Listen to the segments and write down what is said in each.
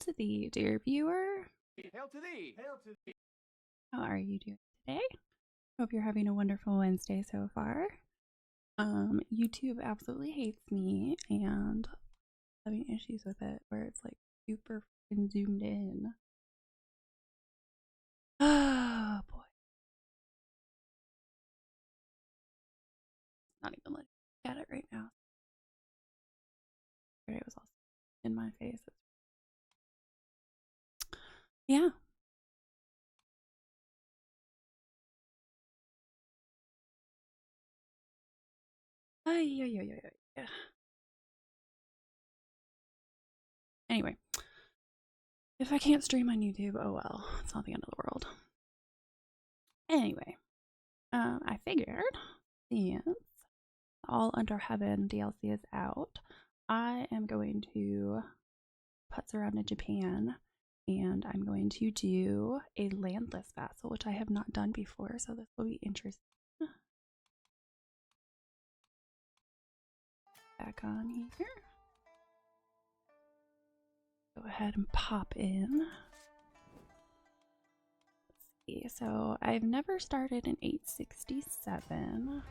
to thee, dear viewer. Hail to thee! Hail to thee! How are you doing today? Hope you're having a wonderful Wednesday so far. YouTube absolutely hates me and having issues with it where it's like super freaking zoomed in. Oh boy. Not even looking at it right now. It was also in my face. Yeah. Yeah. Anyway, if I can't stream on YouTube, oh well, it's not the end of the world. Anyway, I figured since All Under Heaven DLC is out, I am going to putz around in Japan and I'm going to do a landless vassal, which I have not done before, so this will be interesting. Back on here. Go ahead and pop in. Let's see. So I've never started in 867.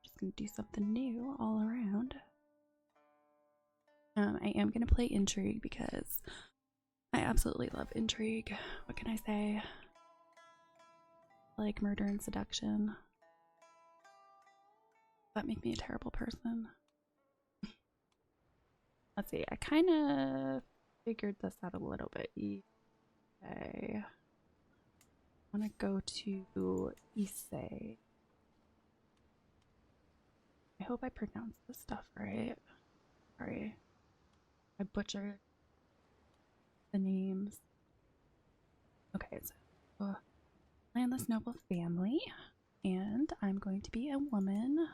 Just gonna do something new all around. I am gonna play Intrigue because I absolutely love Intrigue. What can I say? I like murder and seduction. Does that make me a terrible person? Let's see, I kind of figured this out a little bit. Okay. I want to go to Issei. I hope I pronounced this stuff right. Sorry. I butchered the names. Okay, so landless noble family, and I'm going to be a woman,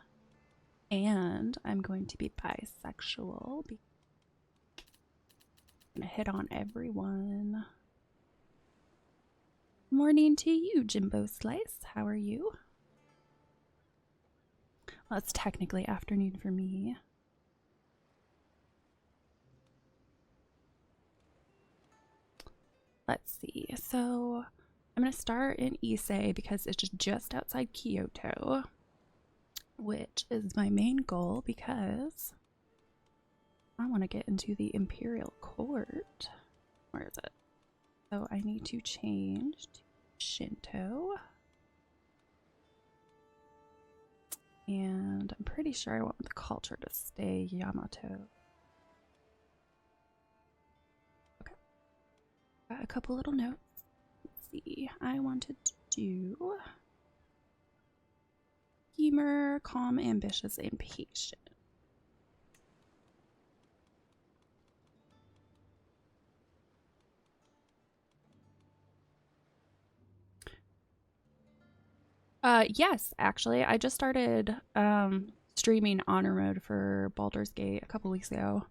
and I'm going to be bisexual. I'm gonna hit on everyone. Morning to you, Jimbo Slice. How are you? Well, it's technically afternoon for me. Let's see. So I'm going to start in Issei because it's just outside Kyoto, which is my main goal because I want to get into the Imperial Court. Where is it? So I need to change to Shinto. And I'm pretty sure I want the culture to stay Yamato. Okay. Got a couple little notes. Let's see. I wanted to do humor, calm, ambitious, and patient. Yes, actually. I just started streaming honor mode for Baldur's Gate a couple weeks ago.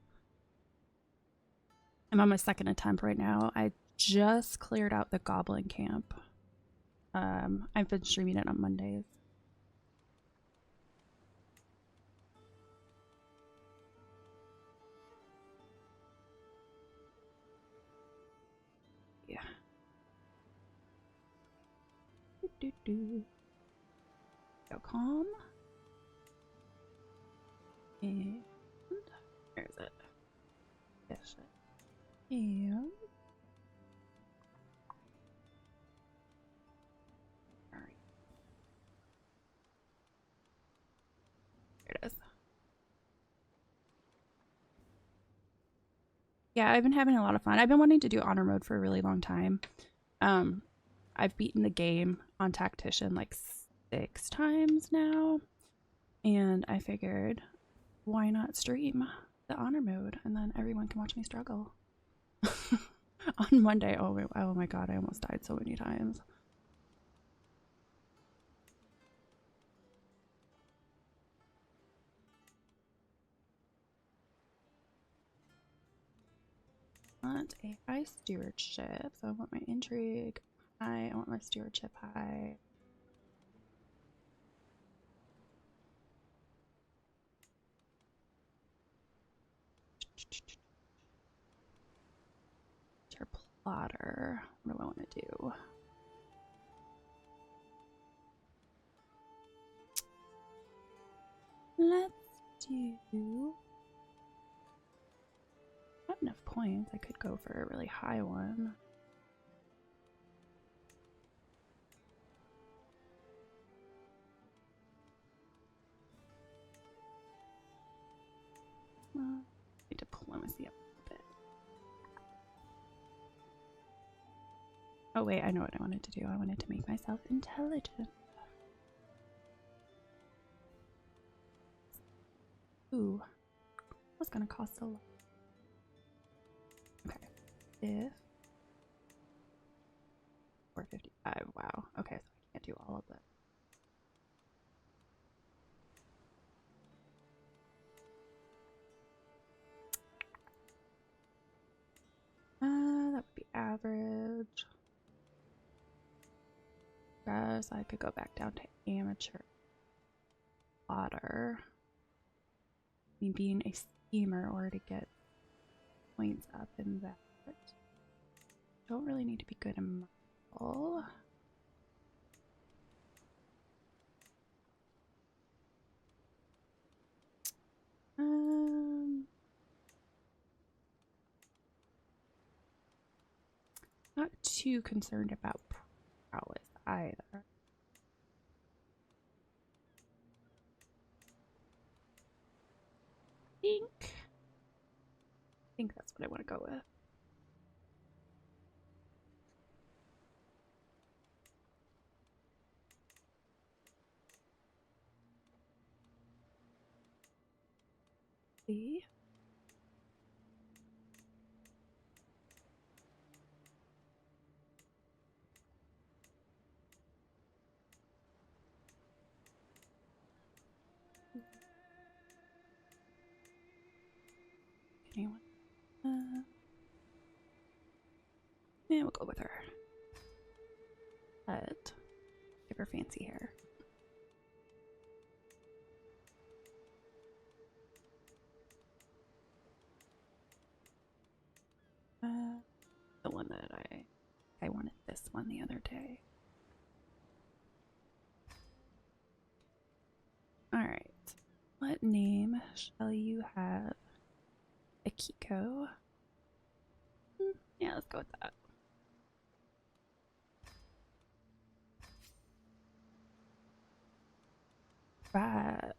I'm on my second attempt right now. I just cleared out the goblin camp. I've been streaming it on Mondays. Yeah. Go calm. And where is it? Yes. And alright. There it is. Yeah, I've been having a lot of fun. I've been wanting to do honor mode for a really long time. I've beaten the game on Tactician like 6 times now, and I figured, why not stream the honor mode and then everyone can watch me struggle. On Monday, oh my god, I almost died so many times. I want a high stewardship, so I want my intrigue high, I want my stewardship high. or plotter. What do I want to do? Let's do... I have enough points. I could go for a really high one. Diplomacy up a bit. Oh wait, I know what I wanted to do. I wanted to make myself intelligent. Ooh, that's gonna cost a lot. Okay, if 455. Wow. Okay, so I can't do all of that. That would be average. Guess I could go back down to amateur. Plotter. I mean, being a schemer or to get points up in that. Don't really need to be good in muscle. Not too concerned about prowess either. I think that's what I want to go with. See? Anyone? Yeah, we'll go with her. But give her fancy hair. The one that I wanted this one the other day. Alright. What name shall you have? Akiko? Yeah, let's go with that. Right.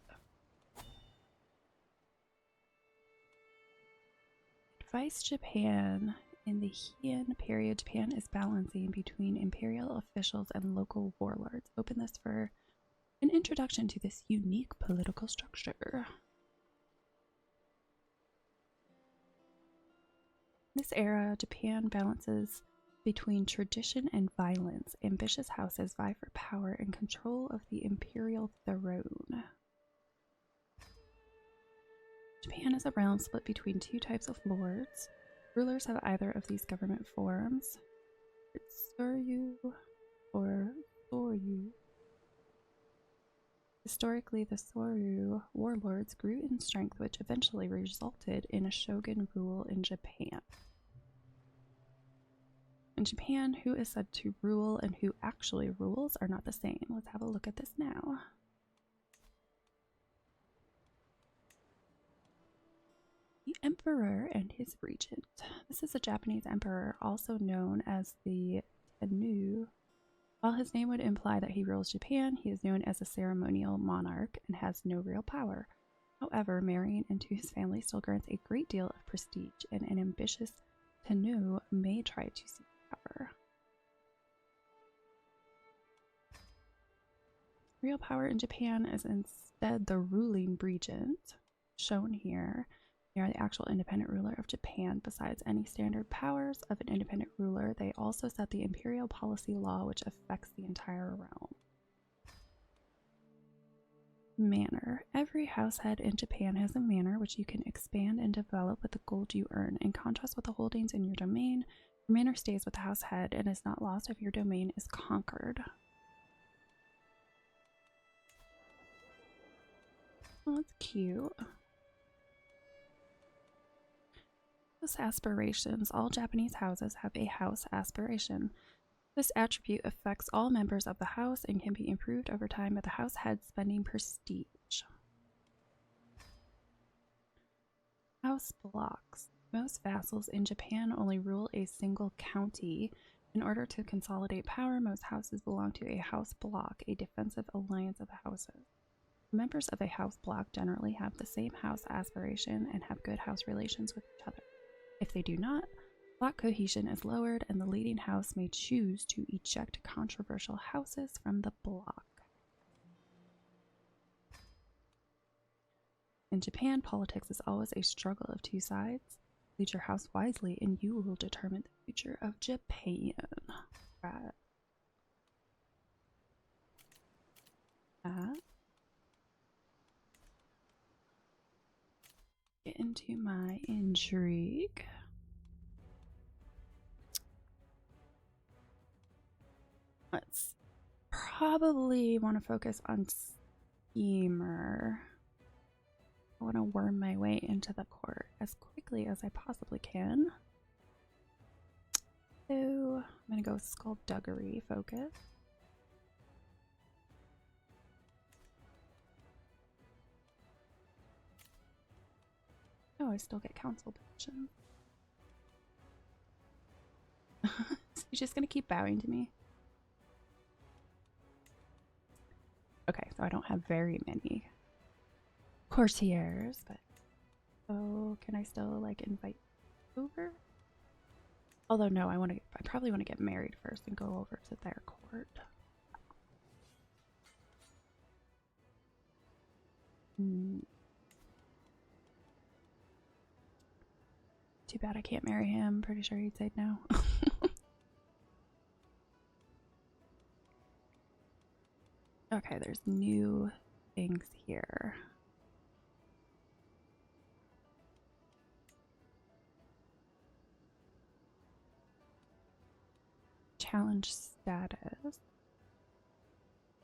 Advice Japan. In the Heian period, Japan is balancing between imperial officials and local warlords. Open this for an introduction to this unique political structure. In this era, Japan balances between tradition and violence. Ambitious houses vie for power and control of the imperial throne. Japan is a realm split between two types of lords. Rulers have either of these government forms, Tsuryu or Soryu. Historically, the Soryu warlords grew in strength, which eventually resulted in a shogun rule in Japan. In Japan, who is said to rule and who actually rules are not the same. Let's have a look at this now. The Emperor and his Regent. This is a Japanese emperor, also known as the Tennu. While his name would imply that he rules Japan, he is known as a ceremonial monarch and has no real power. However, marrying into his family still grants a great deal of prestige, and an ambitious Tennu may try to seize power. Real power in Japan is instead the ruling regent, shown here. They are the actual independent ruler of Japan. Besides any standard powers of an independent ruler, they also set the imperial policy law, which affects the entire realm. Manor. Every househead in Japan has a manor which you can expand and develop with the gold you earn. In contrast with the holdings in your domain, your manor stays with the househead and is not lost if your domain is conquered. Oh, that's cute. House aspirations. All Japanese houses have a house aspiration. This attribute affects all members of the house and can be improved over time by the house head spending prestige. House blocks. Most vassals in Japan only rule a single county. In order to consolidate power, most houses belong to a house block, a defensive alliance of houses. Members of a house block generally have the same house aspiration and have good house relations with each other. If they do not, block cohesion is lowered and the leading house may choose to eject controversial houses from the block. In Japan, politics is always a struggle of two sides. Lead your house wisely and you will determine the future of Japan. Right. Get into my intrigue. Let's probably want to focus on schemer. I want to worm my way into the court as quickly as I possibly can. So I'm going to go skullduggery focus. Oh, I still get council position. He's just going to keep bowing to me. Okay, so I don't have very many courtiers, but oh, can I still like invite over? Although no, I probably want to get married first and go over to their court. Too bad I can't marry him. Pretty sure he'd say no. Okay, there's new things here. Challenge status.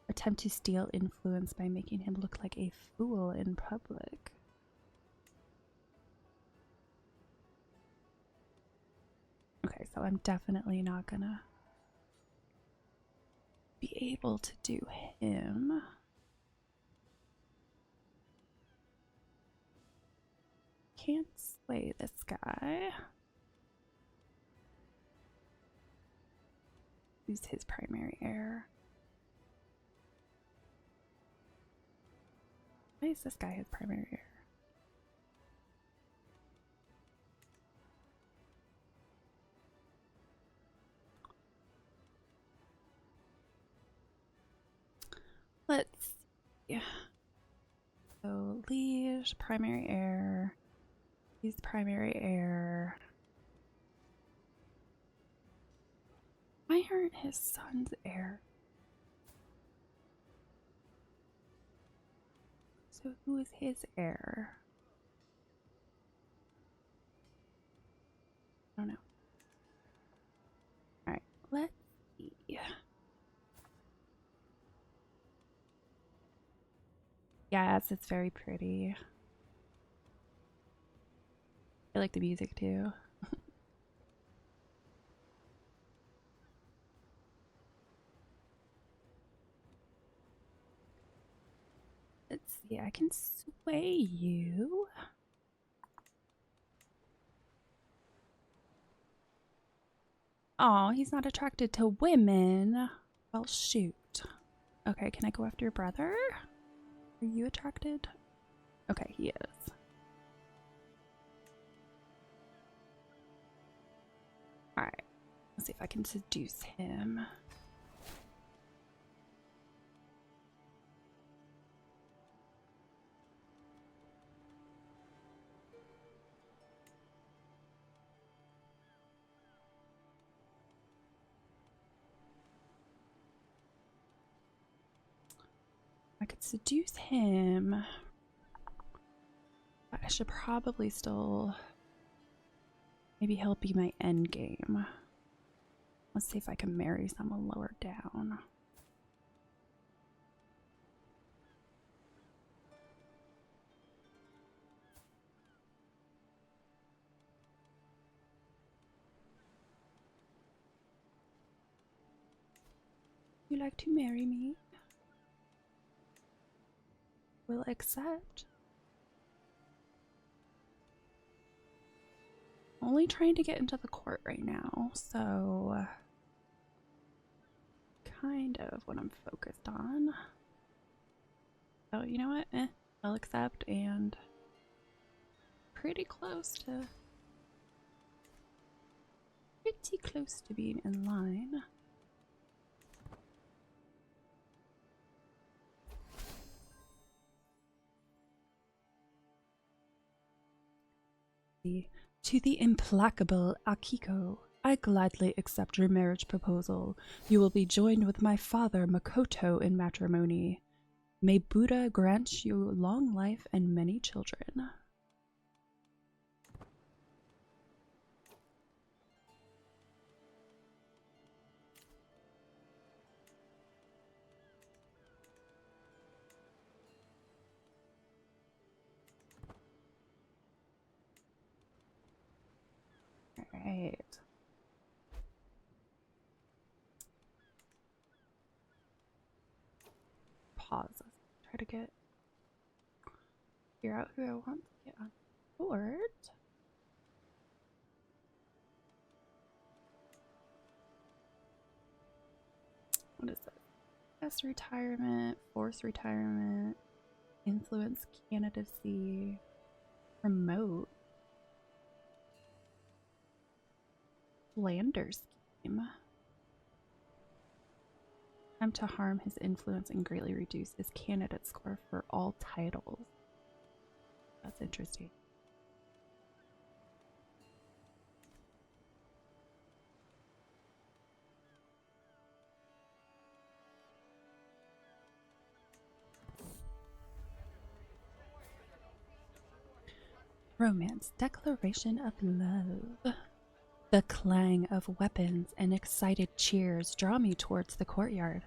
Attempt to steal influence by making him look like a fool in public. Okay, so I'm definitely not gonna be able to do him. Can't slay this guy. Who's his primary heir? Why is this guy his primary heir? Let's see. So liege, primary heir. He's primary heir. Why aren't his sons heir? So who is his heir? I don't know. Alright, let's see. Yes, it's very pretty. I like the music too. Let's see, I can sway you. Oh, he's not attracted to women. Well, shoot. Okay, can I go after your brother? Are you attracted? Okay, he is. Alright, let's see if I can seduce him. I could seduce him. But I should probably still... Maybe he'll be my end game. Let's see if I can marry someone lower down. you like to marry me? Will accept. Only trying to get into the court right now, so kind of what I'm focused on. Oh, you know what? I'll accept, and pretty close to being in line. To the implacable Akiko, I gladly accept your marriage proposal. You will be joined with my father Makoto in matrimony. May Buddha grant you long life and many children. Alright. Pause. Try to figure out who I want to get on board. What is this? S retirement, force retirement, influence candidacy, promote, lander scheme. Attempt to harm his influence and greatly reduce his candidate score for all titles. That's interesting. Romance, declaration of love. The clang of weapons and excited cheers draw me towards the courtyard.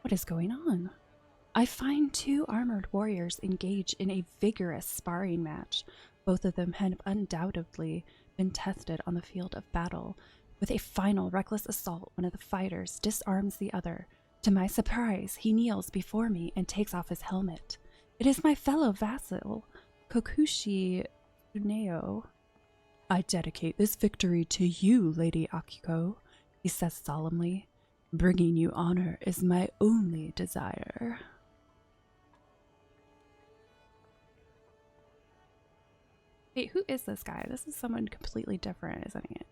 What is going on? I find two armored warriors engaged in a vigorous sparring match. Both of them had undoubtedly been tested on the field of battle. With a final reckless assault, one of the fighters disarms the other. To my surprise, he kneels before me and takes off his helmet. It is my fellow vassal, Kokushi Tsuneo. I dedicate this victory to you, Lady Akiko, he says solemnly. Bringing you honor is my only desire. Wait, who is this guy? This is someone completely different, isn't it?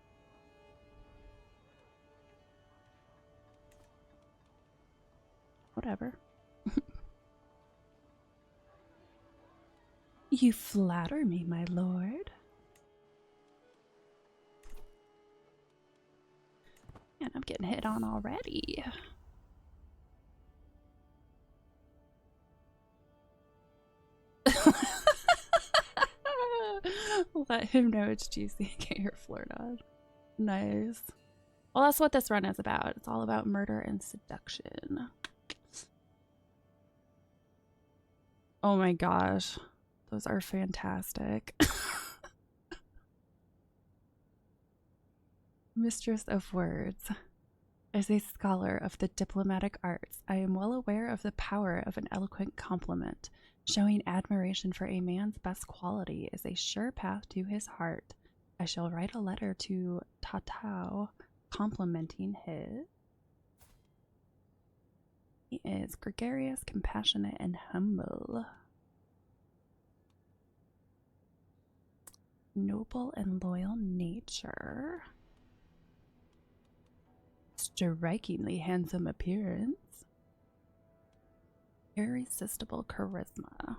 Whatever. You flatter me, my lord. Man, I'm getting hit on already. Let him know it's juicy and get your flirt on. Nice. Well, that's what this run is about. It's all about murder and seduction. Oh my gosh. Those are fantastic. Mistress of words. As a scholar of the diplomatic arts, I am well aware of the power of an eloquent compliment. Showing admiration for a man's best quality is a sure path to his heart. I shall write a letter to Tatao complimenting his. He is gregarious, compassionate, and humble. Noble and loyal nature. Strikingly handsome appearance. Irresistible charisma.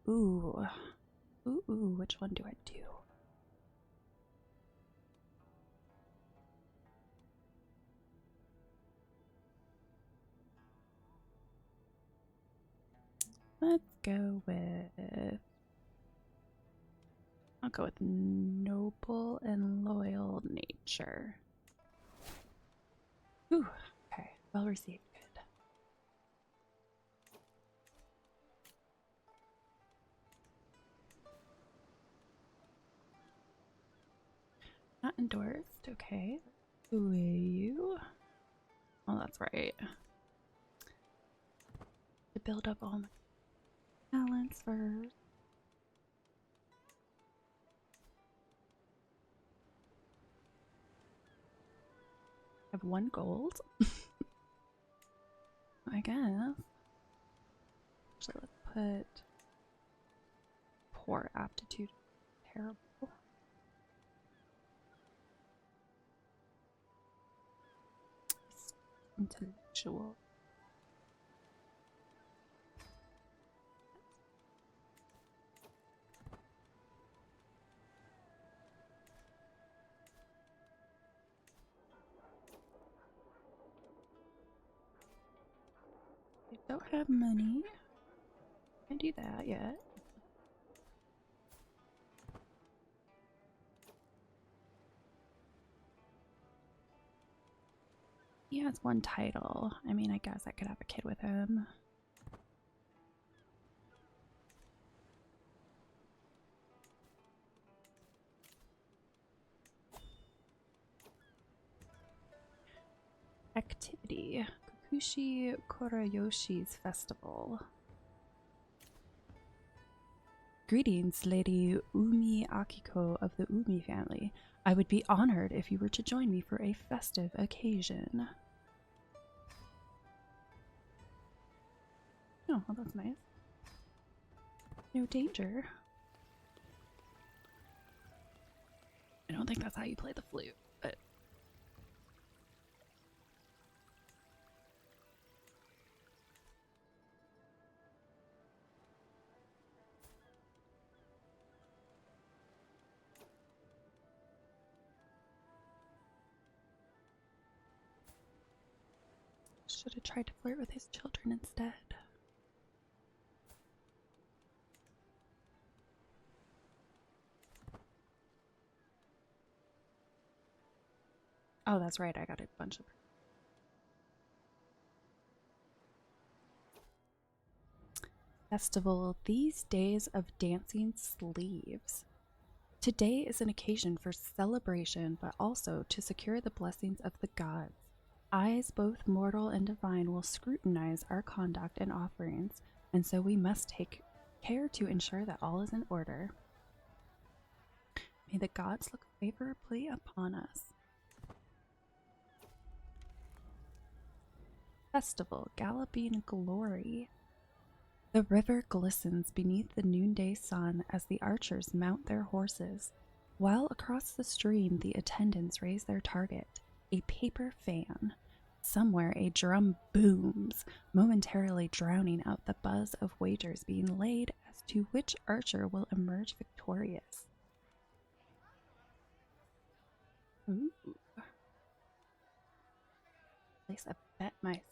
Ooh. Ooh, which one do I do? Let's go with... I'll go with noble and loyal nature. Ooh, okay. Well received. Good. Not endorsed. Okay. Who are you? Oh, that's right. To build up all my talents first. I have 1 gold. I guess. Actually, let's put poor aptitude. Terrible. Intellectual. I don't have money. Can't do that yet. He has 1 title. I mean, I guess I could have a kid with him. Activity. Kokushi Korayoshi's Festival. Greetings, Lady Umi Akiko of the Umi family. I would be honored if you were to join me for a festive occasion. Oh, well, that's nice. No danger. I don't think that's how you play the flute, but... should have tried to flirt with his children instead. Oh, that's right, I got a bunch of... Festival, these days of dancing sleeves. Today is an occasion for celebration, but also to secure the blessings of the gods. Eyes both mortal and divine will scrutinize our conduct and offerings, and so we must take care to ensure that all is in order. May the gods look favorably upon us. Festival, galloping glory. The river glistens beneath the noonday sun as the archers mount their horses, while across the stream the attendants raise their target, a paper fan. Somewhere a drum booms, momentarily drowning out the buzz of wagers being laid as to which archer will emerge victorious. Ooh. Place a bet myself.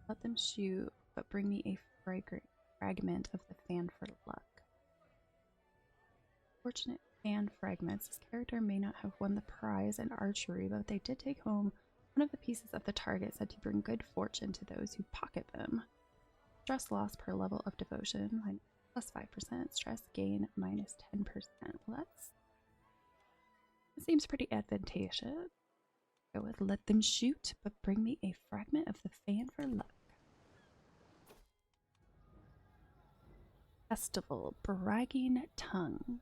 Let them shoot, but bring me a fragment of the fan for luck. Fortunate fan fragments. This character may not have won the prize in archery, but they did take home one of the pieces of the target said to bring good fortune to those who pocket them. Stress loss per level of devotion, plus 5%. Stress gain, minus 10%. Well, that seems pretty advantageous. Go with let them shoot, but bring me a fragment of the fan for luck. Festival, bragging tongue.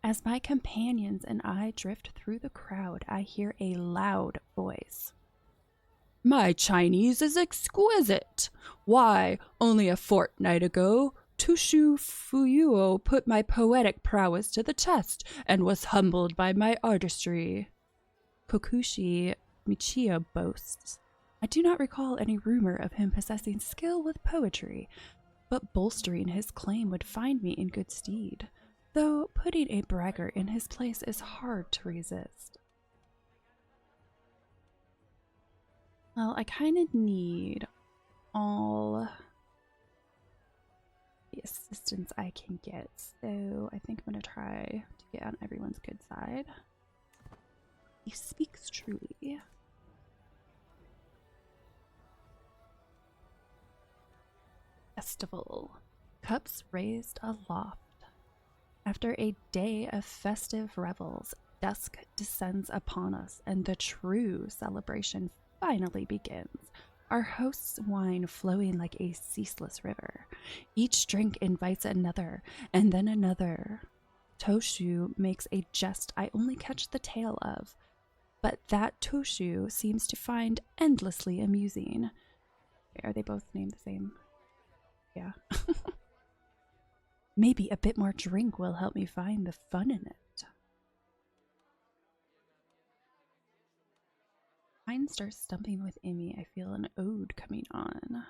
As my companions and I drift through the crowd, I hear a loud voice. My Chinese is exquisite. Why, only a fortnight ago, Tushu Fuyuo put my poetic prowess to the test and was humbled by my artistry. Kokushi Michio boasts. I do not recall any rumor of him possessing skill with poetry, but bolstering his claim would find me in good stead, though putting a braggart in his place is hard to resist. Well, I kind of need all the assistance I can get, so I think I'm going to try to get on everyone's good side. He speaks truly. Festival. Cups raised aloft. After a day of festive revels, Dusk descends upon us, and the true celebration finally begins. Our host's wine flowing like a ceaseless river. Each drink invites another, and then another. Toshu makes a jest I only catch the tail of, but that Toshu seems to find endlessly amusing. Are they both named the same? Yeah. Maybe a bit more drink will help me find the fun in it. Mine starts stumping within me. I feel an ode coming on.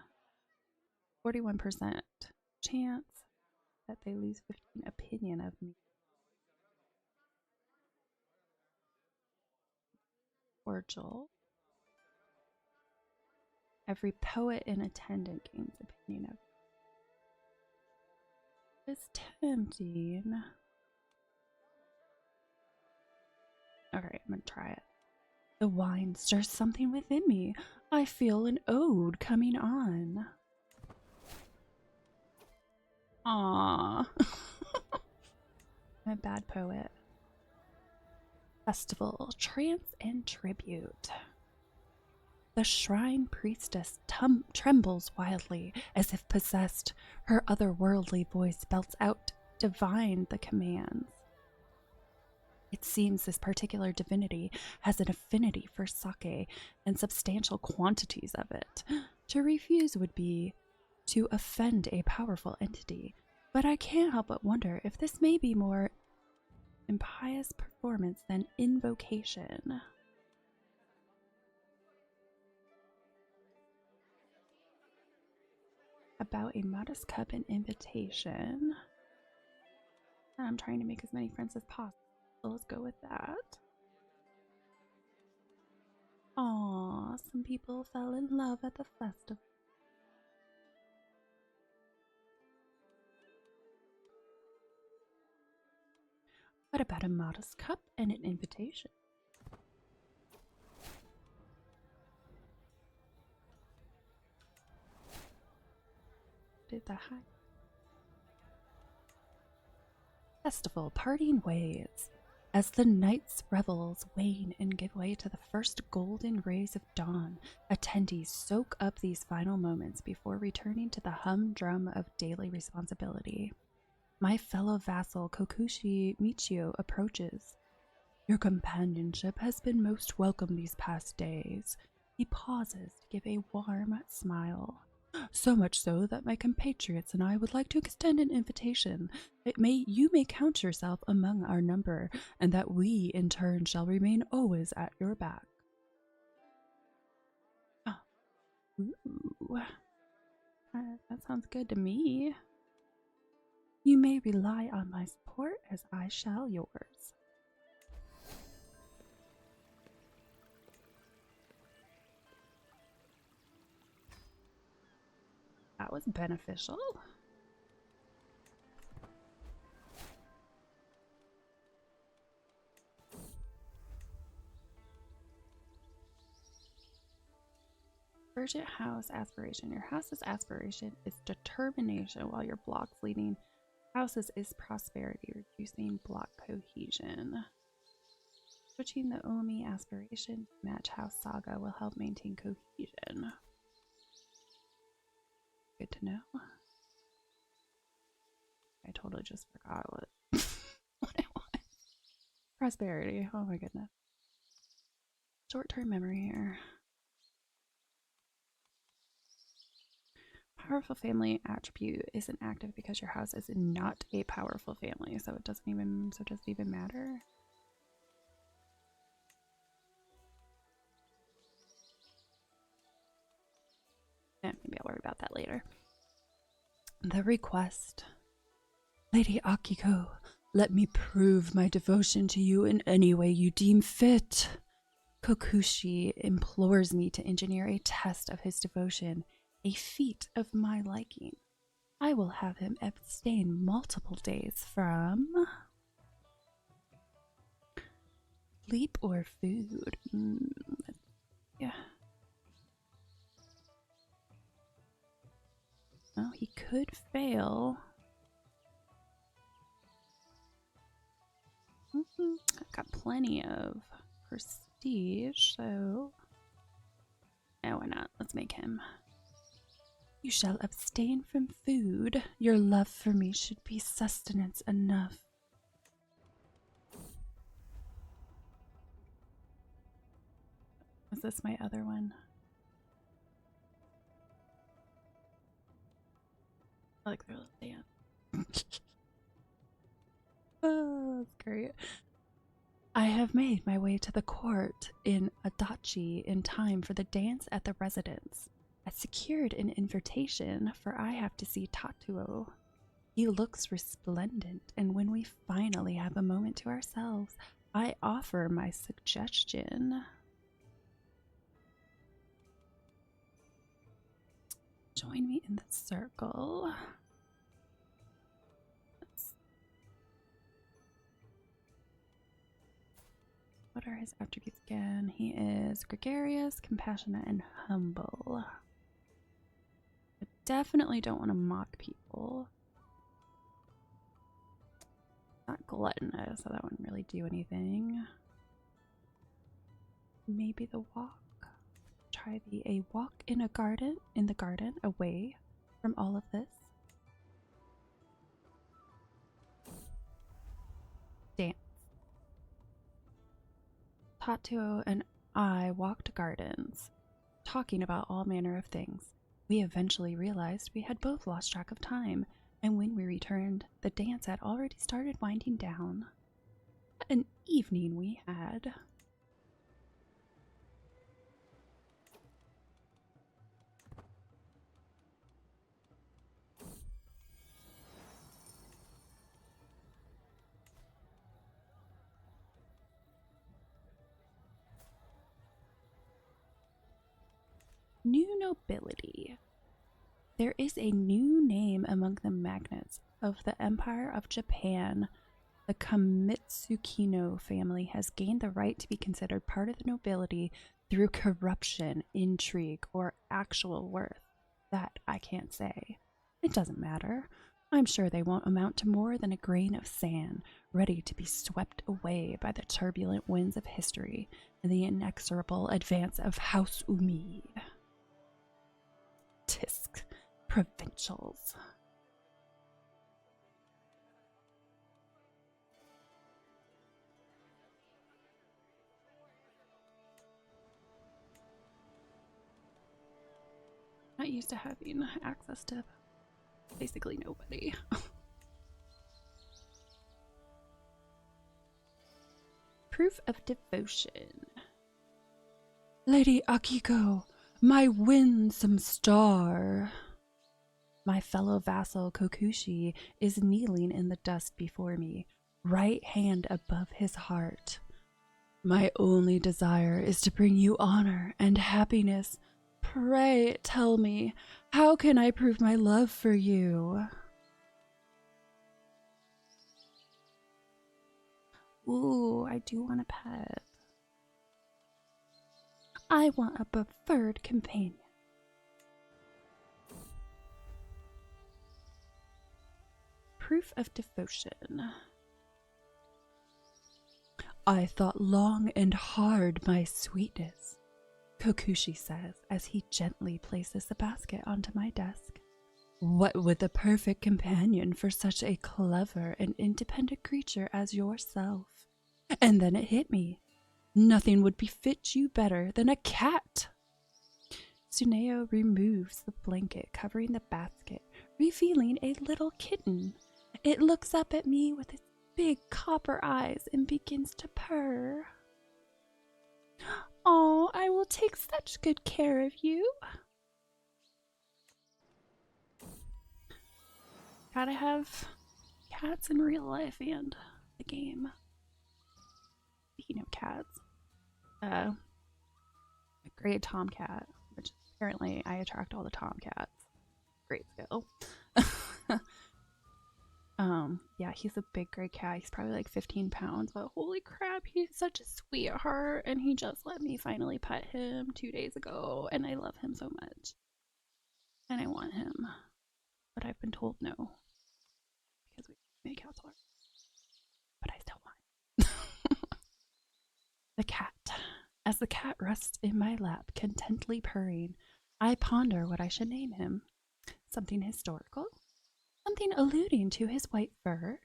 41% chance that they lose 15 opinion of me. Cordial. Every poet in attendance gains opinion of me. It's tempting. Alright, I'm gonna try it. The wine stirs something within me. I feel an ode coming on. Aww. I'm a bad poet. Festival, trance, and tribute. The shrine priestess trembles wildly, as if possessed. Her otherworldly voice belts out divine the commands. It seems this particular divinity has an affinity for sake and substantial quantities of it. To refuse would be to offend a powerful entity, but I can't help but wonder if this may be more impious performance than invocation. About a modest cup and invitation. I'm trying to make as many friends as possible. So let's go with that. Aw, some people fell in love at the festival. What about a modest cup and an invitation? Did the high festival parting ways. As the night's revels wane and give way to the first golden rays of dawn, attendees soak up these final moments before returning to the humdrum of daily responsibility. My fellow vassal Kokushi Michio approaches. Your companionship has been most welcome these past days. He pauses to give a warm smile. So much so that my compatriots and I would like to extend an invitation. You may count yourself among our number, and that we, in turn, shall remain always at your back. Oh. Ooh. That sounds good to me. You may rely on my support, as I shall yours. That was beneficial. Regent house aspiration. Your house's aspiration is determination, while your block's leading houses is prosperity, reducing block cohesion. Switching the Omi aspiration to match house saga will help maintain cohesion. Good to know. I totally just forgot what it was. Prosperity. Oh my goodness. Short-term memory here. Powerful family attribute isn't active because your house is not a powerful family, so it doesn't even matter. Maybe I'll worry about that later. The request. Lady Akiko, let me prove my devotion to you in any way you deem fit. Kokushi implores me to engineer a test of his devotion, a feat of my liking. I will have him abstain multiple days from sleep or food. Yeah. Well, he could fail. I've got plenty of prestige, so... Oh, why not? Let's make him. You shall abstain from food. Your love for me should be sustenance enough. Was this my other one? I like their little dance. Oh, that's great. I have made my way to the court in Adachi in time for the dance at the residence. I secured an invitation, for I have to see Tatuo. He looks resplendent, and when we finally have a moment to ourselves, I offer my suggestion. Join me in the circle. What are his attributes again? He is gregarious, compassionate, and humble. I definitely don't want to mock people. Not gluttonous, so that wouldn't really do anything. Maybe the walk. Try a walk in the garden, away from all of this. Dance. Tatuo and I walked gardens, talking about all manner of things. We eventually realized we had both lost track of time, and when we returned, the dance had already started winding down. What an evening we had. New nobility. There is a new name among the magnates of the Empire of Japan. The Kamitsukino family has gained the right to be considered part of the nobility through corruption, intrigue, or actual worth. That I can't say. It doesn't matter. I'm sure they won't amount to more than a grain of sand, ready to be swept away by the turbulent winds of history and the inexorable advance of House Umi. Tisk. Provincials. Not used to having access to basically nobody. Proof of devotion. Lady Akiko, my winsome star. My fellow vassal Kokushi is kneeling in the dust before me, right hand above his heart. My only desire is to bring you honor and happiness. Pray tell me, how can I prove my love for you? Ooh, I do want a pet. I want a preferred companion. Proof of devotion. I thought long and hard, my sweetness, Kokushi says as he gently places the basket onto my desk. What would the perfect companion for such a clever and independent creature as yourself? And then it hit me. Nothing would befit you better than a cat. Tsuneo removes the blanket covering the basket, revealing a little kitten. It looks up at me with its big copper eyes and begins to purr. Oh, I will take such good care of you. Gotta have cats in real life and the game. Speaking of cats, a gray tomcat, which apparently I attract all the tomcats. Great skill. Yeah, he's a big gray cat. He's probably like 15 pounds, but holy crap, he's such a sweetheart. And he just let me finally pet him 2 days ago, and I love him so much. And I want him, but I've been told no because we made cats hard. But I still want him. As the cat rests in my lap, contentedly purring, I ponder what I should name him. Something historical? Something alluding to his white fur?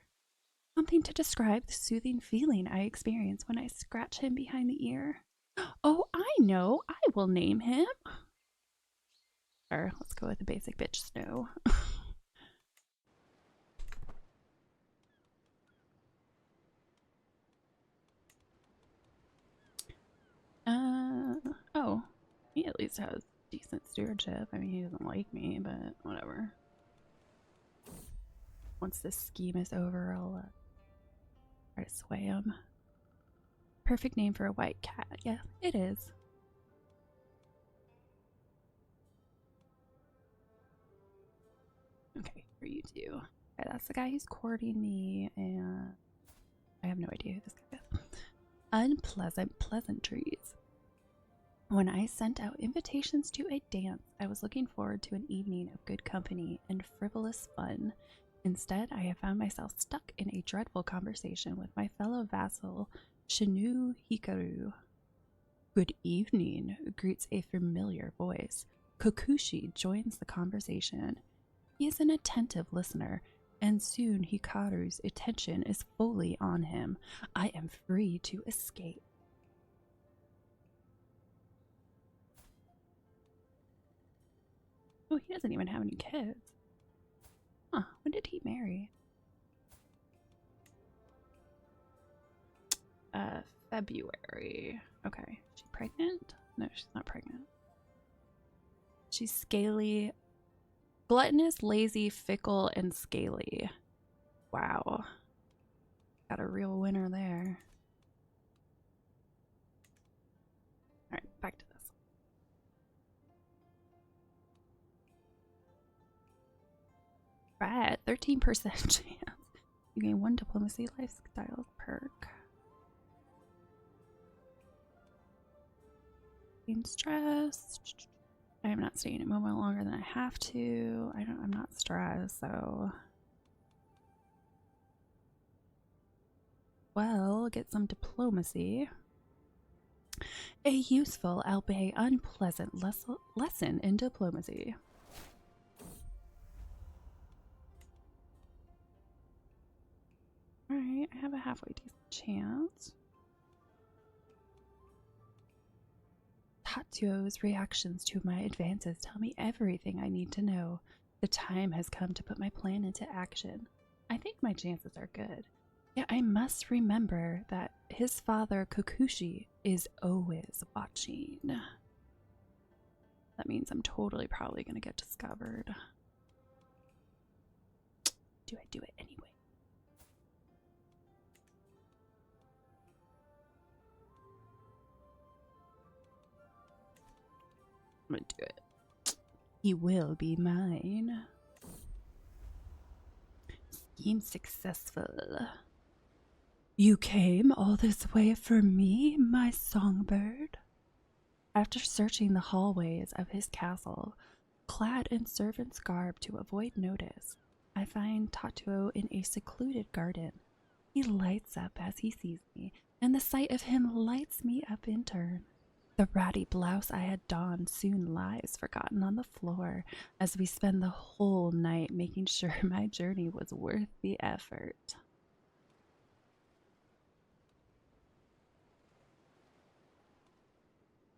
Something to describe the soothing feeling I experience when I scratch him behind the ear? Oh, I know! I will name him! Or let's go with the basic bitch Snow. Oh, he at least has decent stewardship. I mean, he doesn't like me, but whatever. Once this scheme is over, I'll try to sway him. Perfect name for a white cat. Yeah, it is. Okay, for you two. Okay, that's the guy who's courting me, and I have no idea who this guy is. Unpleasant pleasantries. When I sent out invitations to a dance, I was looking forward to an evening of good company and frivolous fun. Instead, I have found myself stuck in a dreadful conversation with my fellow vassal, Shinu Hikaru. Good evening, greets a familiar voice. Kokushi joins the conversation. He is an attentive listener, and soon Hikaru's attention is fully on him. I am free to escape. Oh, he doesn't even have any kids. Huh, when did he marry? February. Okay. Is she pregnant? No, she's not pregnant. She's scaly. Gluttonous, lazy, fickle, and scaly. Wow. Got a real winner there. Alright, back to this. Right, 13% chance. You gain 1 diplomacy lifestyle perk. Being stressed. I am not staying a moment longer than I have to. I'm not stressed, so. Well, get some diplomacy. A useful, albeit unpleasant lesson in diplomacy. Alright, I have a halfway decent chance. Tatsuo's reactions to my advances tell me everything I need to know. The time has come to put my plan into action. I think my chances are good. Yet I must remember that his father, Kokushi, is always watching. That means I'm totally probably going to get discovered. Do I do it anyway? I'm gonna do it. He will be mine. Scheme successful. You came all this way for me, my songbird? After searching the hallways of his castle, clad in servant's garb to avoid notice, I find Tatsuo in a secluded garden. He lights up as he sees me, and the sight of him lights me up in turn. The ratty blouse I had donned soon lies forgotten on the floor as we spend the whole night making sure my journey was worth the effort.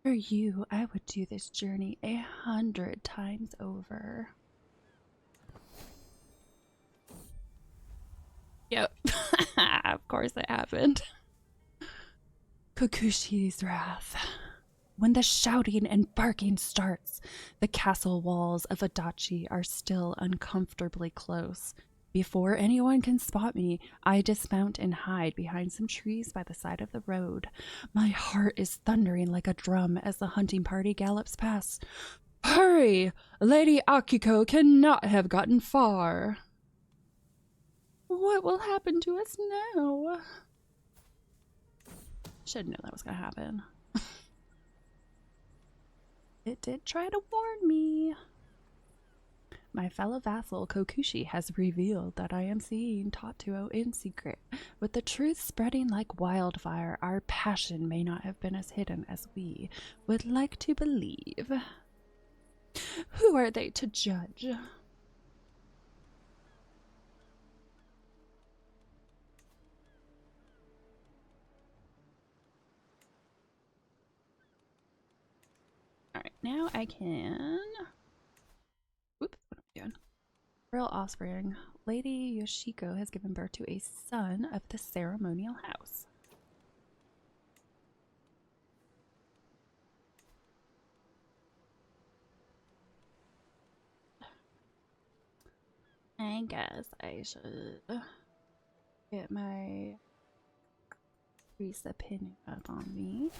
For you, I would do this journey 100 times over. Yep, of course it happened. Kokushi's wrath. When the shouting and barking starts, the castle walls of Adachi are still uncomfortably close. Before anyone can spot me, I dismount and hide behind some trees by the side of the road. My heart is thundering like a drum as the hunting party gallops past. Hurry! Lady Akiko cannot have gotten far. What will happen to us now? Should know that was gonna happen. It did try to warn me. my fellow vassal Kokushi has revealed that I am seeing Tatuo in secret. With the truth spreading like wildfire, our passion may not have been as hidden as we would like to believe. Who are they to judge? Alright, now I can... Oops, what am I doing? Royal offspring. Lady Yoshiko has given birth to a son of the ceremonial house. I guess I should get my priest's opinion up on me.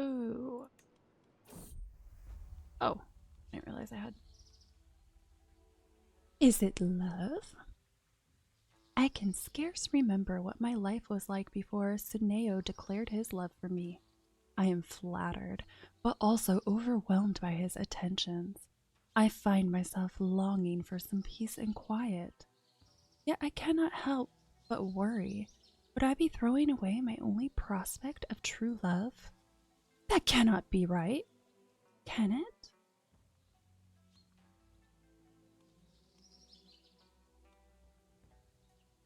Ooh. Oh, I didn't realize I had. Is it love? I can scarce remember what my life was like before Tsuneo declared his love for me. I am flattered, but also overwhelmed by his attentions. I find myself longing for some peace and quiet. Yet I cannot help but worry. Would I be throwing away my only prospect of true love? That cannot be right, can it?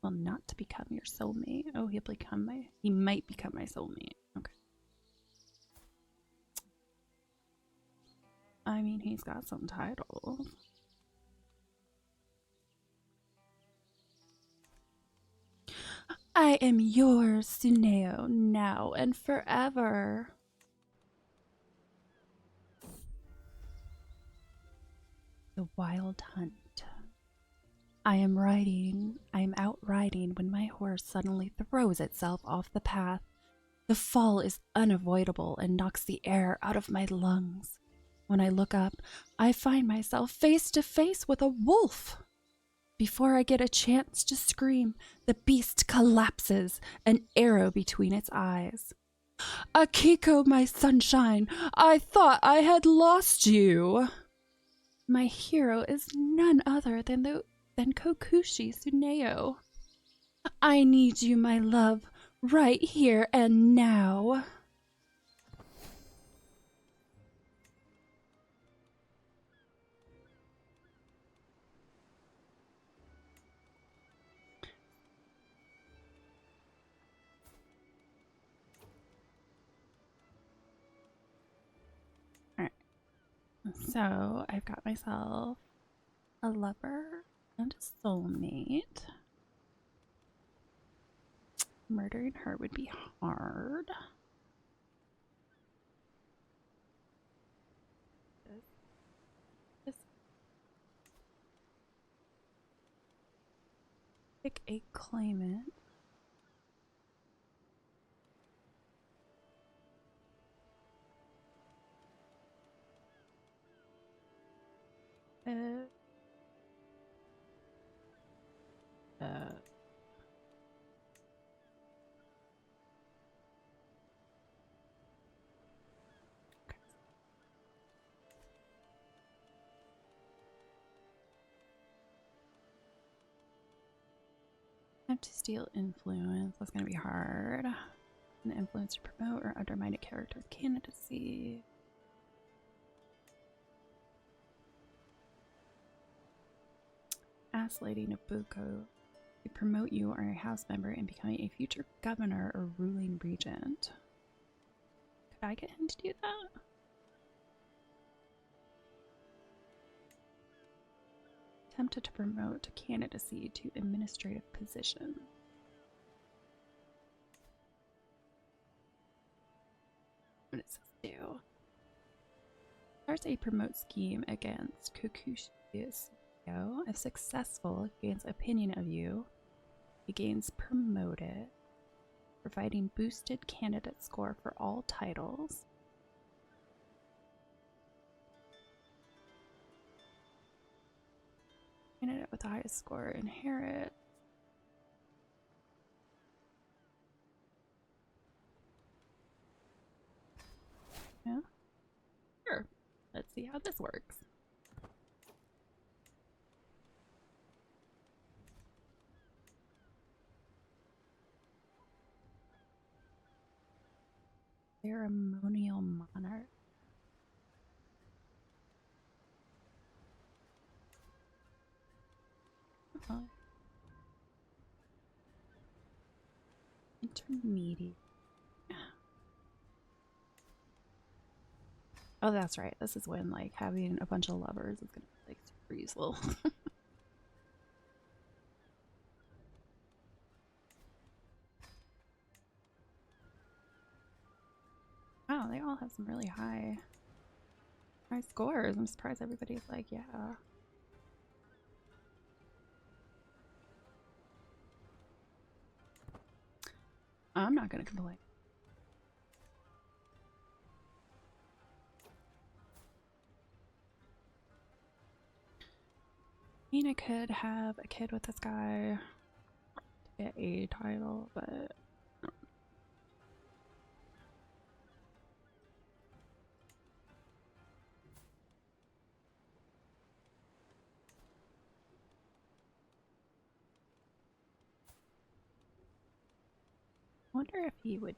Well, not to become your soulmate. Oh, he might become my soulmate. Okay. I mean, he's got some titles. I am yours, Tsuneo, now and forever. The Wild Hunt. I am out riding when my horse suddenly throws itself off the path. The fall is unavoidable and knocks the air out of my lungs. When I look up, I find myself face to face with a wolf. Before I get a chance to scream, the beast collapses, an arrow between its eyes. Akiko, my sunshine, I thought I had lost you. My hero is none other than Kokushi Tsuneo. I need you, my love, right here and now. Alright. So, I've got myself a lover and a soulmate. Murdering her would be hard. Just pick a claimant. Okay. I have to steal influence. That's going to be hard. An influence to promote or undermine a character's candidacy. Ask Lady Nabucco to promote you or a house member in becoming a future governor or ruling regent. Could I get him to do that? Tempted to promote candidacy to administrative position. What does this do? Starts a promote scheme against Kokushi. If successful, gains opinion of you. He gains promoted, providing boosted candidate score for all titles. Candidate with the highest score inherit. Yeah. Sure. Let's see how this works. Ceremonial monarch. Oh. Intermediate. Oh, that's right. This is when like having a bunch of lovers is gonna be like super useful. Wow, they all have some really high scores. I'm surprised everybody's like, yeah. I'm not gonna complain. I mean, I could have a kid with this guy to get a title, but I wonder if he would.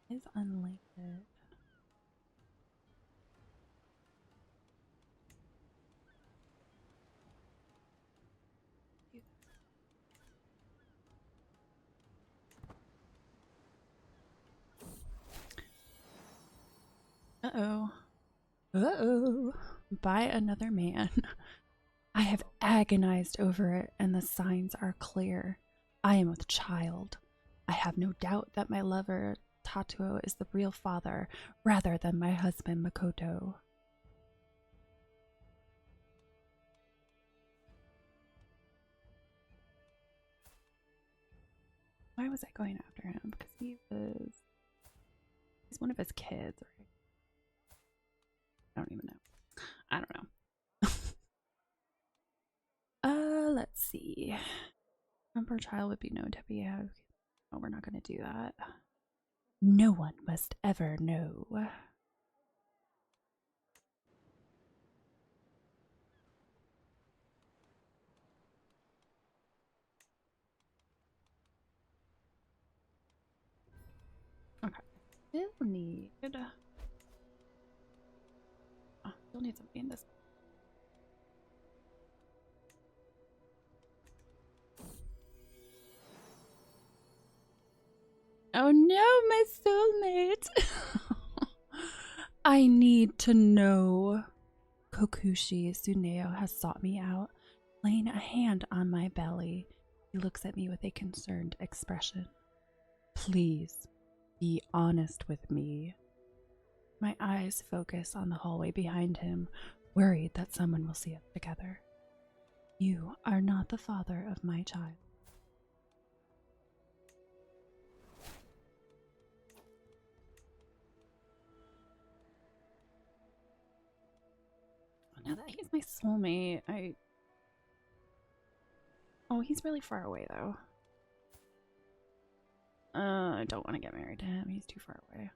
Is unlinked. Uh-oh. Uh-oh. By another man. I have agonized over it, and the signs are clear. I am with child. I have no doubt that my lover, Tatuo, is the real father, rather than my husband, Makoto. Why was I going after him? Because he's one of his kids, right? I don't even know. I don't know. Let's see. Emperor child would be known to be out. Oh, we're not going to do that. No one must ever know. Okay. Still need. Oh, still need something in this. Oh no, my soulmate! I need to know. Kokushi Tsuneo has sought me out, laying a hand on my belly. He looks at me with a concerned expression. Please, be honest with me. My eyes focus on the hallway behind him, worried that someone will see us together. You are not the father of my child. Now that he's my soulmate, Oh, he's really far away, though. I don't want to get married to him. He's too far away.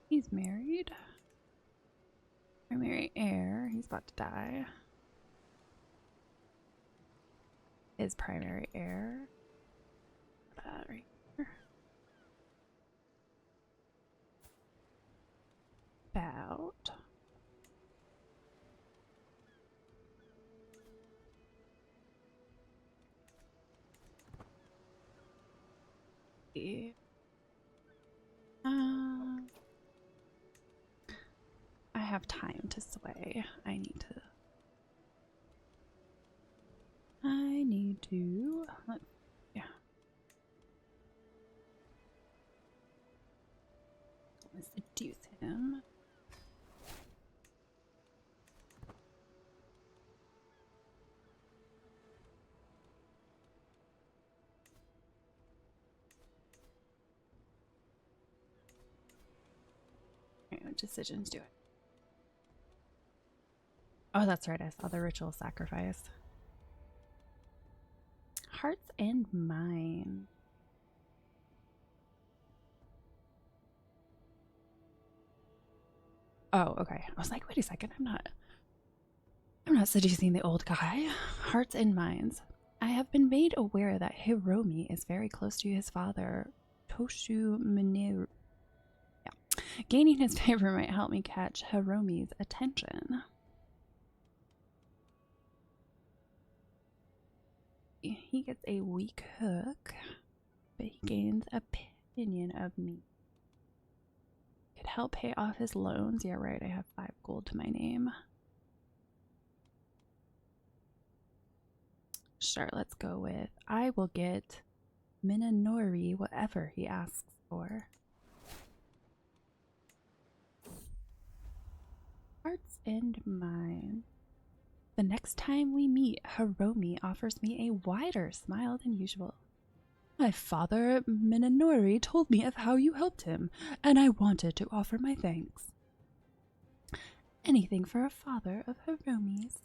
He's married. Primary heir. He's about to die. His primary heir. Right here. About. I have time to sway. I need to. Yeah. Let's seduce him. decisions do it. Oh, that's right. I saw the ritual sacrifice. Hearts and minds. Oh, okay. I was like, wait a second. I'm not seducing the old guy. Hearts and minds. I have been made aware that Hiromi is very close to his father, Toshu Mineru. Yeah. Gaining his favor might help me catch Hiromi's attention. He gets a weak hook, but he gains opinion of me. Could help pay off his loans. Yeah, right. I have 5 gold to my name. Sure, let's go with I will get Minanori whatever he asks for. Hearts and minds. The next time we meet, Hiromi offers me a wider smile than usual. My father, Minanori, told me of how you helped him, and I wanted to offer my thanks. Anything for a father of Hiromi's.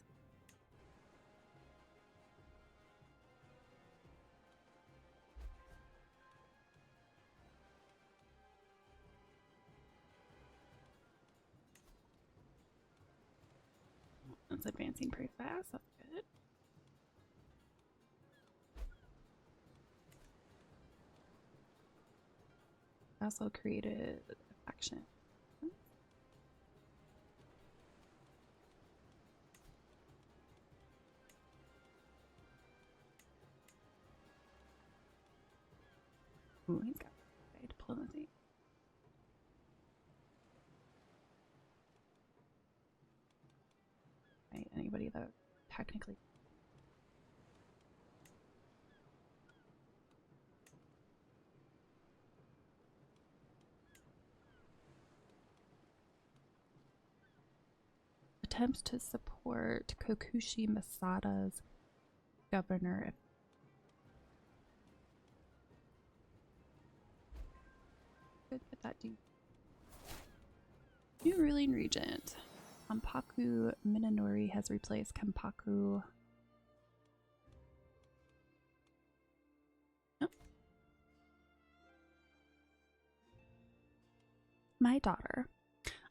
That's advancing pretty fast. That's good. Also created action. Ooh, he's got diplomacy. Right, anybody that technically. Attempts to support Kokushi Masada's governor. Good with that dude. New ruling regent. Kampaku Minanori has replaced Kampaku. Oh. My daughter.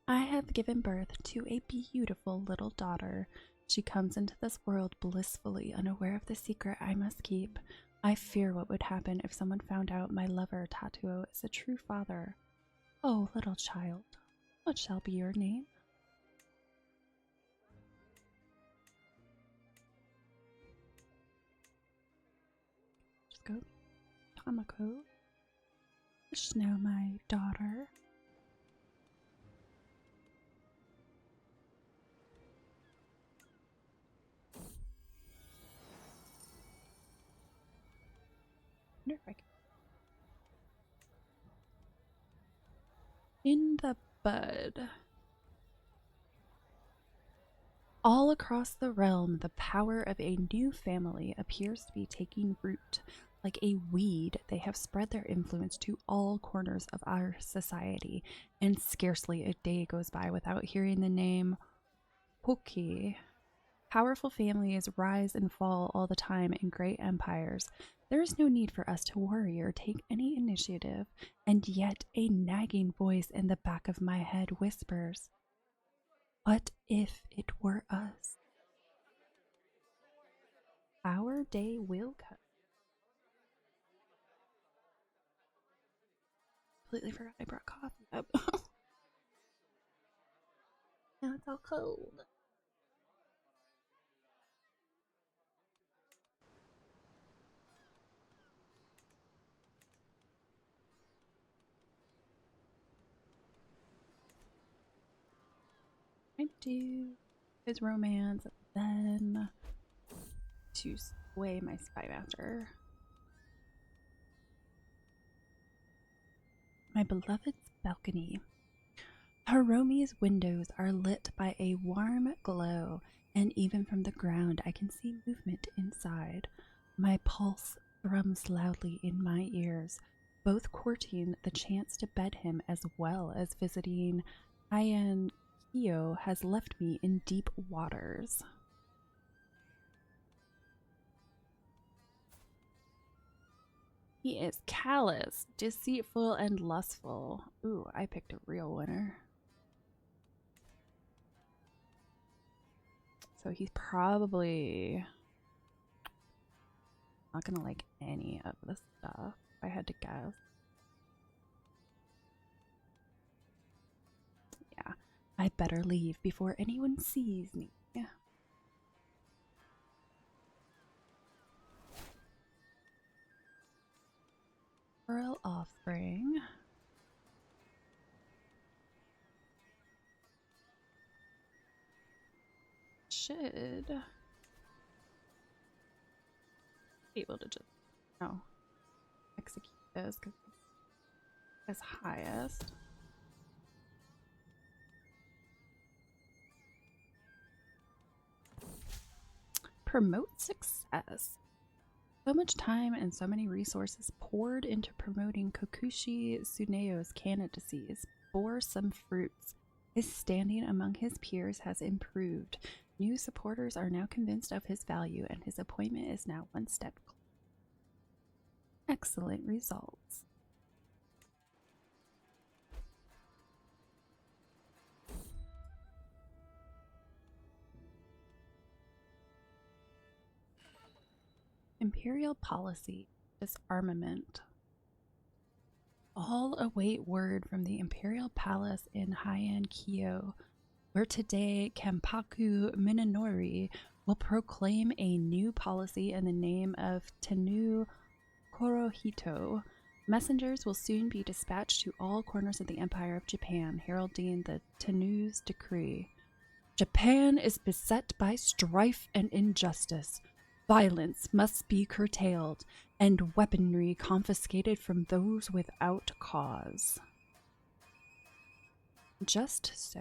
I have given birth to a beautiful little daughter. She comes into this world blissfully unaware of the secret I must keep. I fear what would happen if someone found out my lover, Tatuo, is a true father. Oh, little child, what shall be your name? Just go. Tamako. Snow, my daughter. I wonder if I can. In the bud. All across the realm, the power of a new family appears to be taking root. Like a weed, they have spread their influence to all corners of our society, and scarcely a day goes by without hearing the name Hoki. Powerful families rise and fall all the time in great empires. There is no need for us to worry or take any initiative, and yet a nagging voice in the back of my head whispers, what if it were us? Our day will come. Completely forgot I brought coffee up. Now it's all cold. I do his romance, then to sway my spy master. My beloved's balcony. Hiromi's windows are lit by a warm glow, and even from the ground I can see movement inside. My pulse thrums loudly in my ears, both courting the chance to bed him as well as visiting Ian Kyo has left me in deep waters. He is callous, deceitful, and lustful. Ooh, I picked a real winner. So he's probably not gonna like any of the stuff, if I had to guess. Yeah, I'd better leave before anyone sees me. Yeah. Pearl offering. Should be able to just execute this because it's highest. Promote success. So much time and so many resources poured into promoting Kokushi Tsuneyo's candidacies bore some fruits. His standing among his peers has improved. New supporters are now convinced of his value, and his appointment is now one step closer. Excellent results. Imperial policy, disarmament. All await word from the Imperial Palace in Heian Kyo, where today Kampaku Minonori will proclaim a new policy in the name of Tenu Korohito. Messengers will soon be dispatched to all corners of the Empire of Japan, heralding the Tenu's decree. Japan is beset by strife and injustice. Violence must be curtailed, and weaponry confiscated from those without cause. Just so.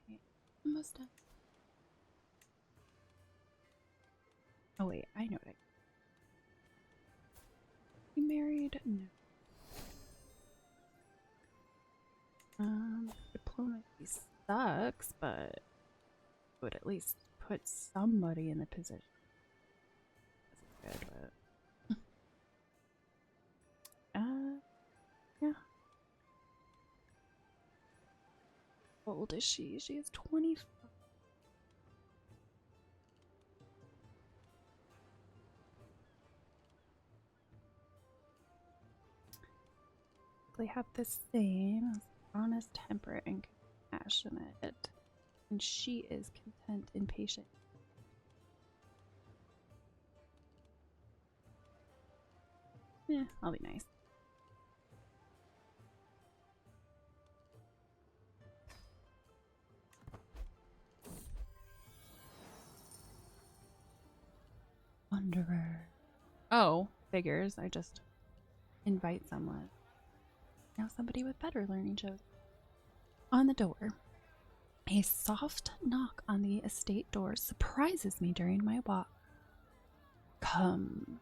Okay, almost done. Oh wait, I know what You married? No. Diplomacy sucks, but it would at least put somebody in the position. This is good, but yeah. How old is she? She is 25. They have the same as honest, temperate, and compassionate, and she is content and patient. Yeah, I'll be nice. Wanderer. Oh, figures. I just invite someone. Now somebody with better learning shows. On the door. A soft knock on the estate door surprises me during my walk. Come.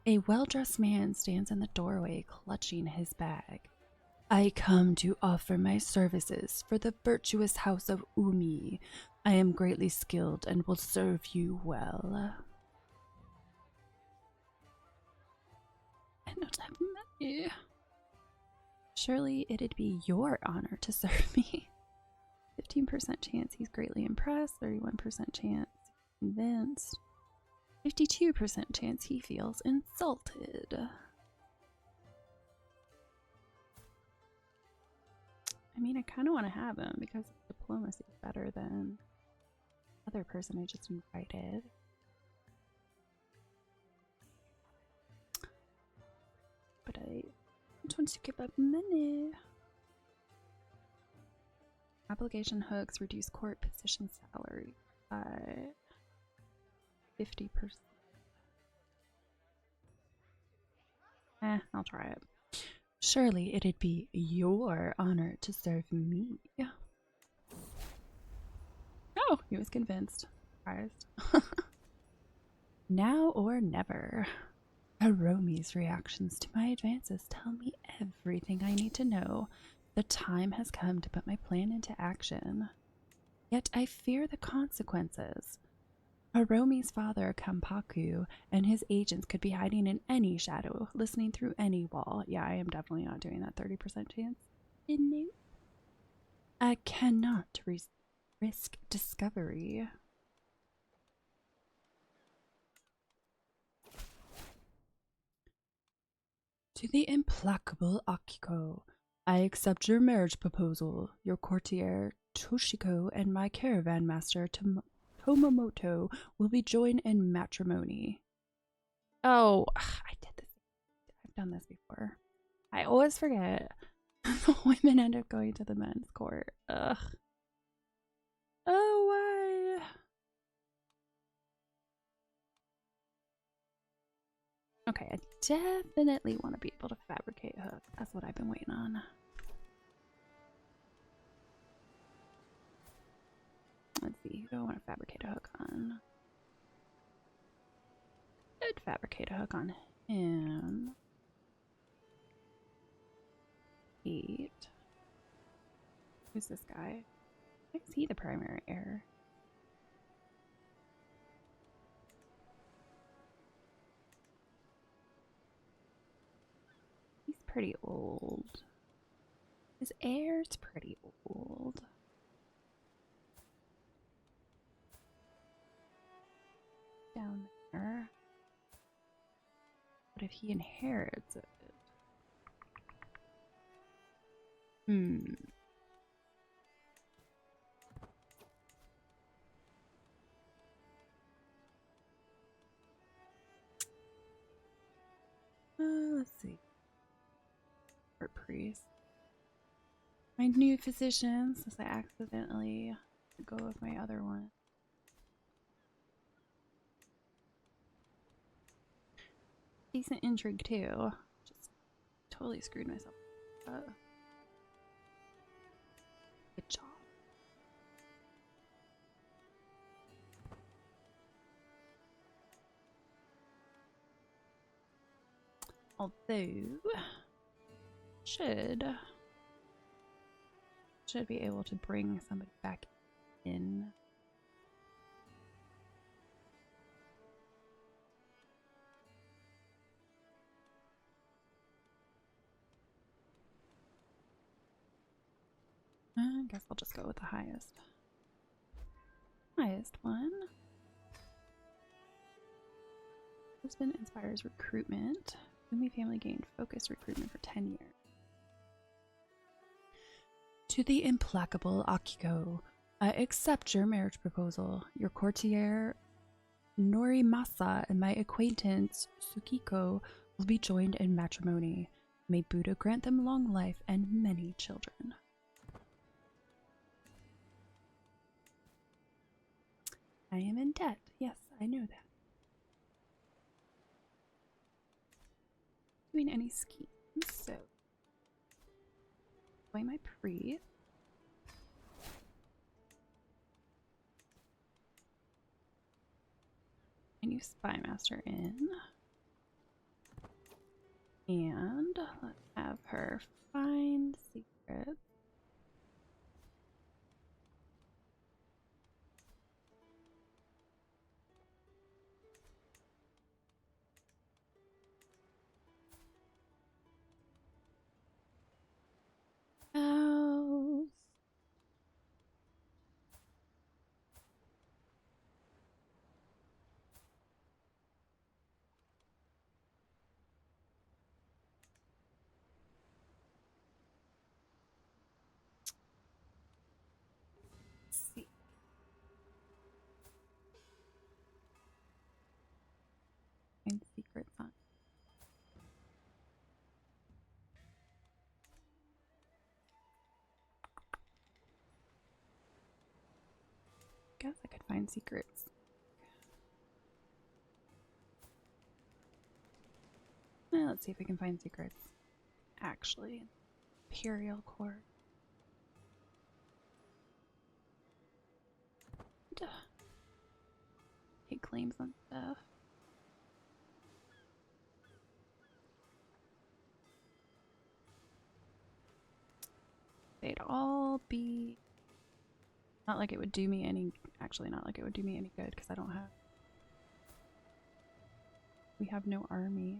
A well-dressed man stands in the doorway, clutching his bag. I come to offer my services for the virtuous house of Umi. I am greatly skilled and will serve you well. I don't have money. Surely it'd be your honor to serve me. 15% chance he's greatly impressed, 31% chance convinced, 52% chance he feels insulted. I mean, I kind of want to have him because diplomacy is better than the other person I just invited. But I don't want to give up money. Obligation hooks reduce court position salary by 50%. I'll try it. Surely it'd be your honor to serve me. Oh, he was convinced. Surprised. Now or never. Hiromi's reactions to my advances tell me everything I need to know. The time has come to put my plan into action. Yet I fear the consequences. Hiromi's father, Kampaku, and his agents could be hiding in any shadow, listening through any wall. Yeah, I am definitely not doing that 30% chance. Nope. I cannot risk discovery. To the implacable Akiko, I accept your marriage proposal. Your courtier, Toshiko, and my caravan master, Tomomoto, will be joined in matrimony. Oh, I did this. I've done this before. I always forget. The women end up going to the men's court. Ugh. Oh, why? Okay, I definitely want to be able to fabricate a hook. That's what I've been waiting on. Let's see, who do I want to fabricate a hook on? I'd fabricate a hook on him. 8. Who's this guy? Why is he the primary heir? He's pretty old. His heir's pretty old. Down there. What if he inherits it? Let's see. Court priest. My new physician, since I accidentally let go of my other one. Decent intrigue too. Just totally screwed myself up. Good job. Although, should be able to bring somebody back in. I guess I'll just go with the highest. Highest one. Husband inspires recruitment. Umi family gained focused recruitment for 10 years. To the implacable Akiko, I accept your marriage proposal. Your courtier Norimasa and my acquaintance Tsukiko will be joined in matrimony. May Buddha grant them long life and many children. I am in debt. Yes, I know that. Doing any schemes, so play my priest. A new spy master in. And let's have her find secrets. House. Let's see. Find secrets on. Guess I could find secrets. Well, let's see if we can find secrets. Actually, Imperial Court. Take claims on stuff. they'd all be... Not like it would do me any... Actually, not like it would do me any good, because I don't have... We have no army.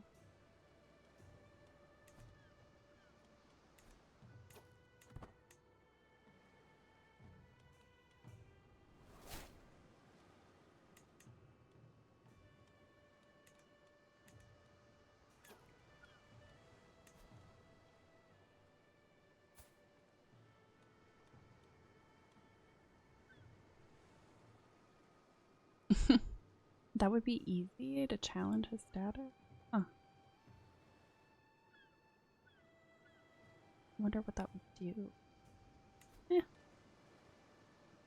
That would be easy to challenge his status? Huh. Wonder what that would do. Yeah.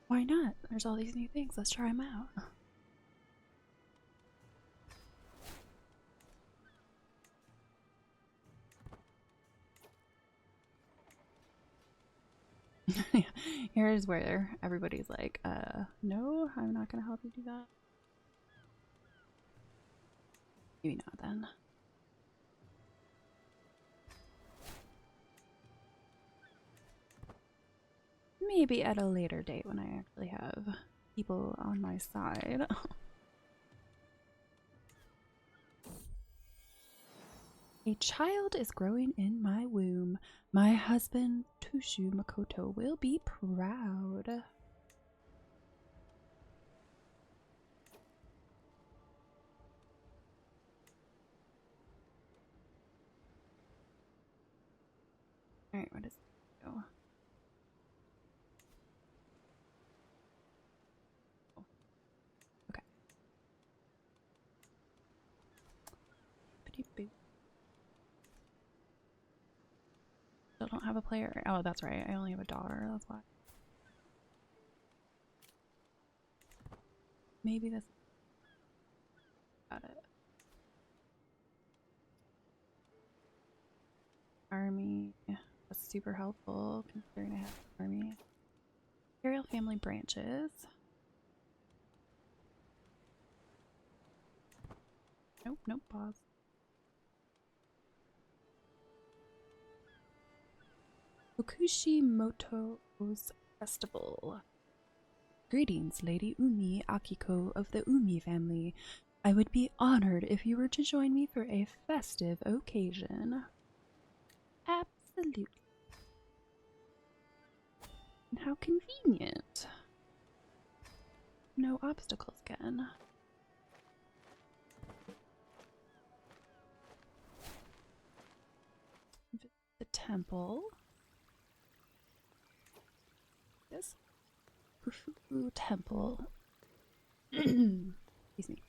Why not? There's all these new things. Let's try them out. Here's where everybody's like, no, I'm not gonna help you do that. Maybe not then. Maybe at a later date when I actually have people on my side. A child is growing in my womb. My husband, Tushu Makoto, will be proud. Alright, what does it go? Oh. Okay. Still don't have a player. Oh, that's right. I only have a daughter. That's why. Maybe this. Got it. Army. That's super helpful considering I have an army. Imperial family branches. Nope, nope, pause. Fukushimoto's festival. Greetings, Lady Umi Akiko of the Umi family. I would be honored if you were to join me for a festive occasion. Absolutely. And how convenient. No obstacles again. The temple. This Kufuku temple. Excuse me.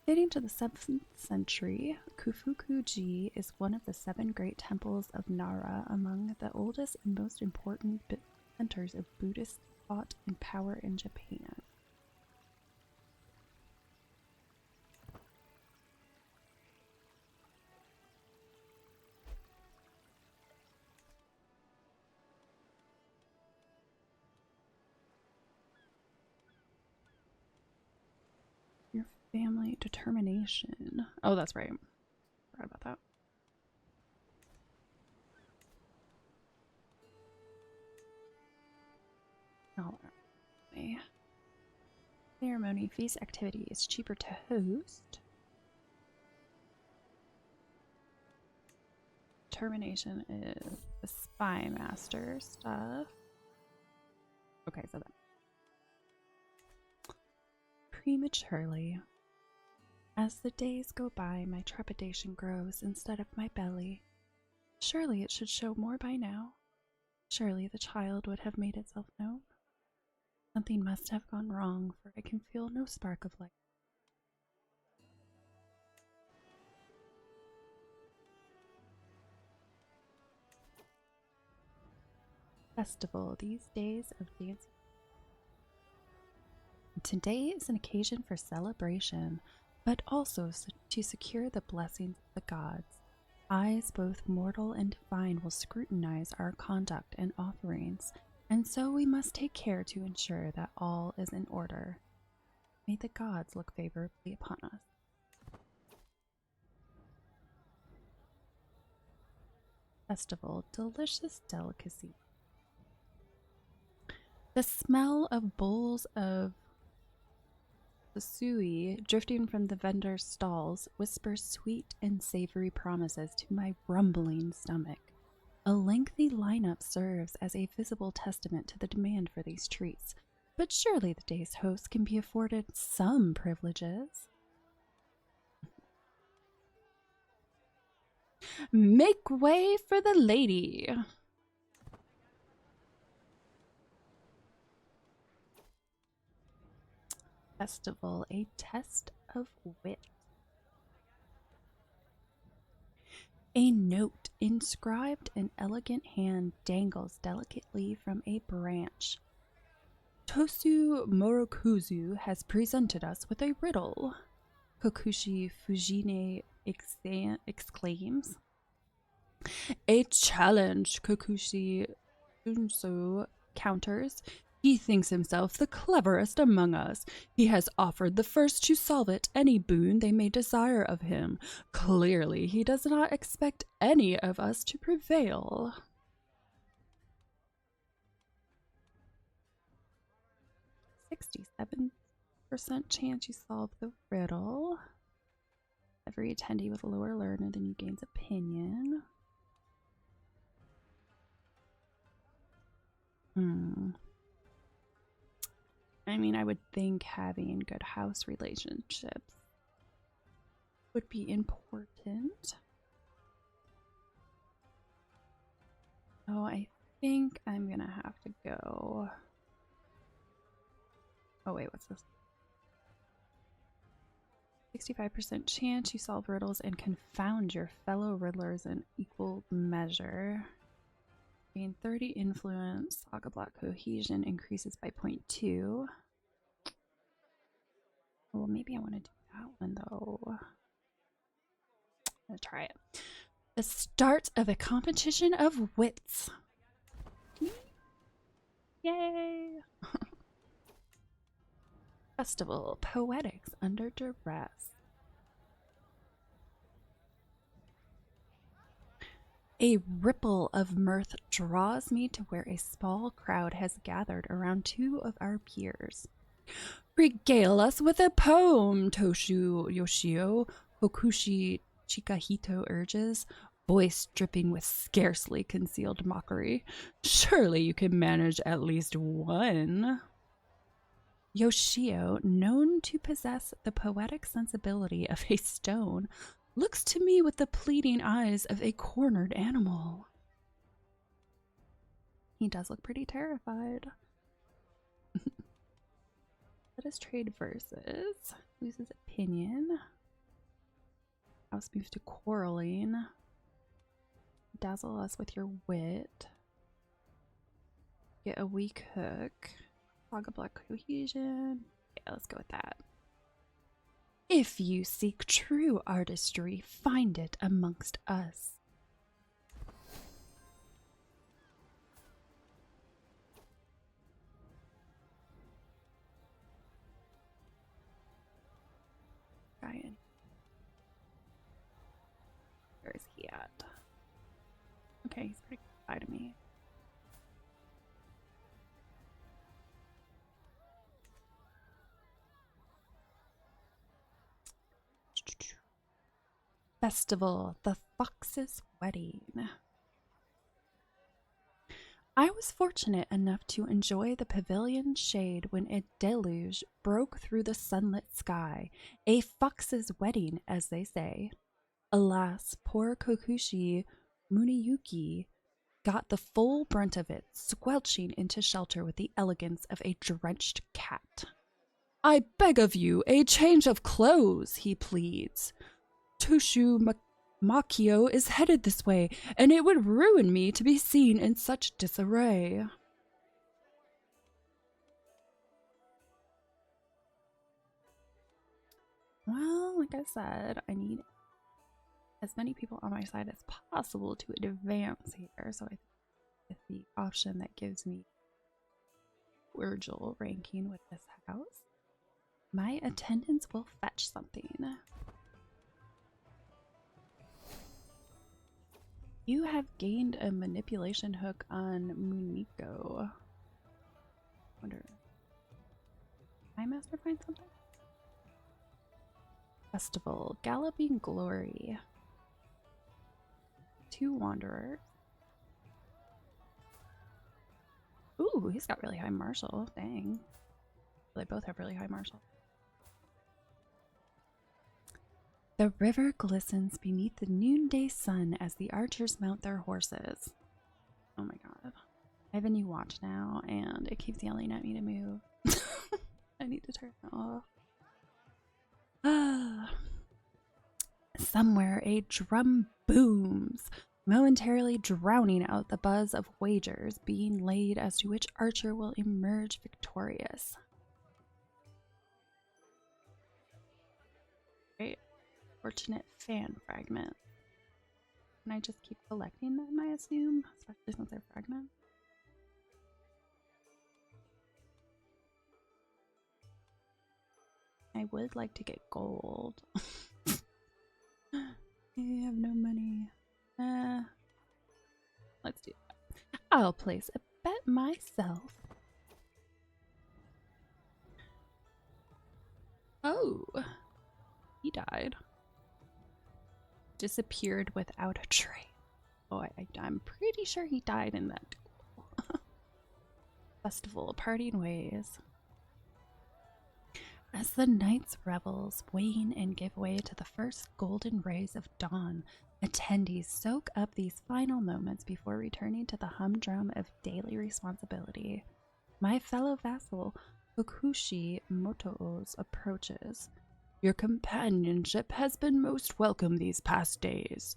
Dating to the 7th century, Kufuku-ji is one of the 7 great temples of Nara, among the oldest and most important centers of Buddhist thought and power in Japan. Your family determination. Oh, that's right. Forgot about that. Oh, ceremony, feast activity is cheaper to host. Determination is the spy master stuff. Okay, so that prematurely. As the days go by, my trepidation grows instead of my belly. Surely it should show more by now. Surely the child would have made itself known. Something must have gone wrong, for I can feel no spark of light. Festival, these days of dancing. Today is an occasion for celebration, but also to secure the blessings of the gods. Eyes both mortal and divine will scrutinize our conduct and offerings, and so we must take care to ensure that all is in order. May the gods look favorably upon us. Festival, delicious delicacy. The smell of bowls of the sui drifting from the vendor's stalls whispers sweet and savory promises to my rumbling stomach. A lengthy lineup serves as a visible testament to the demand for these treats, but surely the day's host can be afforded some privileges. Make way for the lady. Festival, a test of wit. A note inscribed in elegant hand dangles delicately from a branch. Tosu Morokuzu has presented us with a riddle, Kokushi Fujine exclaims. A challenge, Kokushi Shunso counters. He thinks himself the cleverest among us. He has offered the first to solve it any boon they may desire of him. Clearly, he does not expect any of us to prevail. %67% chance you solve the riddle. Every attendee with a lower learner than you gains opinion. I mean, I would think having good house relationships would be important. Oh, I think I'm gonna have to go. Oh, wait, what's this? 65% chance you solve riddles and confound your fellow riddlers in equal measure. Gain 30 influence. Saga block cohesion increases by 0.2. Well, maybe I want to do that one though. I'm gonna try it. The start of a competition of wits. Yay! Festival, poetics under duress. A ripple of mirth draws me to where a small crowd has gathered around two of our peers. Regale us with a poem, Toshu Yoshio, Hokushi Chikahito urges, voice dripping with scarcely concealed mockery. Surely you can manage at least one. Yoshio, known to possess the poetic sensibility of a stone, looks to me with the pleading eyes of a cornered animal. He does look pretty terrified. Let us trade verses. Loses opinion. House moves to quarreling. Dazzle us with your wit. Get a weak hook. Saga block cohesion. Yeah, let's go with that. If you seek true artistry, find it amongst us. Ryan. Where is he at? Okay, he's pretty close to me. Festival, the Fox's Wedding. I was fortunate enough to enjoy the pavilion shade when a deluge broke through the sunlit sky, a fox's wedding, as they say. Alas, poor Kokushi Muniyuki got the full brunt of it, squelching into shelter with the elegance of a drenched cat. I beg of you a change of clothes, he pleads. Tushu Makio is headed this way, and it would ruin me to be seen in such disarray. Well, like I said, I need as many people on my side as possible to advance here, so I think with the option that gives me Virgil ranking with this house, my attendance will fetch something. You have gained a manipulation hook on Muniko. master find something? Festival. Galloping Glory. 2 wanderers. Ooh, he's got really high martial. Dang. They both have really high martial. The river glistens beneath the noonday sun as the archers mount their horses. Oh my god. I have a new watch now, and it keeps yelling at me to move. I need to turn it off. Somewhere a drum booms, momentarily drowning out the buzz of wagers being laid as to which archer will emerge victorious. Great. Fortunate fan fragment. Can I just keep collecting them, I assume? Especially since they're fragments. I would like to get gold. I have no money. Let's do that. I'll place a bet myself. Oh, he died. Disappeared without a trace. Oh, I'm pretty sure he died in that duel. Festival, parting ways. As the night's revels wane and give way to the first golden rays of dawn, attendees soak up these final moments before returning to the humdrum of daily responsibility. My fellow vassal, Okushi Motoos, approaches. Your companionship has been most welcome these past days.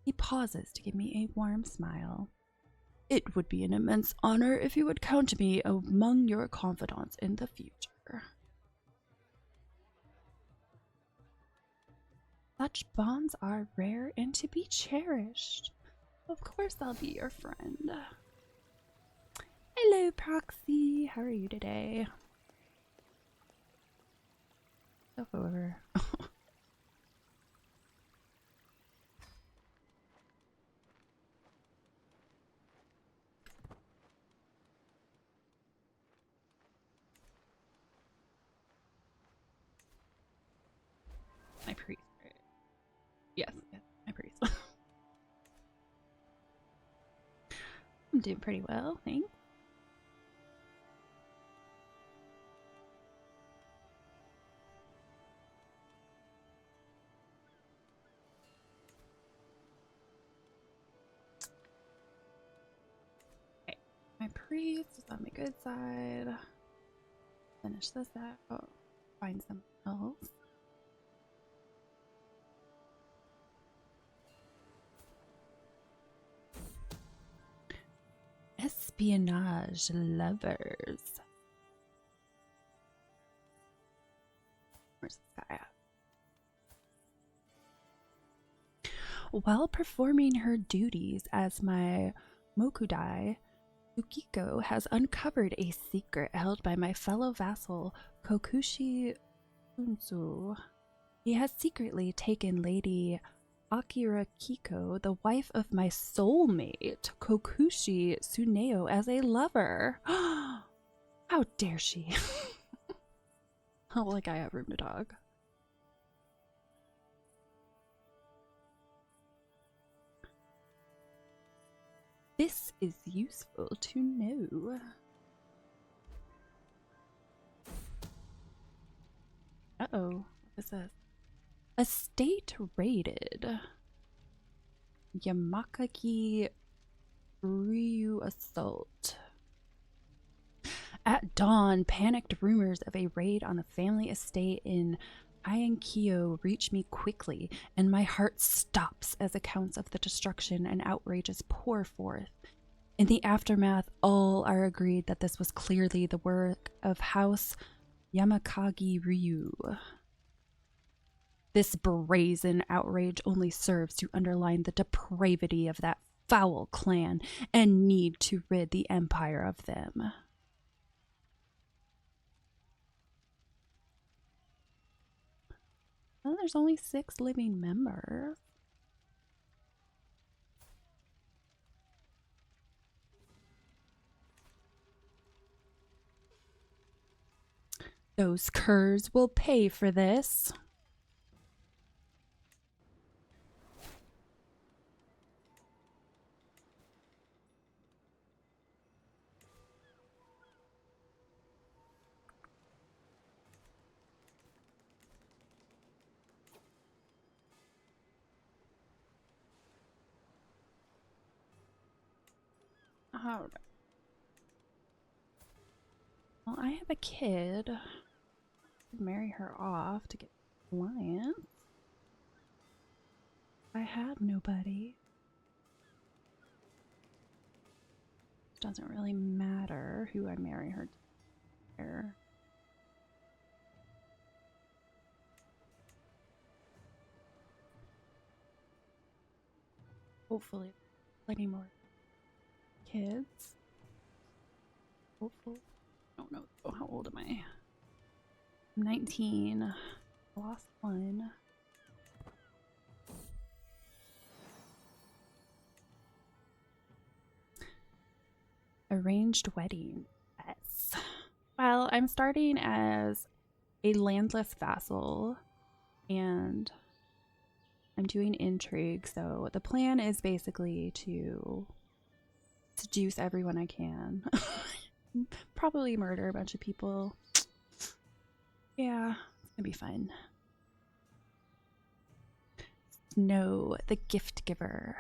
He pauses to give me a warm smile. It would be an immense honor if you would count me among your confidants in the future. Such bonds are rare and to be cherished. Of course I'll be your friend. Hello, Proxy. How are you today? Go over. My priest, right? Yes, my priest. I'm doing pretty well, thanks. Okay, my priest is on my good side. Finish this out. Find something else. Espionage lovers. Where's this guy at? While performing her duties as my Mokudai, Ukiko has uncovered a secret held by my fellow vassal Kokushi Unsu. He has secretly taken Lady Akira Kiko, the wife of my soulmate, Kokushi Tsuneo, as a lover. How dare she? Oh, like I have room to talk. This is useful to know. Uh-oh. What is this? Estate raided. Yamakaki Ryu assault. At dawn, panicked rumors of a raid on the family estate in Iankyo reach me quickly, and my heart stops as accounts of the destruction and outrages pour forth. In the aftermath, all are agreed that this was clearly the work of House Yamakagi Ryu. This brazen outrage only serves to underline the depravity of that foul clan and need to rid the empire of them. Well, there's only 6 living members. Those curs will pay for this. All right. Well, I have a kid. I'd marry her off to get alliance. I have nobody. It doesn't really matter who I marry her to. Hopefully, plenty more kids. Hopefully. I don't know. Oh, how old am I? I'm 19. I lost one. Arranged wedding. Yes. Well, I'm starting as a landless vassal and I'm doing intrigue. So the plan is basically to seduce everyone I can. Probably murder a bunch of people. Yeah, it's gonna be fun. Snow, the gift giver.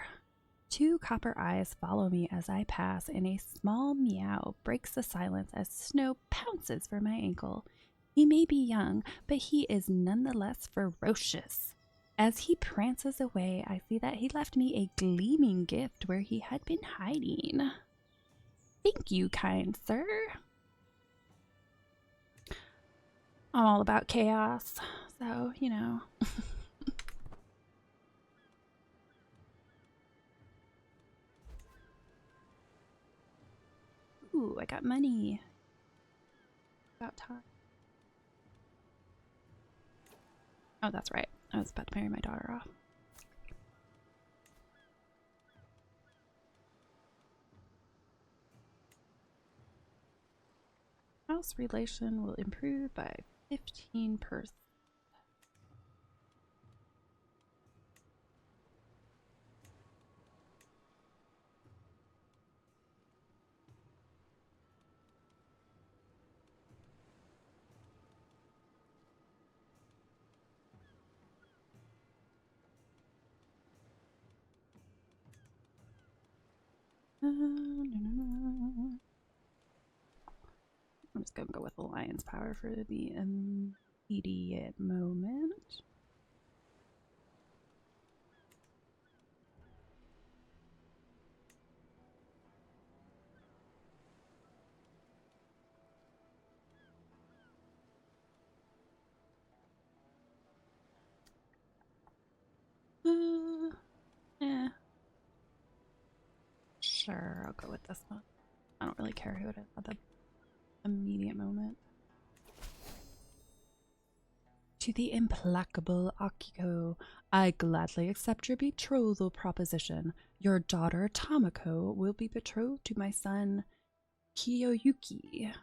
2 copper eyes follow me as I pass, and a small meow breaks the silence as Snow pounces for my ankle. He may be young, but he is nonetheless ferocious. As he prances away, I see that he left me a gleaming gift where he had been hiding. Thank you, kind sir. I'm all about chaos, so, you know. Ooh, I got money. About time. Oh, that's right. I was about to marry my daughter off. House relation will improve by 15%. I'm just gonna go with alliance power for the immediate moment. Eh. Sure, I'll go with this one. I don't really care who it is at the immediate moment. To the implacable Akiko, I gladly accept your betrothal proposition. Your daughter Tamako will be betrothed to my son Kiyoyuki.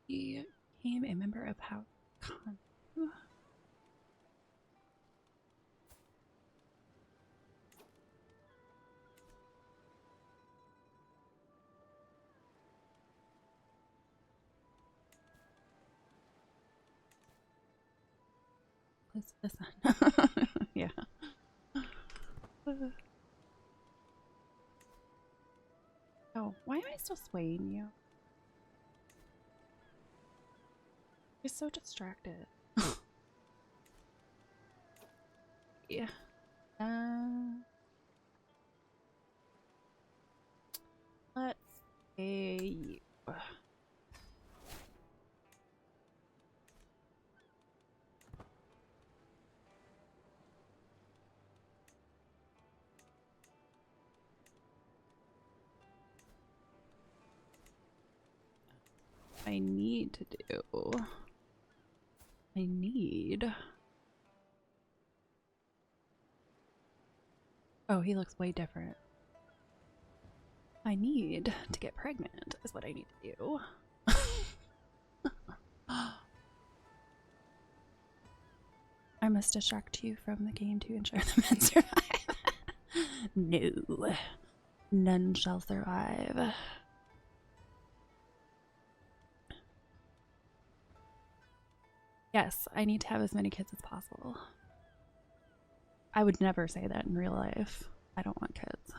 He became a member of House Khan. Listen. Yeah. Oh, why am I still swaying you? You're so distracted. Yeah. Let's say you. I need to do. I need. Oh, he looks way different. I need to get pregnant, is what I need to do. I must distract you from the game to ensure the men survive. No, none shall survive. Yes, I need to have as many kids as possible. I would never say that in real life. I don't want kids.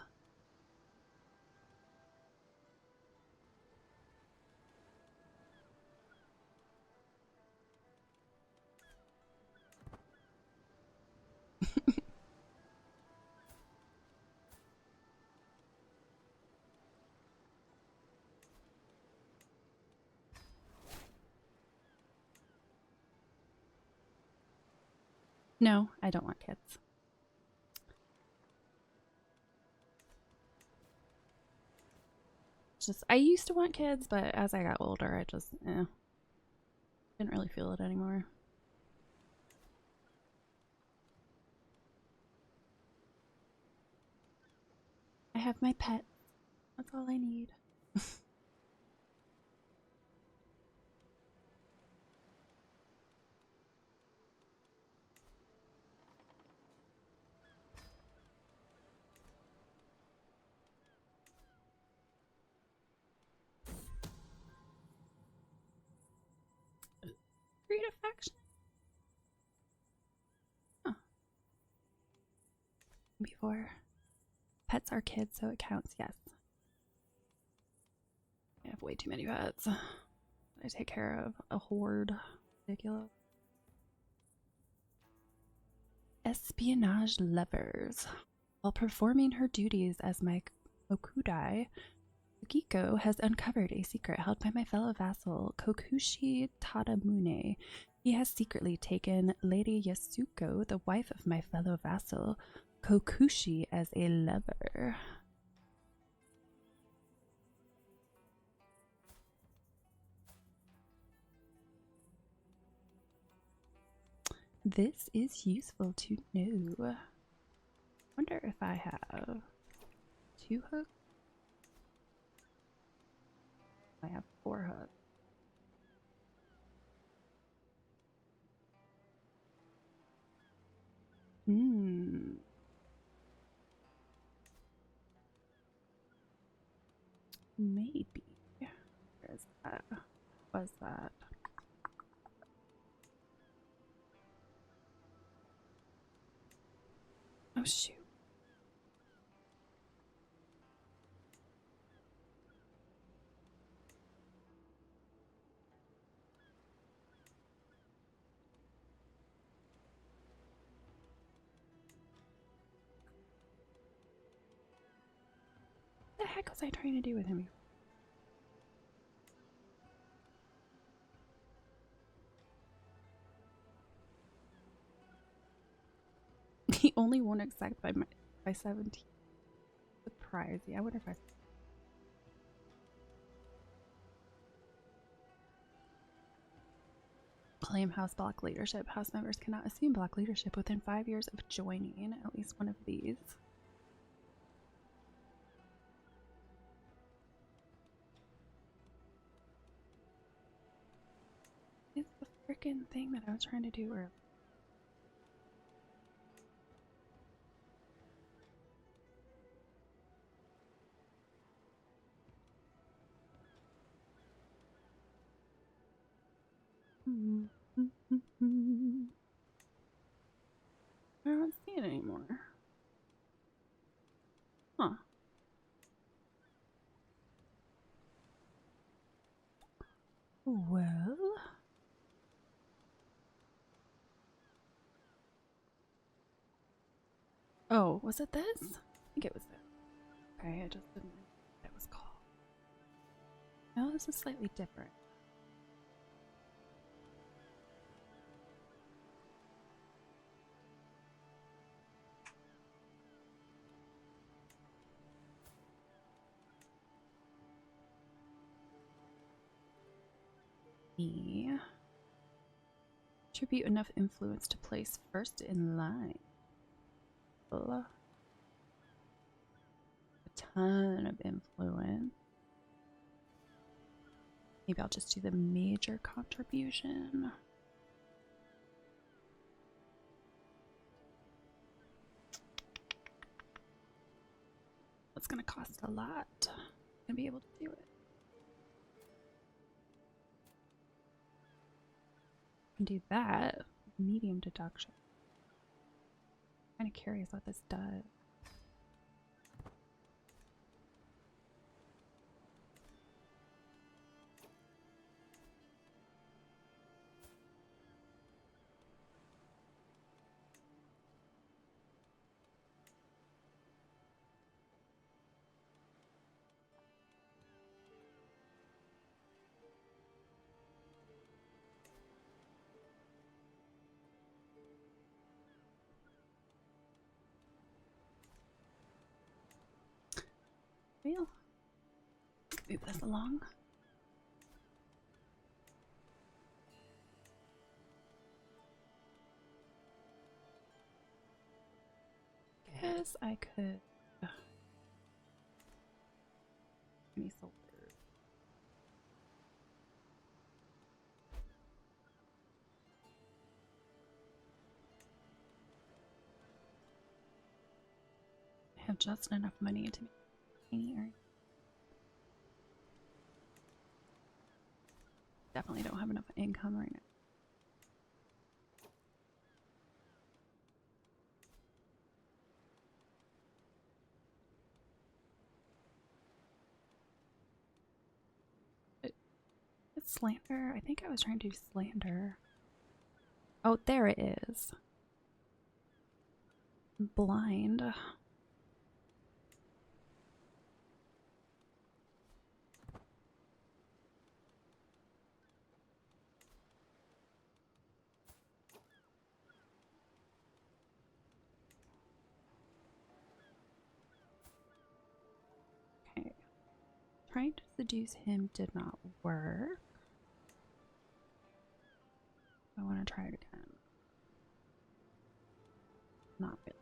No, I don't want kids. Just, I used to want kids, but as I got older, I just, didn't really feel it anymore. I have my pet. That's all I need. Create a faction? Huh. Before. Pets are kids, so it counts, yes. I have way too many pets. I take care of a horde. Ridiculous. Espionage lovers. While performing her duties as my Okudai, Yukiko has uncovered a secret held by my fellow vassal, Kokushi Tadamune. He has secretly taken Lady Yasuko, the wife of my fellow vassal, Kokushi, as a lover. This is useful to know. Wonder if I have 2 hooks? I have 4 hooks. Maybe. Where is that? Was that? Oh shoot. What the heck was I trying to do with him? He only won't accept by 17. Surprising. I wonder if I claim house block leadership. House members cannot assume block leadership within 5 years of joining at least one of these. It's the freaking thing that I was trying to do earlier. I don't see it anymore. Huh. Well. Oh, was it this? I think it was this. Okay, I just didn't know what it was called. No, this is slightly different. me. Attribute enough influence to place first in line. A ton of influence. Maybe I'll just do the major contribution. It's gonna cost a lot to be able to do it. And do that. Medium deduction. Kind of curious what this does. Well, move this along. Guess I could. Any soldiers? I have just enough money to make any area. Definitely don't have enough income right now. It's slander. I think I was trying to do slander. Oh, there it is. Blind. Okay. Trying to seduce him did not work. I want to try it again. Not really.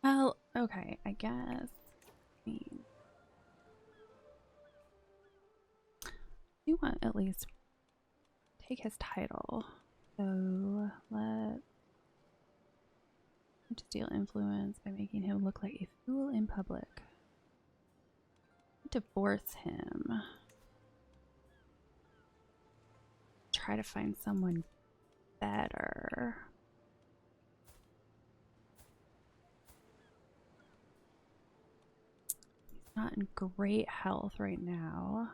Well, okay, I guess. I mean, you want at least take his title. So let's steal influence by making him look like a fool in public. Divorce him. Try to find someone better. He's not in great health right now.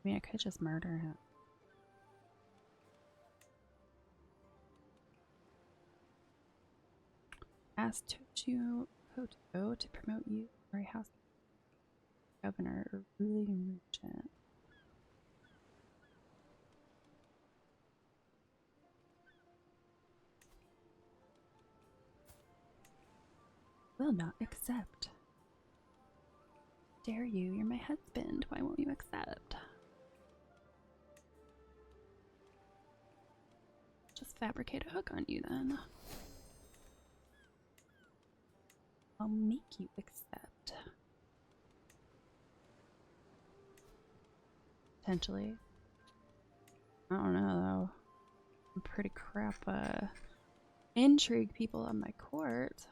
I mean, I could just murder him. Asked to Kyoto to promote you for a house governor or ruling regent. Will not accept. Dare you? You're my husband. Why won't you accept? Just fabricate a hook on you then. I'll make you accept. Potentially. I don't know though. I'm pretty crap intrigue people on my court.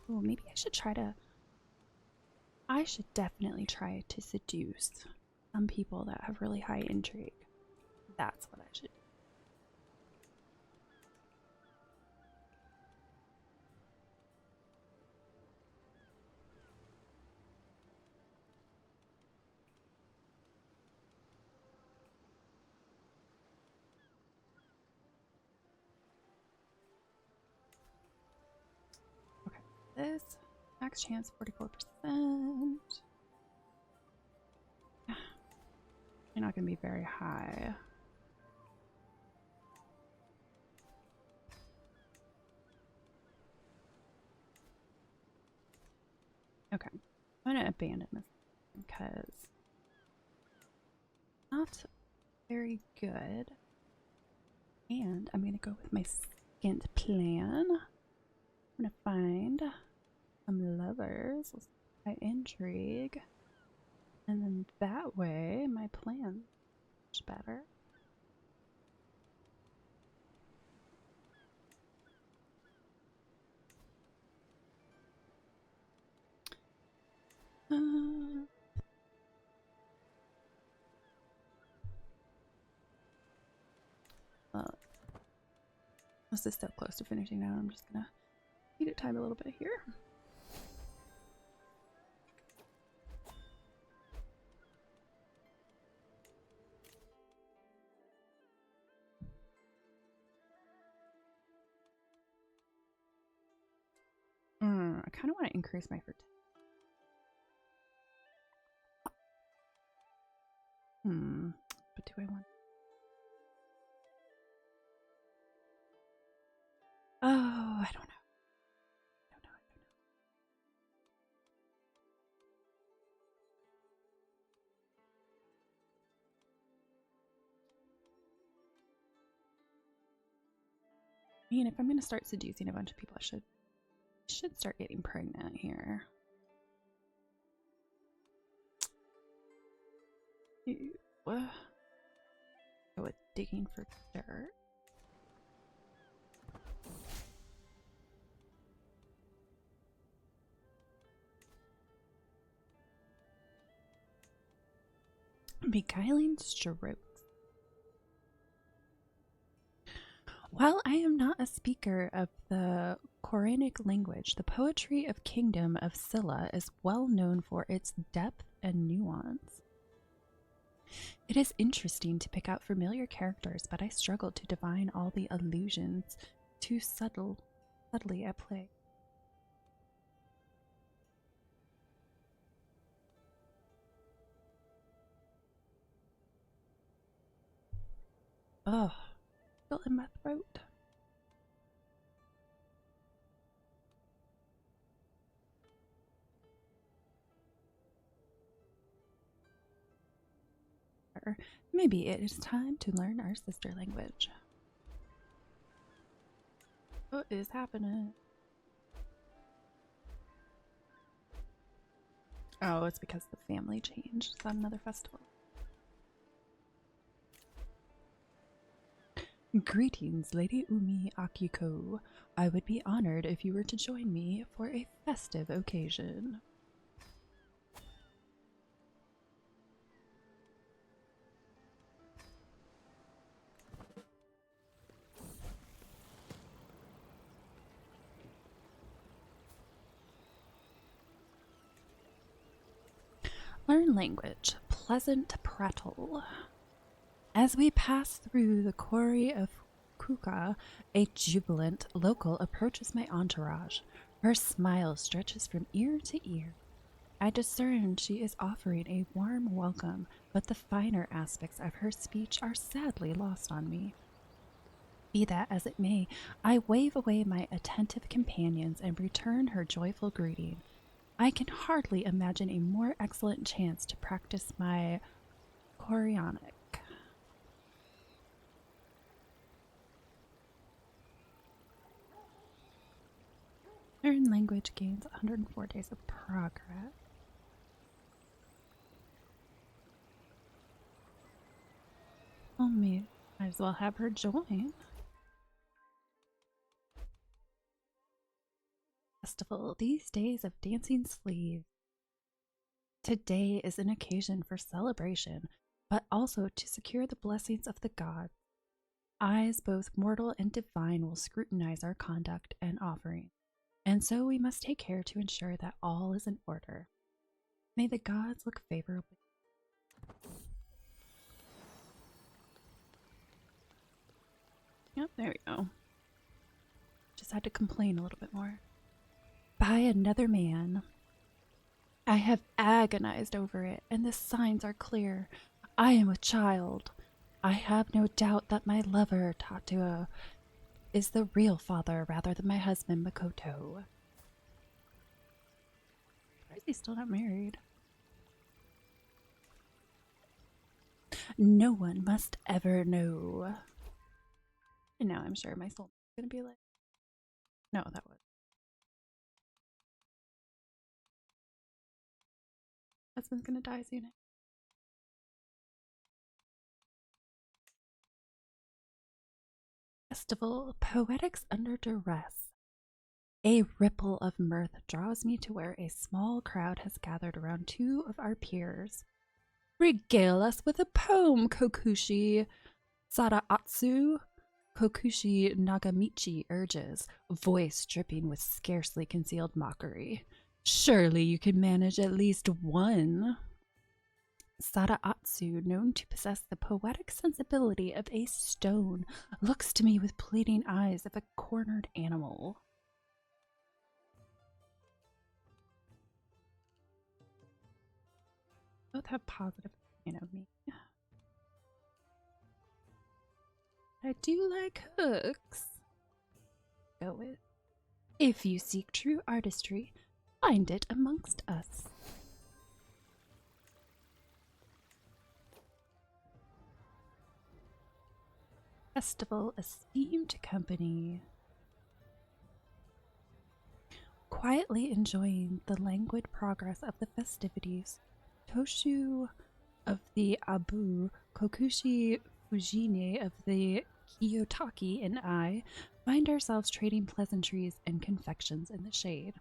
Oh, maybe I should try to. I should definitely try to seduce some people that have really high intrigue. That's what I should do. this. Max chance 44%. You're not going to be very high. Okay. I'm going to abandon this because it's not very good. And I'm going to go with my second plan. I'm going to find some lovers. Let's try Intrigue. And then that way, my plan's much better. This is so close to finishing now. I'm just gonna need it time a little bit here. I kind of want to increase my fertility. But do I want? Oh, I don't know. I mean, if I'm going to start seducing a bunch of people, I should start getting pregnant here. Go with digging for dirt. Beguiling strokes. While I am not a speaker of the Koranic language, the poetry of Kingdom of Scylla is well known for its depth and nuance. It is interesting to pick out familiar characters, but I struggle to divine all the allusions too subtly at play. Ugh, still in my throat. Maybe it is time to learn our sister language. What is happening? Oh, it's because the family changed. It's on another festival. Greetings, Lady Umi Akiko. I would be honored if you were to join me for a festive occasion. Learn language. Pleasant prattle. As we pass through the quarry of Kuka, a jubilant local approaches my entourage. Her smile stretches from ear to ear. I discern she is offering a warm welcome, but the finer aspects of her speech are sadly lost on me. Be that as it may, I wave away my attentive companions and return her joyful greeting. I can hardly imagine a more excellent chance to practice my Koreanic. Learn language gains 104 days of progress. Oh, might as well have her join. Festival, these days of dancing sleeves. Today is an occasion for celebration, but also to secure the blessings of the gods. Eyes both mortal and divine will scrutinize our conduct and offering, and so we must take care to ensure that all is in order. May the gods look favorably. Yep, there we go. Just had to complain a little bit more. by another man. I have agonized over it, and the signs are clear. I am a child. I have no doubt that my lover, Tatua, is the real father rather than my husband, Makoto. Why is he still not married? No one must ever know. And now I'm sure my soul is going to be like, no, that was. Husband's going to die soon. Festival, Poetics Under Duress. A ripple of mirth draws me to where a small crowd has gathered around two of our peers. Regale us with a poem, Kokushi. Sadaatsu, Kokushi Nagamichi urges, voice dripping with scarcely concealed mockery. Surely you can manage at least one. Sadaatsu, known to possess the poetic sensibility of a stone, looks to me with pleading eyes of a cornered animal. Both have positive opinion of me. I do like hooks. Go with. If you seek true artistry, find it amongst us. Festival, esteemed company. Quietly enjoying the languid progress of the festivities, Toshu of the Abu, Kokushi Fujine of the Kiyotaki, and I find ourselves trading pleasantries and confections in the shade.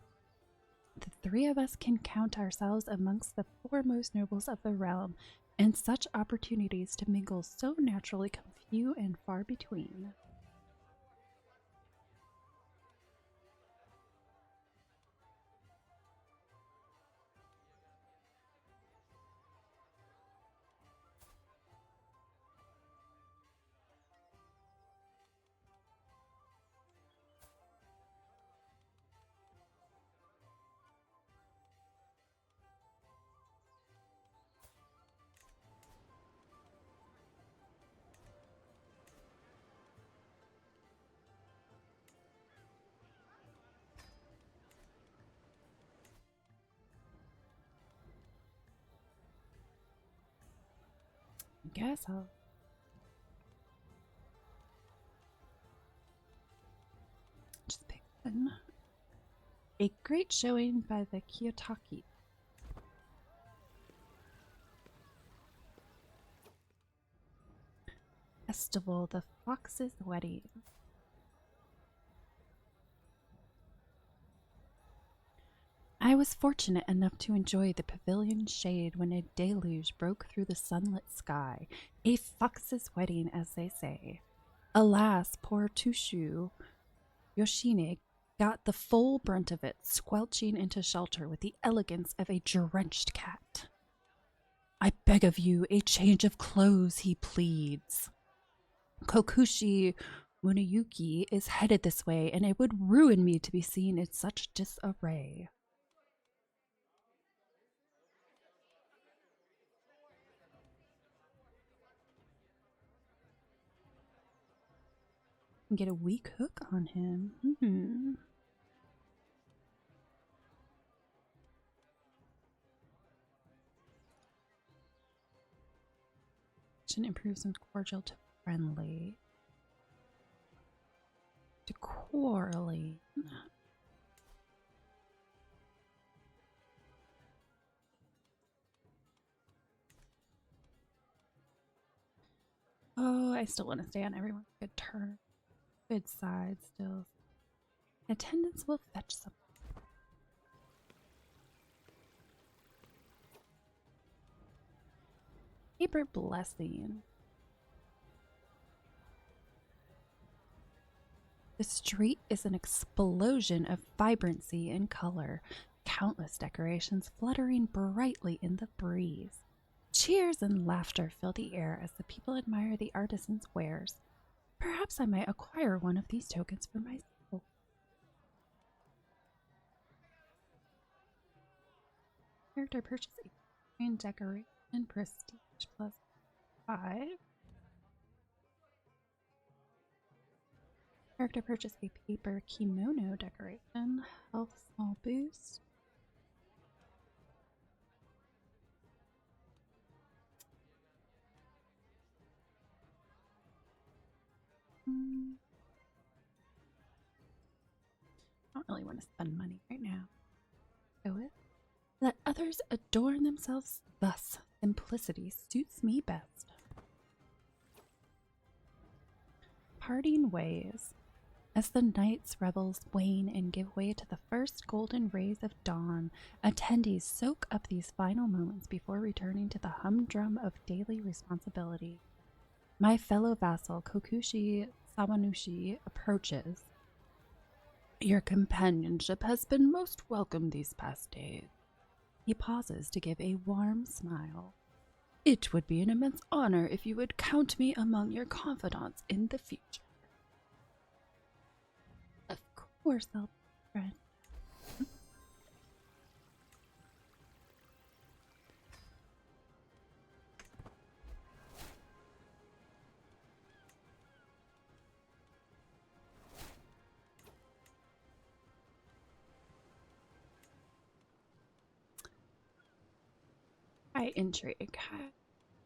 The three of us can count ourselves amongst the foremost nobles of the realm, and such opportunities to mingle so naturally come few and far between. Guess I'll just pick one. A great showing by the Kiyotaki. Festival, the Fox's Wedding. I was fortunate enough to enjoy the pavilion's shade when a deluge broke through the sunlit sky. A fox's wedding, as they say. Alas, poor Tushu Yoshine got the full brunt of it, squelching into shelter with the elegance of a drenched cat. I beg of you a change of clothes, he pleads. Kokushi Munayuki is headed this way, and it would ruin me to be seen in such disarray. Get a weak hook on him. Should improve from cordial to friendly. To quarreling. Oh, I still want to stay on everyone's good turn. Good side still. Attendance will fetch some. Paper blessing. The street is an explosion of vibrancy and color, countless decorations fluttering brightly in the breeze. Cheers and laughter fill the air as the people admire the artisan's wares. Perhaps I might acquire one of these tokens for myself. Character purchase a green decoration prestige plus 5. Character purchase a paper kimono decoration, health small boost. I don't really want to spend money right now. Go with. Let others adorn themselves thus. Simplicity suits me best. Parting ways. As the night's revels wane and give way to the first golden rays of dawn, attendees soak up these final moments before returning to the humdrum of daily responsibility. My fellow vassal, Kokushi Sawanushi, approaches. Your companionship has been most welcome these past days. He pauses to give a warm smile. It would be an immense honor if you would count me among your confidants in the future. Of course I'll be a friend. Hi, Intrigue.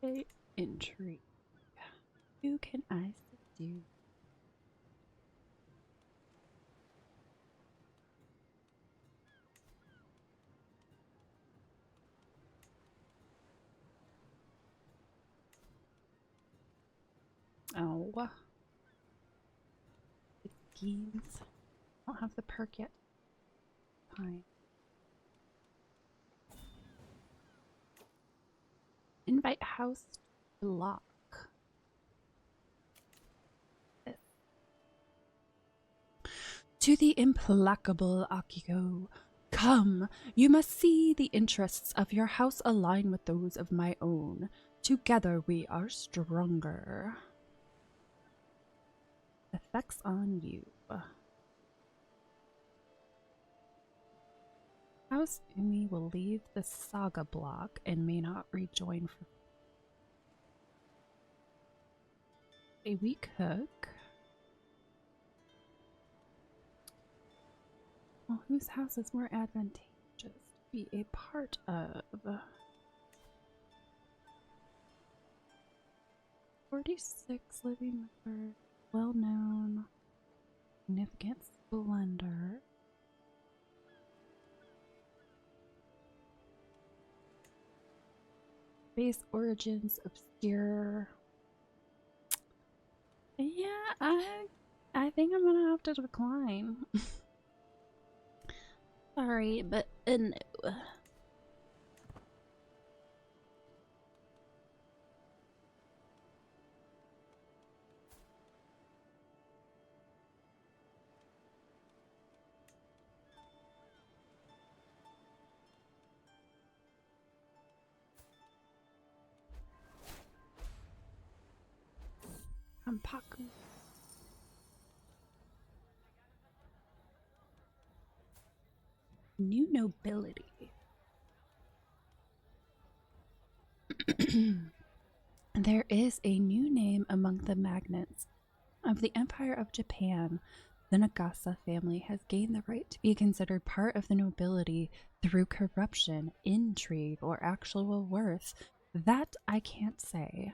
Hi, Intrigue. Who can I seduce? Oh. It's schemes. I don't have the perk yet. Fine. Invite house to lock. To the implacable Akiko, come, you must see the interests of your house align with those of my own. Together we are stronger. Effects on you. House Umi will leave the saga block and may not rejoin for a weak hook. Well, whose house is more advantageous to be a part of? 46 living members, well-known, significant splendor. Base origins obscure. Yeah, I think I'm gonna have to decline. Sorry, but no. Kampaku. New nobility. There is a new name among the magnates of the Empire of Japan. The Nagasa family has gained the right to be considered part of the nobility through corruption, intrigue, or actual worth. That I can't say.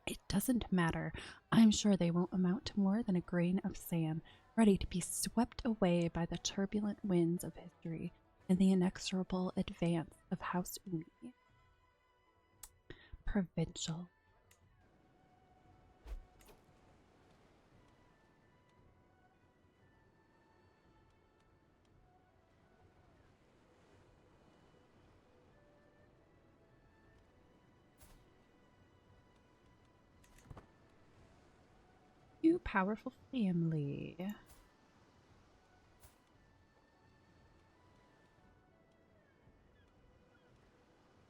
It doesn't matter. I'm sure they won't amount to more than a grain of sand, ready to be swept away by the turbulent winds of history and the inexorable advance of House Umi. Provincial. You powerful family.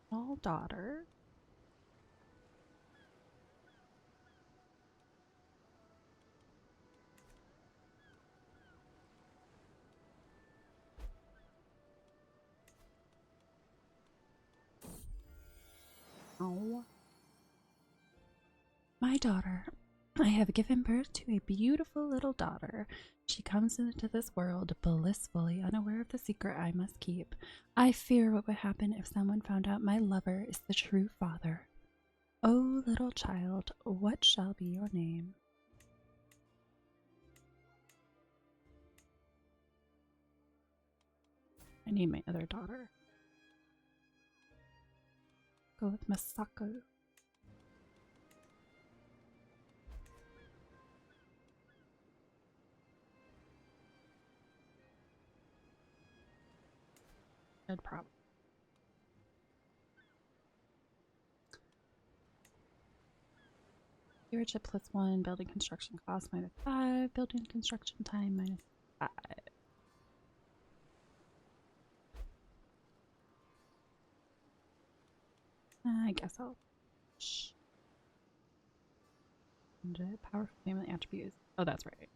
All daughter. My daughter. I have given birth to a beautiful little daughter. She comes into this world blissfully unaware of the secret I must keep. I fear what would happen if someone found out my lover is the true father. Oh, little child, what shall be your name? I need my other daughter. Go with Masako. Good problem. Stewardship +1, building construction cost -5, building construction time -5. I guess I'll. Powerful family attributes. Oh, that's right.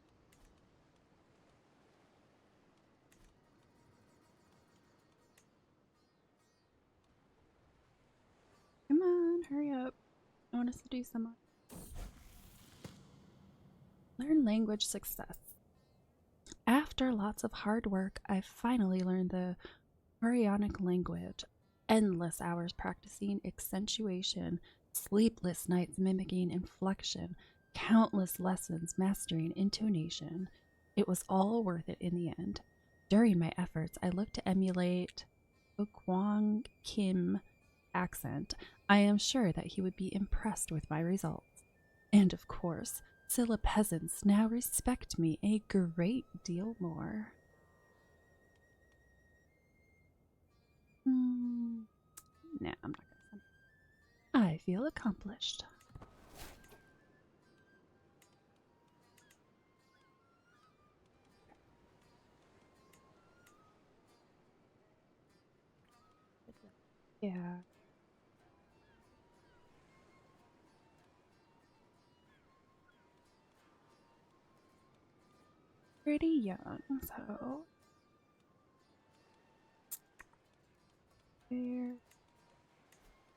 Come on, hurry up. I want us to do some. Learn language success. After lots of hard work, I finally learned the Koreanic language. Endless hours practicing accentuation, sleepless nights mimicking inflection, countless lessons mastering intonation. It was all worth it in the end. During my efforts, I looked to emulate Okwang Kim accent. I am sure that he would be impressed with my results. And of course, Scylla peasants now respect me a great deal more. No, I'm not gonna send it. I feel accomplished. Yeah. Pretty young, so fair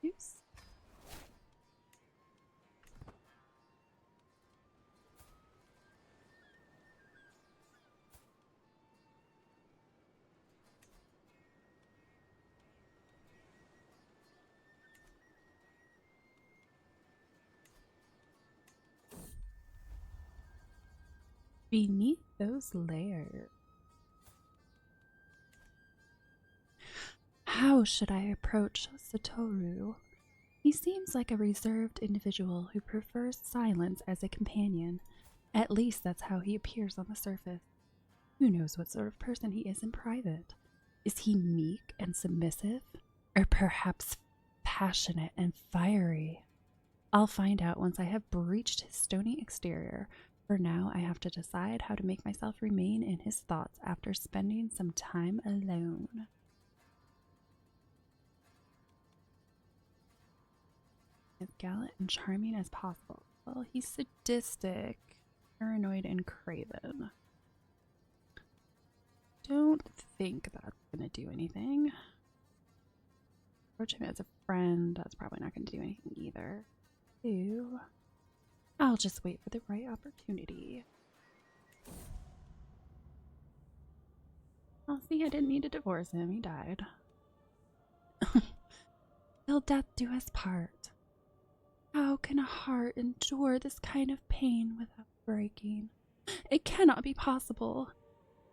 use. Beneath those layers. How should I approach Satoru? He seems like a reserved individual who prefers silence as a companion. At least that's how he appears on the surface. Who knows what sort of person he is in private? Is he meek and submissive? Or perhaps passionate and fiery? I'll find out once I have breached his stony exterior. For now, I have to decide how to make myself remain in his thoughts after spending some time alone. As gallant and charming as possible. Well, he's sadistic, paranoid, and craven. Don't think that's gonna do anything. Approach him as a friend. That's probably not gonna do anything either. Ew. I'll just wait for the right opportunity. Oh, see, I didn't need to divorce him. He died. Till death do us part. How can a heart endure this kind of pain without breaking? It cannot be possible.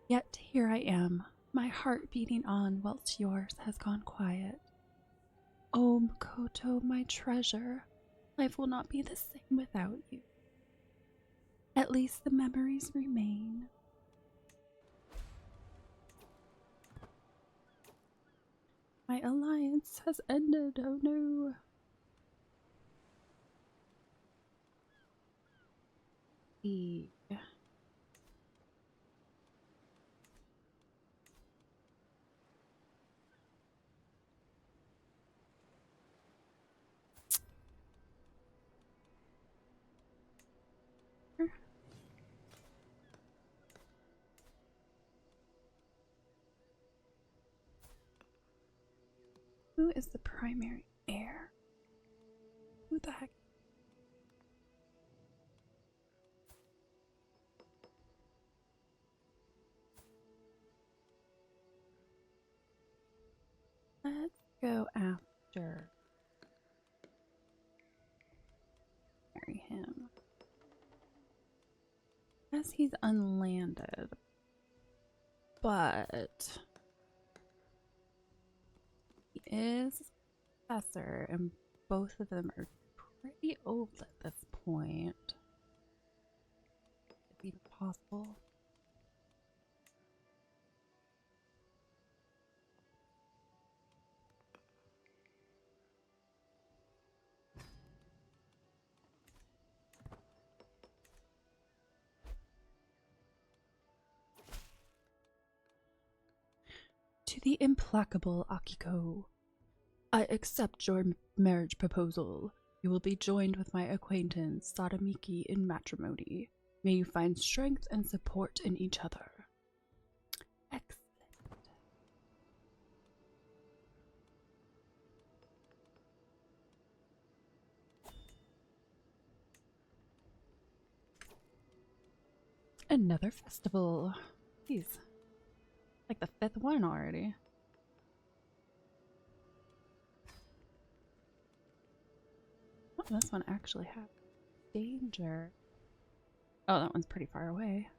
Yet here I am, my heart beating on whilst yours has gone quiet. Oh, Makoto, my treasure, life will not be the same without you. At least the memories remain. My alliance has ended, oh no. Who is the primary heir? Who the heck? Let's go after marry him. As he's unlanded, but he is a professor, and both of them are pretty old at this point. It's even possible. To the implacable Akiko, I accept your marriage proposal. You will be joined with my acquaintance Sadamiki in matrimony. May you find strength and support in each other. Excellent. Another festival. Jeez. Like the 5th one already. Oh, this one actually has danger. Oh, that one's pretty far away.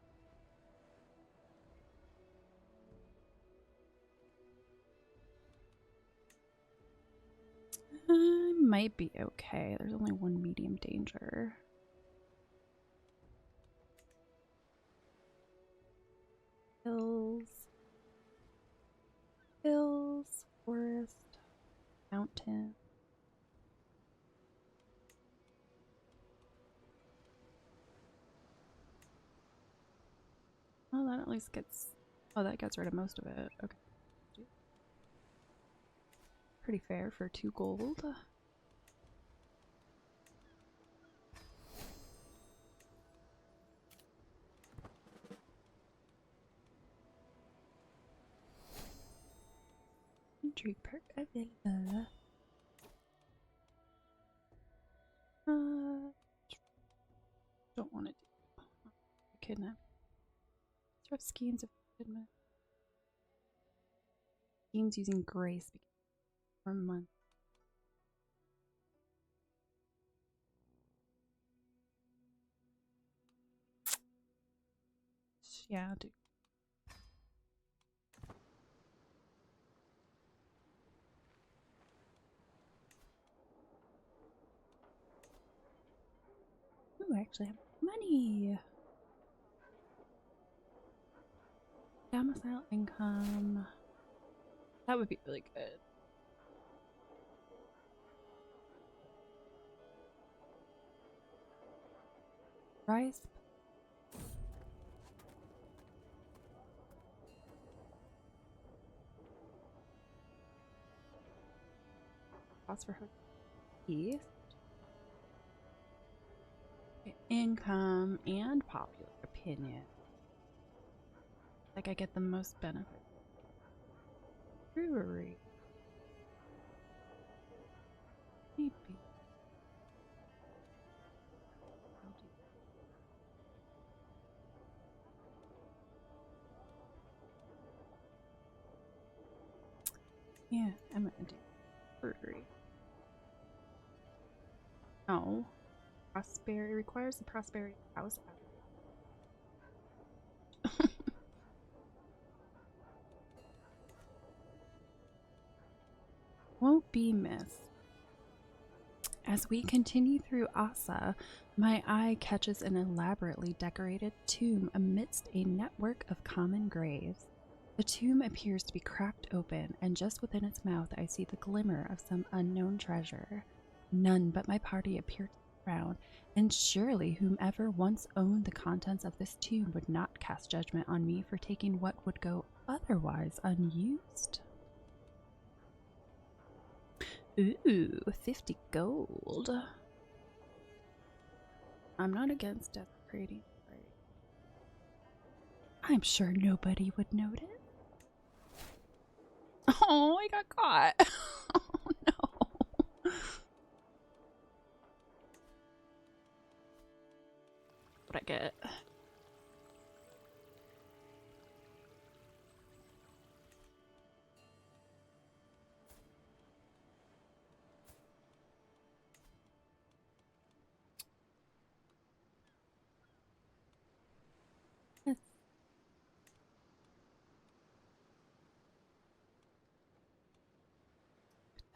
Might be okay. There's only one medium danger. Hills, forest, mountain. Oh, that at least gets... Oh, that gets rid of most of it. Okay. Pretty fair for 2 gold. Intrigue perk available. Don't want to do kidnap. Disrupt schemes of kidnap. Schemes using grace for a month. Yeah, dude. Ooh, I actually have money. Domicile income. That would be really good. Rice. Cost for her east. Income and popular opinion. Like I get the most benefit. Brewery. Maybe. Yeah, I'm gonna do brewery. Oh. Prosperity requires the prosperity house. Won't be missed. As we continue through Asa, my eye catches an elaborately decorated tomb amidst a network of common graves. The tomb appears to be cracked open, and just within its mouth I see the glimmer of some unknown treasure. None but my party appear to be around, and surely whomever once owned the contents of this tomb would not cast judgment on me for taking what would go otherwise unused. Ooh, 50 gold. I'm not against desecrating. I'm sure nobody would notice. Oh, I got caught. Oh no. What I get?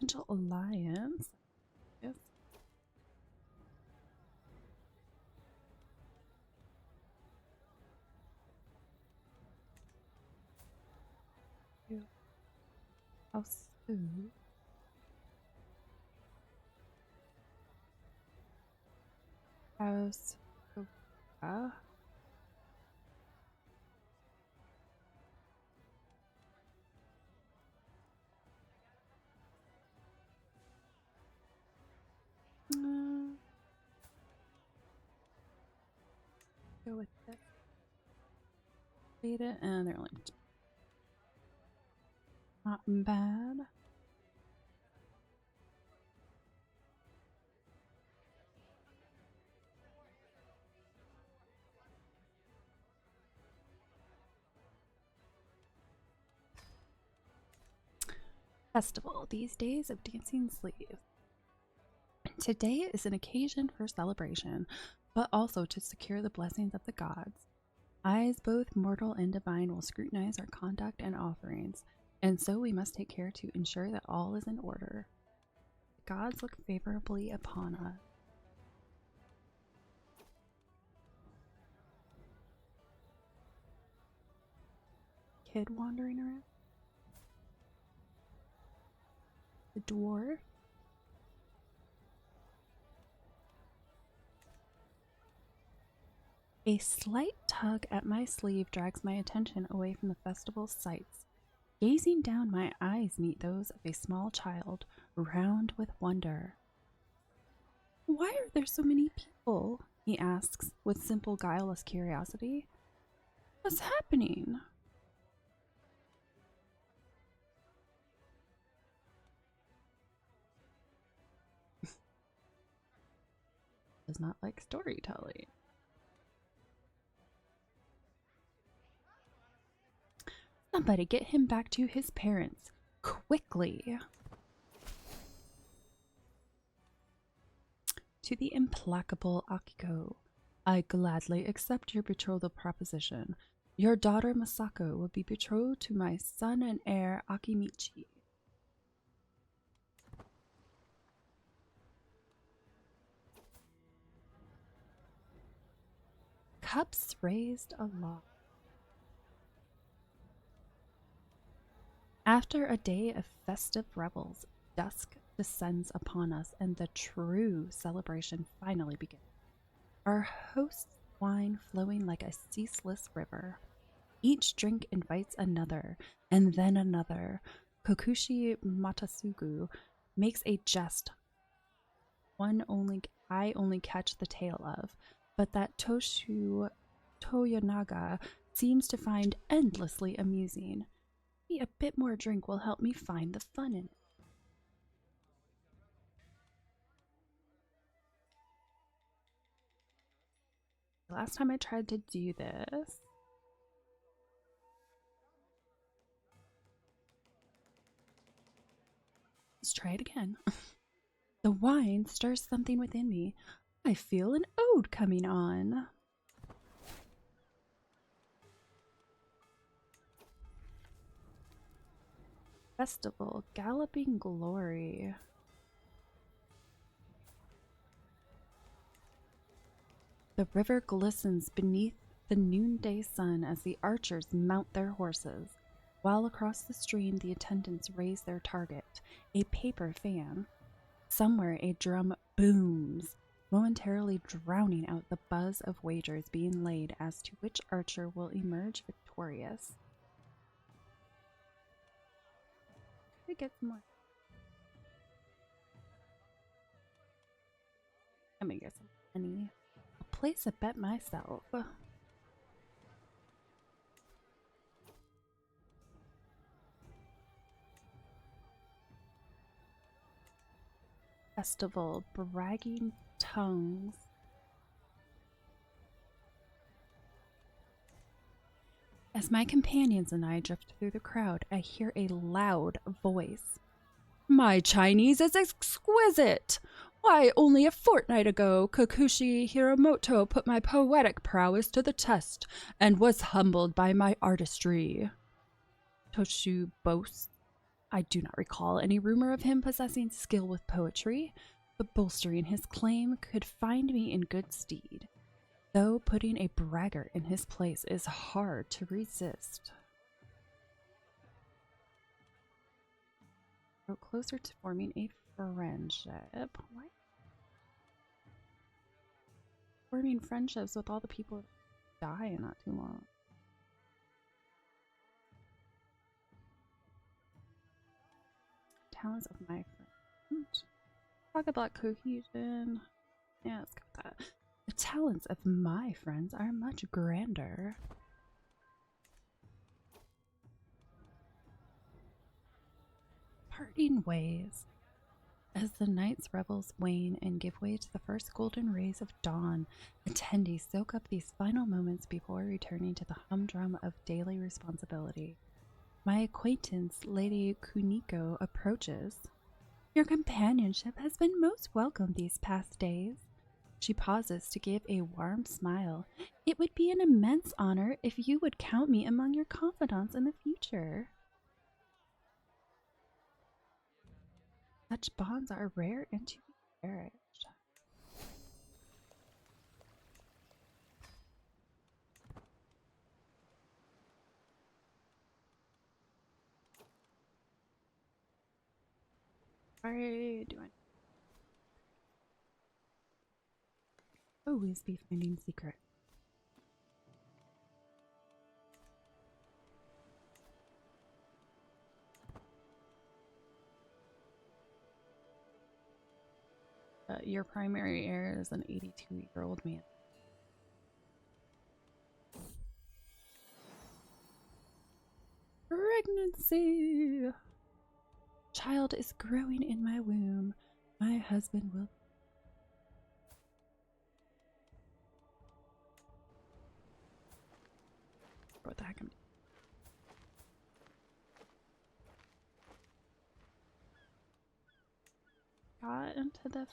Potential alliance. Yes. House 2. House 2. Go with this. Read it, and they're like not bad. Festival, these days of dancing sleeves. Today is an occasion for celebration, but also to secure the blessings of the gods. Eyes both mortal and divine will scrutinize our conduct and offerings, and so we must take care to ensure that all is in order. The gods look favorably upon us. Kid wandering around? The dwarf? A slight tug at my sleeve drags my attention away from the festival's sights. Gazing down, my eyes meet those of a small child, round with wonder. Why are there so many people? He asks, with simple, guileless curiosity. What's happening? Does not like storytelling. Somebody get him back to his parents, quickly. To the implacable Akiko, I gladly accept your betrothal proposition. Your daughter Masako will be betrothed to my son and heir Akimichi. Cups raised aloft. After a day of festive revels, dusk descends upon us and the true celebration finally begins. Our host's wine flowing like a ceaseless river. Each drink invites another, and then another. Kokushi Matasugu makes a jest I only catch the tail of, but that Toshu Toyonaga seems to find endlessly amusing. Maybe a bit more drink will help me find the fun in it. Last time I tried to do this, let's try it again. The wine stirs something within me. I feel an ode coming on. Festival, galloping glory. The river glistens beneath the noonday sun as the archers mount their horses, while across the stream the attendants raise their target, a paper fan. Somewhere a drum booms, momentarily drowning out the buzz of wagers being laid as to which archer will emerge victorious. Could get some more. I'm gonna get some money. I'll place a bet myself. Festival, bragging tongues. As my companions and I drift through the crowd, I hear a loud voice. My Chinese is exquisite! Why, only a fortnight ago, Kokushi Hiromoto put my poetic prowess to the test and was humbled by my artistry. Toshu boasts. I do not recall any rumor of him possessing skill with poetry, but bolstering his claim could find me in good stead, though putting a braggart in his place is hard to resist. Grow closer to forming a friendship. What? Forming friendships with all the people that die in not too long. Talents of my friend. Talk about cohesion. Yeah, let's go with that. The talents of my friends are much grander. Parting ways. As the night's revels wane and give way to the first golden rays of dawn, attendees soak up these final moments before returning to the humdrum of daily responsibility. My acquaintance, Lady Kuniko, approaches. Your companionship has been most welcome these past days. She pauses to give a warm smile. It would be an immense honor if you would count me among your confidants in the future. Such bonds are rare and to be cherished. Alright, do I always be finding secrets? Your primary heir is an 82-year-old man. Pregnancy! Child is growing in my womb. My husband will... What the heck am I... Got into the...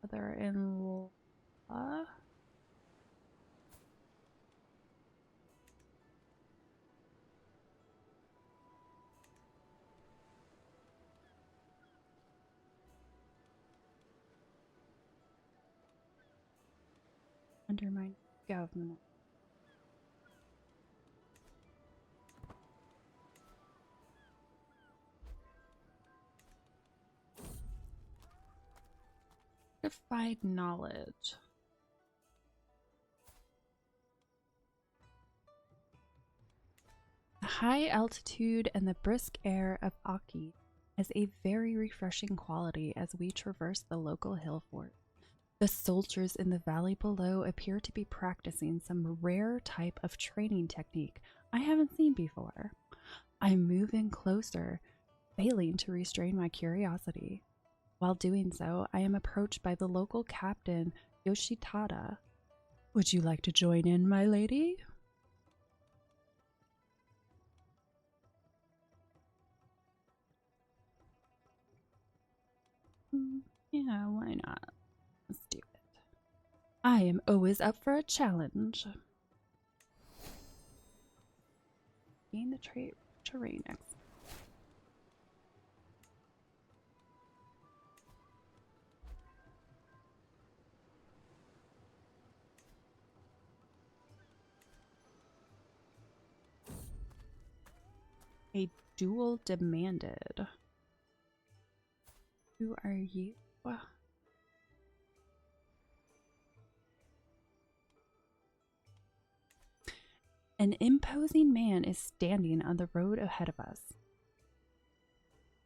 Father-in-law... under my government. Certified knowledge. The high altitude and the brisk air of Aki has a very refreshing quality as we traverse the local hill fort. The soldiers in the valley below appear to be practicing some rare type of training technique I haven't seen before. I move in closer, failing to restrain my curiosity. While doing so, I am approached by the local captain, Yoshitada. Would you like to join in, my lady? Yeah, why not? Let's do it. I am always up for a challenge. Gain the trait terrain next. A duel demanded. Who are you? An imposing man is standing on the road ahead of us.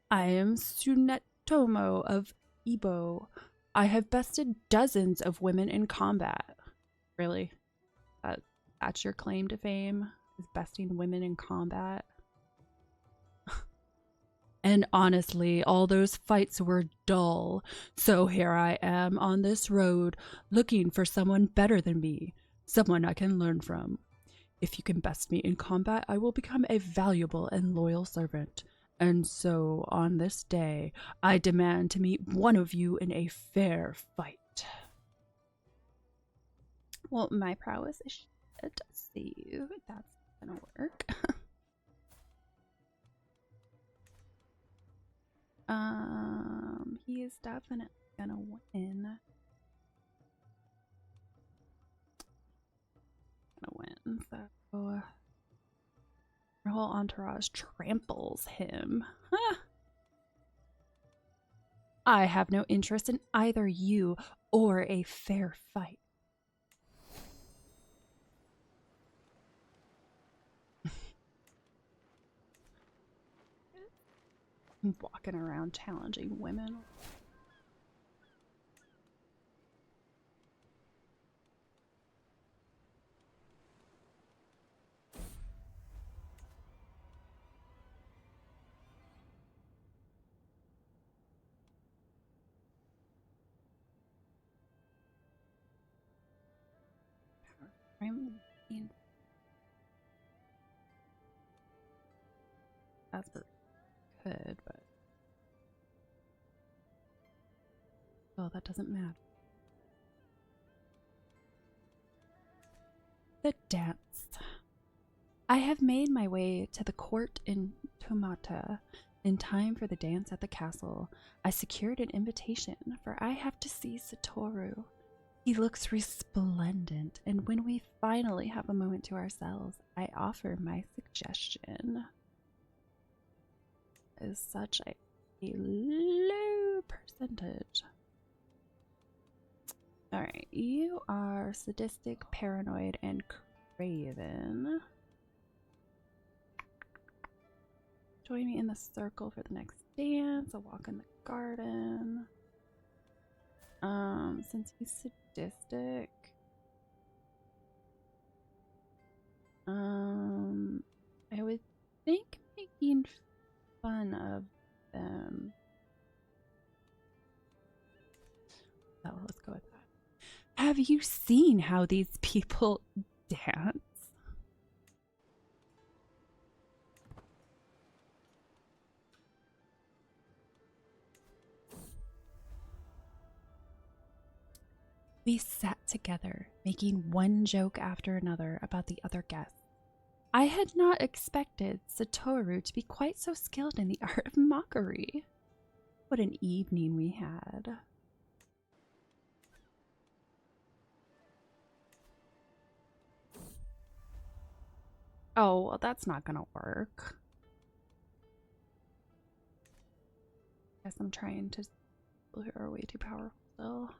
I am Tsunetomo of Ibo. I have bested dozens of women in combat. Really? That's your claim to fame? Is besting women in combat? And honestly, all those fights were dull. So here I am on this road, looking for someone better than me. Someone I can learn from. If you can best me in combat, I will become a valuable and loyal servant. And so, on this day, I demand to meet one of you in a fair fight. Well, my prowess is so that's gonna work. He is definitely gonna win. So her whole entourage tramples him. Huh. I have no interest in either you or a fair fight. Walking around challenging women. Asper could, but oh, that doesn't matter. The dance. I have made my way to the court in Tomata in time for the dance at the castle. I secured an invitation, for I have to see Satoru. He looks resplendent, and when we finally have a moment to ourselves, I offer my suggestion. Is such a low percentage. Alright, you are sadistic, paranoid, and craven. Join me in the circle for the next dance. A walk in the garden. Since he's sadistic, I would think making fun of them. Oh, let's go with that. Have you seen how these people dance? We sat together, making one joke after another about the other guests. I had not expected Satoru to be quite so skilled in the art of mockery. What an evening we had. Oh, well, that's not gonna work. Guess I'm trying to... We are way too powerful still.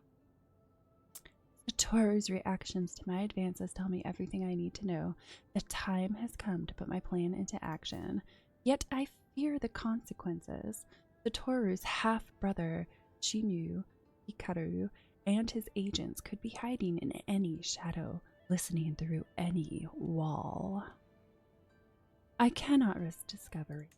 Satoru's reactions to my advances tell me everything I need to know. The time has come to put my plan into action. Yet I fear the consequences. Satoru's half-brother, Shinyu, Hikaru, and his agents could be hiding in any shadow, listening through any wall. I cannot risk discovery.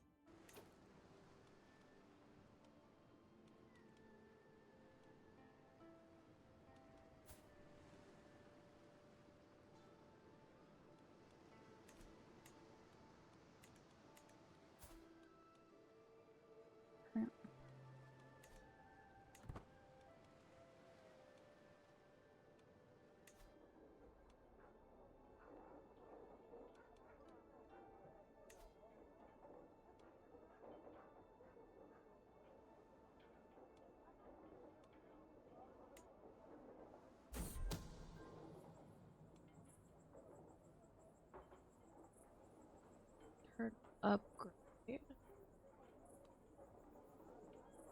Upgrade.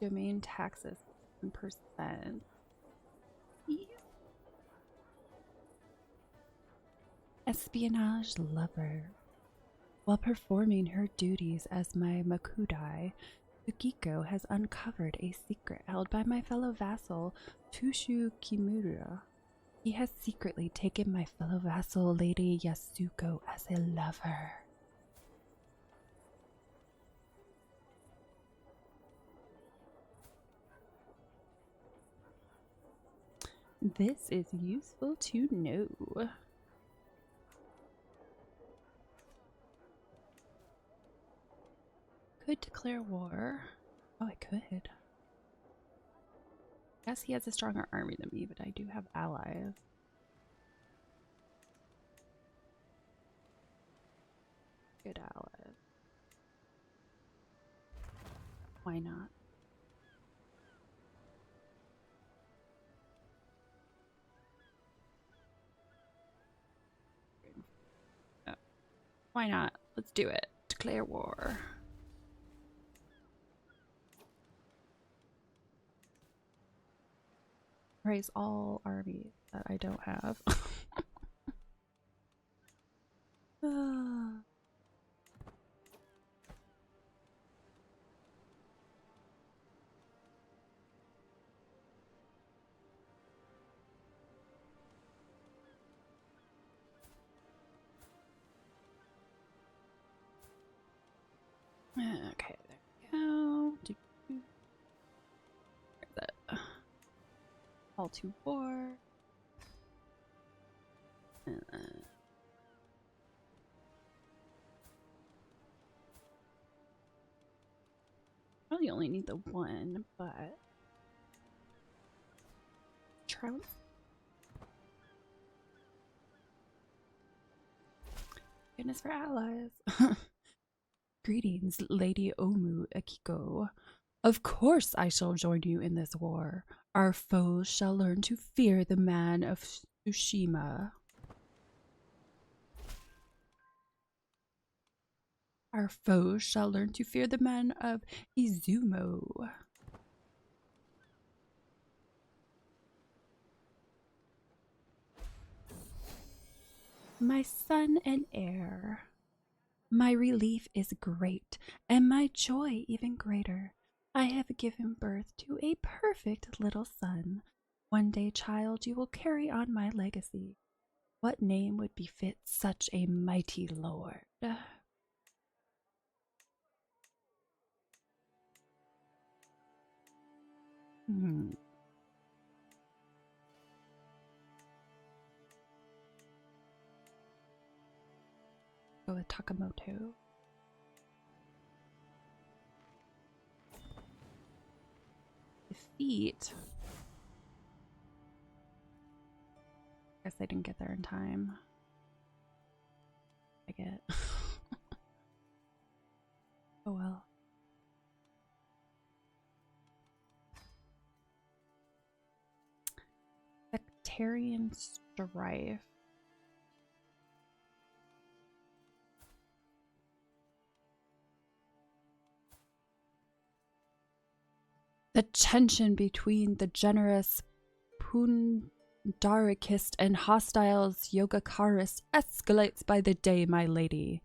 Domain taxes 1%. Espionage lover. While performing her duties as my Makudai, Tsukiko has uncovered a secret held by my fellow vassal, Tushu Kimura. He has secretly taken my fellow vassal, Lady Yasuko, as a lover. This is useful to know. Could declare war. Oh, I could. Guess he has a stronger army than me, but I do have allies. good allies. Why not? Oh, why not? Let's do it. Declare war. Raise all armies that I don't have. Okay, there we go. Where's that? All to war. Probably only need the one, but Trout. Goodness for allies. Greetings, Lady Omu Akiko. Of course I shall join you in this war. Our foes shall learn to fear the man of Tsushima. Our foes shall learn to fear the man of Izumo. My son and heir. My relief is great, and my joy even greater. I have given birth to a perfect little son. One day, child, you will carry on my legacy. What name would befit such a mighty lord? Go with Takamoto. Defeat. Guess I didn't get there in time. I get. Oh well. Sectarian strife. The tension between the generous Pundarikist and hostiles Yogakarist escalates by the day, my lady.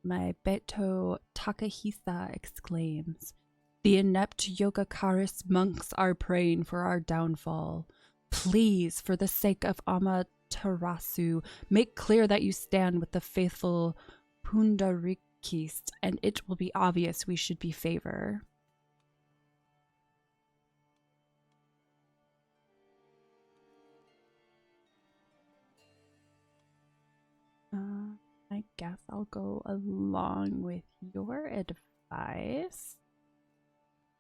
My Beto Takahisa exclaims. The inept Yogakarist monks are praying for our downfall. Please, for the sake of Amaterasu, make clear that you stand with the faithful Pundarikist, and it will be obvious we should be favor. I guess I'll go along with your advice.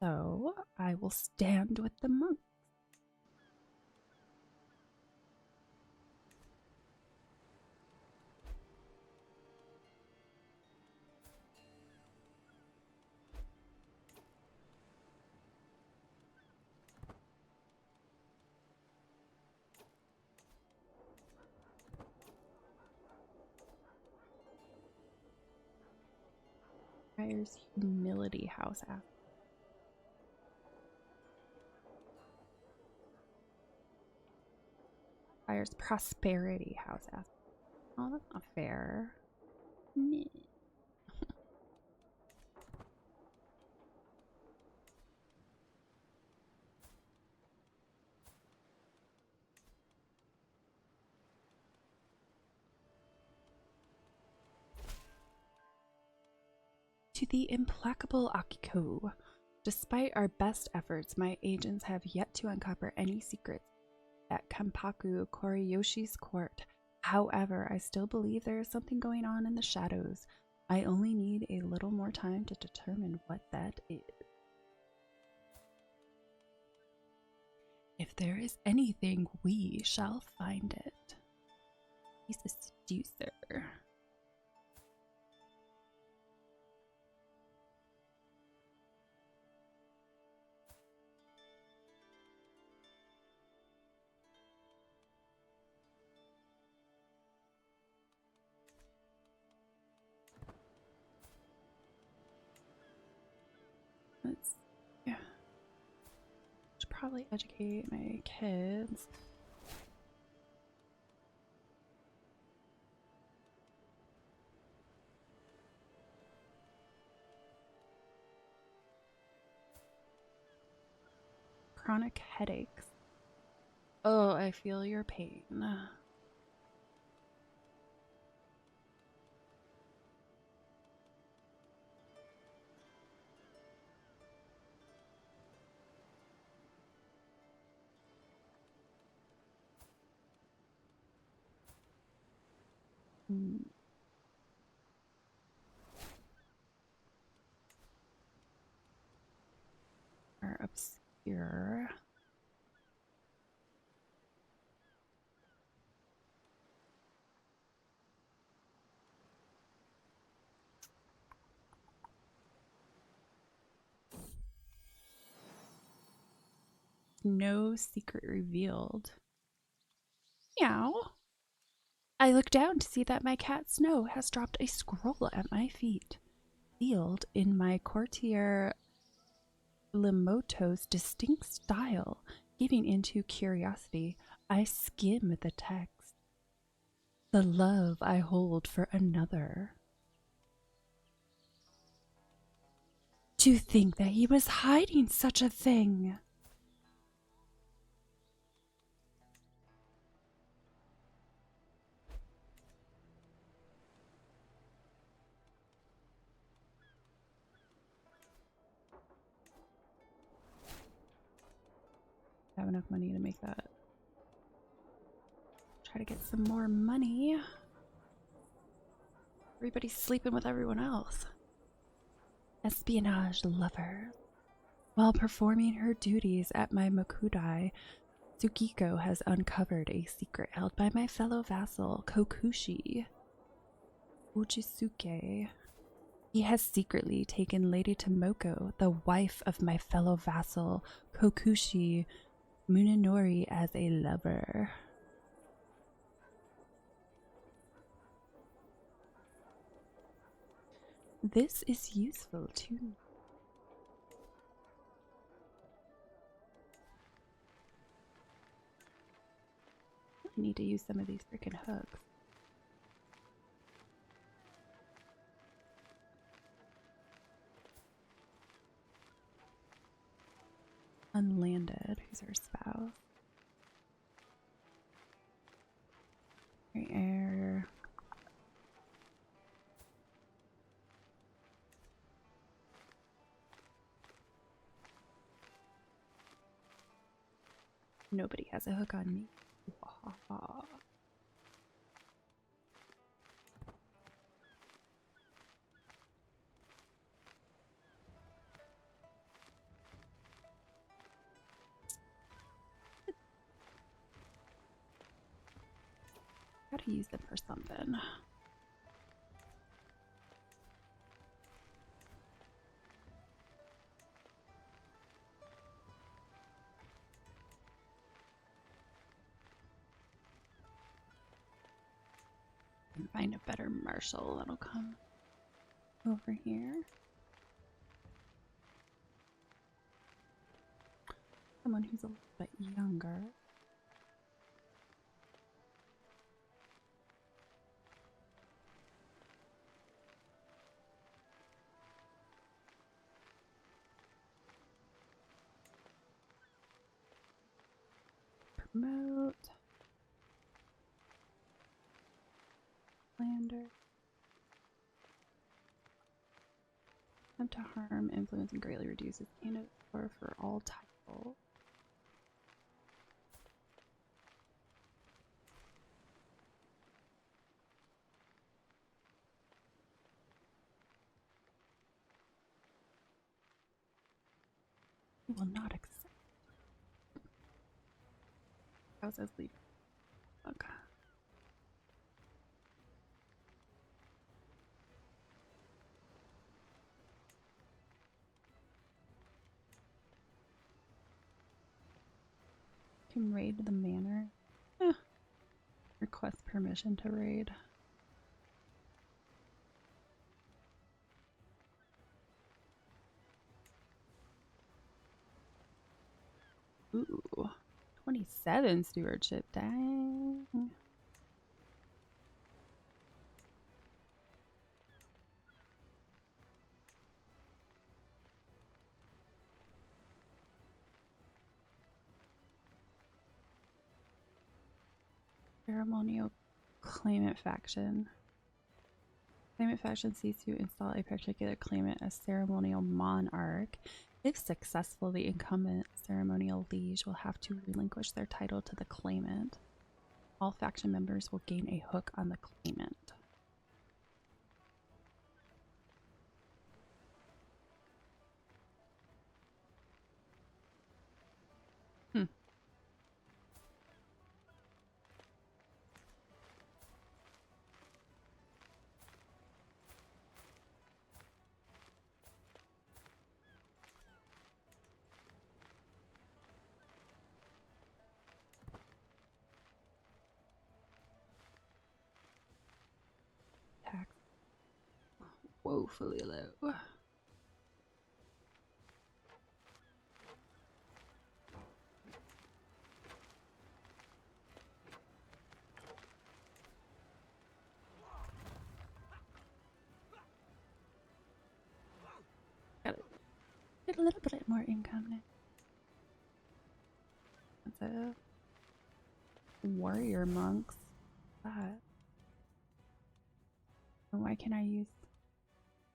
So I will stand with the monk. Requires humility house after. Requires prosperity house after. Oh, that's not fair. Meh. To the implacable Akiko. Despite our best efforts, my agents have yet to uncover any secrets at Kampaku Koriyoshi's court. However, I still believe there is something going on in the shadows. I only need a little more time to determine what that is. If there is anything, we shall find it. He's a seducer. Let's, yeah. Should probably educate my kids. Chronic headaches. Oh, I feel your pain. Are obscure. No secret revealed. Meow. I look down to see that my cat Snow has dropped a scroll at my feet, sealed in my courtier Limoto's distinct style. Giving into curiosity, I skim the text. The love I hold for another. To think that he was hiding such a thing. I have enough money to make that. Try to get some more money. Everybody's sleeping with everyone else. Espionage lover. While performing her duties at my Mokudai, Tsukiko has uncovered a secret held by my fellow vassal, Kokushi Ujisuke. He has secretly taken Lady Tomoko, the wife of my fellow vassal, Kokushi Munenori, as a lover. This is useful too. I need to use some of these freaking hooks. Unlanded, who's her spouse? Air. Nobody has a hook on me. Gotta use them for something. Find a better marshal that'll come over here. Someone who's a little bit younger. Promote. Lander. Attempt to harm, influence, and greatly reduces candidate score for all titles. Will not accept. How's this lead? Okay. Can raid the manor. Request permission to raid. Ooh, 27 stewardship. Dang. Ceremonial claimant faction. Claimant faction seeks to install a particular claimant as ceremonial monarch. If successful, the incumbent ceremonial liege will have to relinquish their title to the claimant. All faction members will gain a hook on the claimant. Tax woefully low. Got it. Get a little bit more income now. That's a warrior monks. That. And why can't I use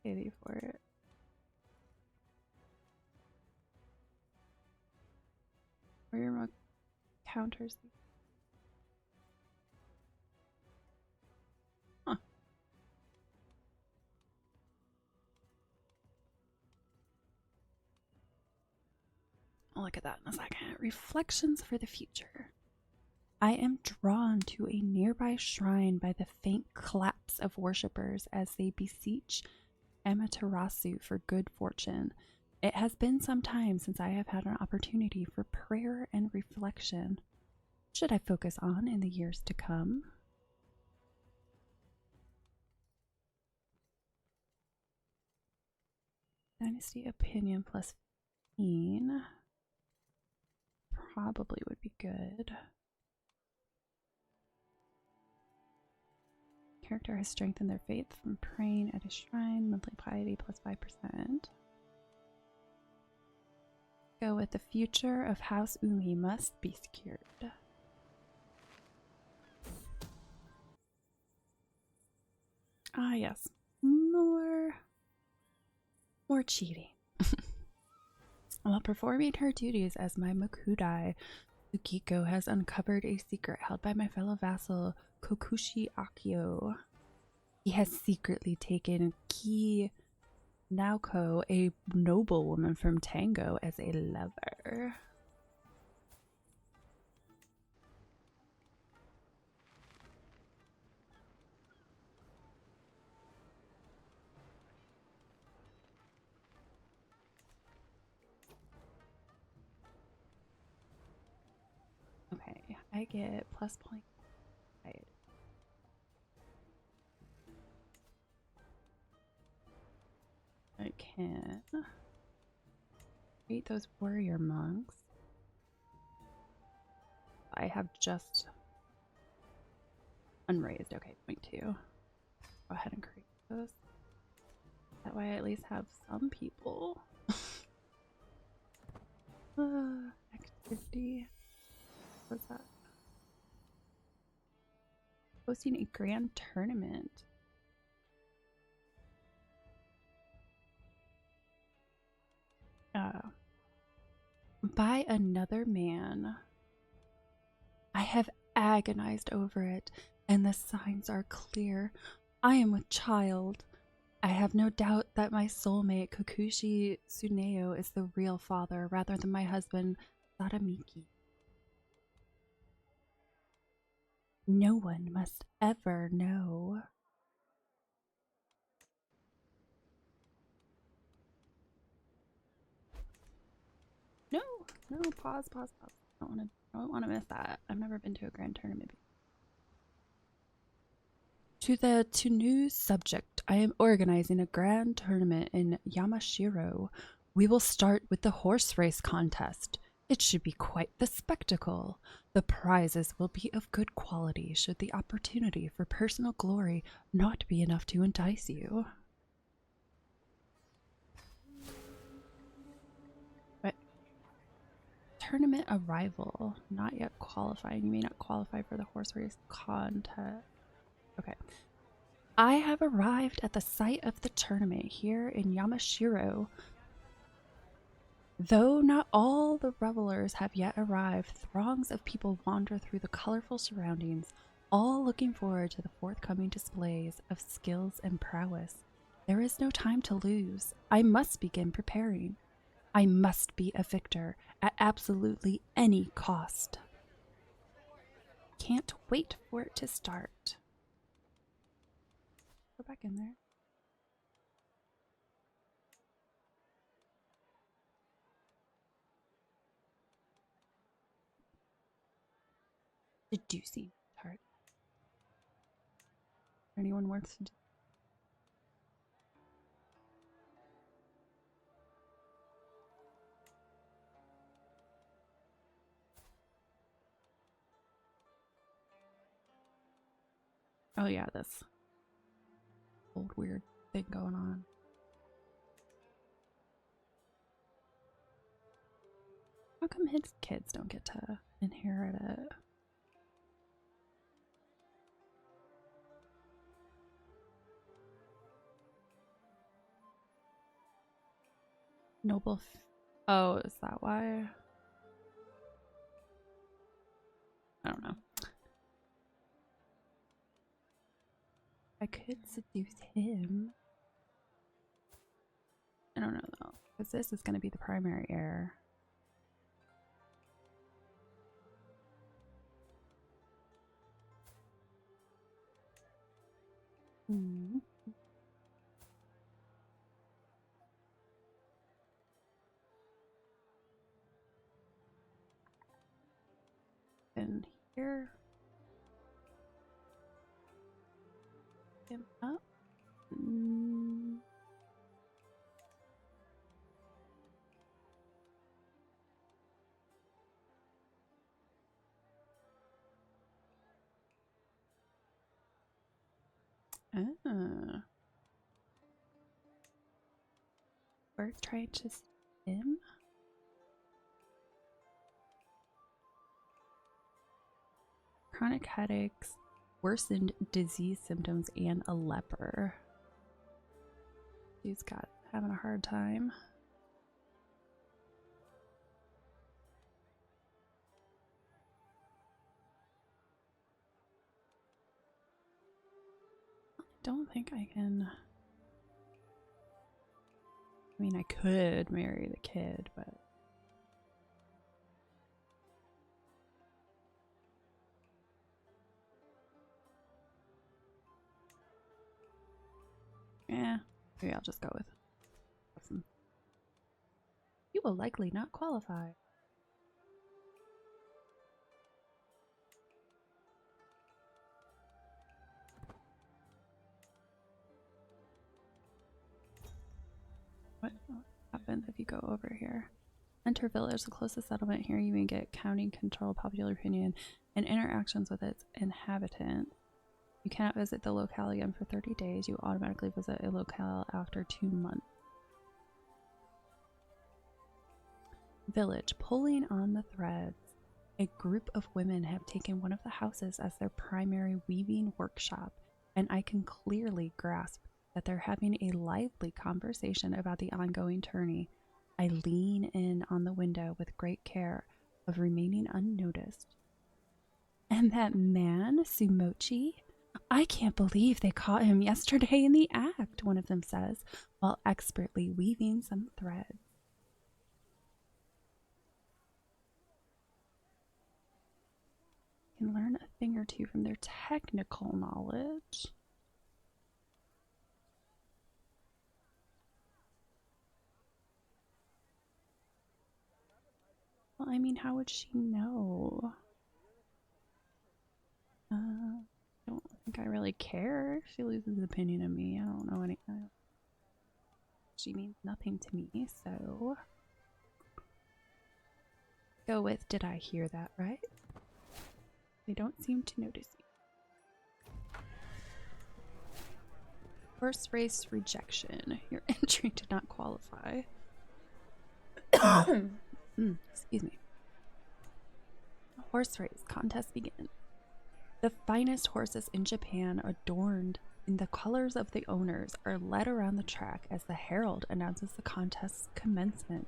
deity for it? Warrior monk counters. Huh. I'll look at that in a second. Reflections for the future. I am drawn to a nearby shrine by the faint claps of worshippers as they beseech Amaterasu for good fortune. It has been some time since I have had an opportunity for prayer and reflection. What should I focus on in the years to come? Dynasty opinion plus 15 probably would be good. Character has strengthened their faith from praying at a shrine. Monthly piety plus 5%. Go with the future of House Umi must be secured. Ah, yes. More cheating. While performing her duties as my Makudai, Tsukiko has uncovered a secret held by my fellow vassal, Kokushi Akio. He has secretly taken Ki Naoko, a noblewoman from Tango, as a lover. Okay, I get plus point. I can create those warrior monks. I have just unraised. Okay, 0.2. Go ahead and create those. That way I at least have some people. Activity. What's that? Hosting a grand tournament. By another man. I have agonized over it, and the signs are clear. I am with child. I have no doubt that my soulmate, Kokushi Tsuneo, is the real father, rather than my husband, Sadamiki. No one must ever know. No, pause. I don't want to miss that. I've never been to a grand tournament before. To new subject, I am organizing a grand tournament in Yamashiro. We will start with the horse race contest. It should be quite the spectacle. The prizes will be of good quality should the opportunity for personal glory not be enough to entice you. But tournament arrival, not yet qualifying. You may not qualify for the horse race contest. Okay. I have arrived at the site of the tournament here in Yamashiro. Though not all the revelers have yet arrived, throngs of people wander through the colorful surroundings, all looking forward to the forthcoming displays of skills and prowess. There is no time to lose. I must begin preparing. I must be a victor at absolutely any cost. Can't wait for it to start. Go back in there. Seducing tart. Anyone worth seducing? Oh yeah, this old weird thing going on. How come his kids don't get to inherit it? Noble. Oh, is that why? I don't know. I could seduce him. I don't know though, because this is going to be the primary heir. Hmm. And here, him up. Mm. Ah. Birth trying to him. Chronic headaches, worsened disease symptoms, and a leper. He's got having a hard time. I don't think I can. I mean, I could marry the kid, but yeah, maybe I'll just go with some. You will likely not qualify. What happens if you go over here? Enter village, the closest settlement. Here you may get county control, popular opinion, and interactions with its inhabitants. You cannot visit the locale again for 30 days. You automatically visit a locale after 2 months. Village, pulling on the threads. A group of women have taken one of the houses as their primary weaving workshop, and I can clearly grasp that they're having a lively conversation about the ongoing tourney. I lean in on the window with great care of remaining unnoticed. And that man, Sumochi? I can't believe they caught him yesterday in the act, one of them says, while expertly weaving some threads. Can learn a thing or two from their technical knowledge. Well, I mean, how would she know? I don't think I really care. She loses opinion of me. I don't know any. She means nothing to me, so. go with, did I hear that right? They don't seem to notice you. Horse race rejection. Your entry did not qualify. Excuse me. Horse race contest begins. The finest horses in Japan, adorned in the colors of the owners, are led around the track as the herald announces the contest's commencement.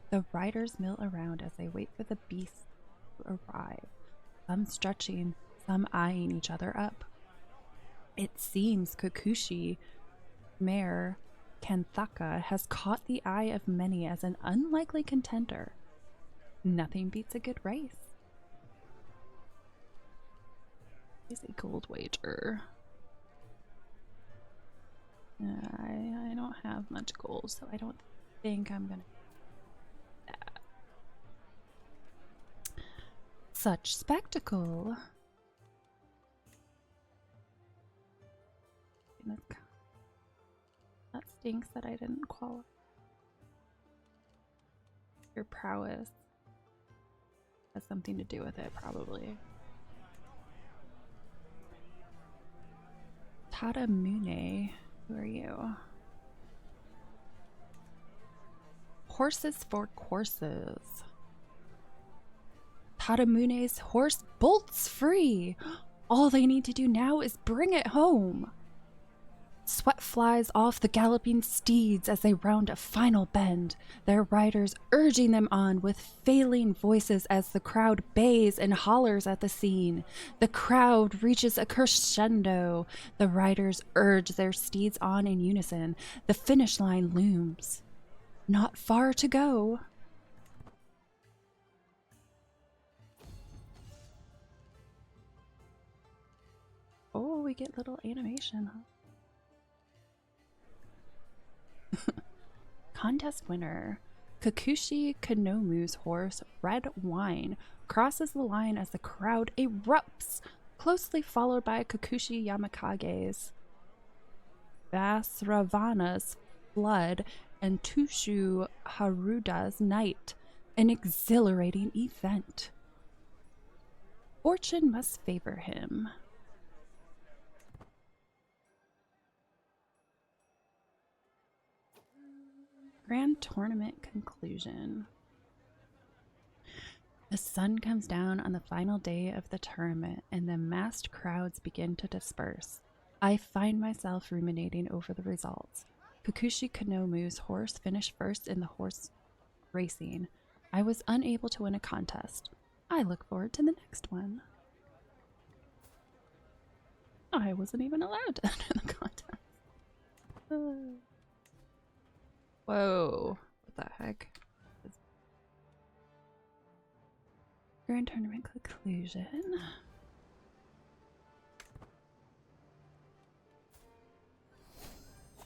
The riders mill around as they wait for the beasts to arrive, some stretching, some eyeing each other up. It seems Kokushi mare Kanthaka has caught the eye of many as an unlikely contender. Nothing beats a good race. Is a gold wager. I don't have much gold, so I don't think I'm gonna do that. Such spectacle. That stinks that I didn't qualify. Your prowess has something to do with it, probably. Tadamune, who are you? Horses for courses. Tadamune's horse bolts free. All they need to do now is bring it home. Sweat flies off the galloping steeds as they round a final bend, their riders urging them on with failing voices as the crowd bays and hollers at the scene. The crowd reaches a crescendo. The riders urge their steeds on in unison. The finish line looms. Not far to go. Oh, we get little animation, huh? Contest winner. Kokushi Kanomu's horse, Red Wine, crosses the line as the crowd erupts, closely followed by Kokushi Yamakage's Vasravana's Flood and Tushu Haruda's Night, an exhilarating event. Fortune must favor him. Grand Tournament conclusion. The sun comes down on the final day of the tournament and the massed crowds begin to disperse. I find myself ruminating over the results. Kokushi Kanomu's horse finished first in the horse racing. I was unable to win a contest. I look forward to the next one. I wasn't even allowed to enter the contest. Whoa, what the heck? Grand Tournament conclusion.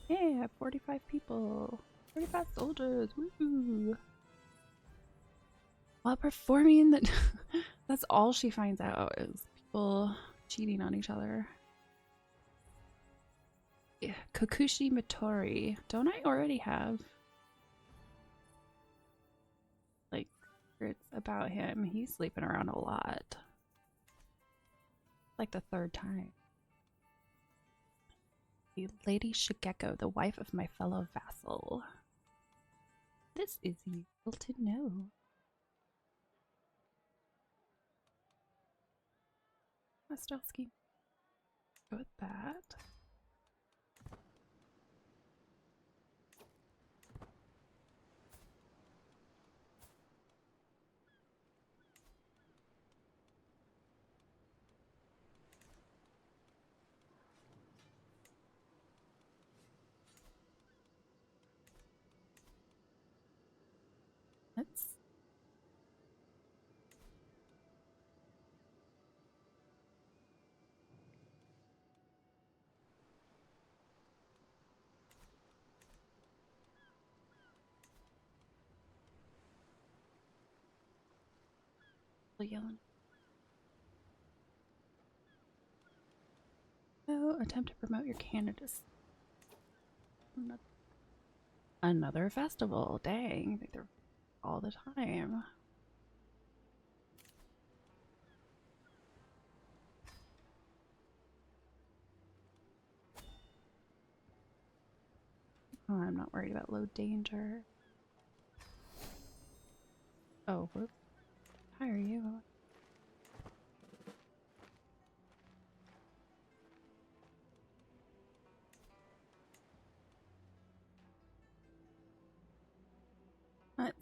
Hey, I have 45 people. 45 soldiers, woo! While performing the... That's all she finds out is people cheating on each other. Yeah, Kokushi Mitori. Don't I already have like secrets about him? He's sleeping around a lot. Like the third time. The Lady Shigeko, the wife of my fellow vassal. This is useful to know. Nostalski. Go with that. Let's yelling. Oh, attempt to promote your candidacy. Another festival. Dang, I think they're all the time. Oh, I'm not worried about low danger. Oh, whoops. How are you? It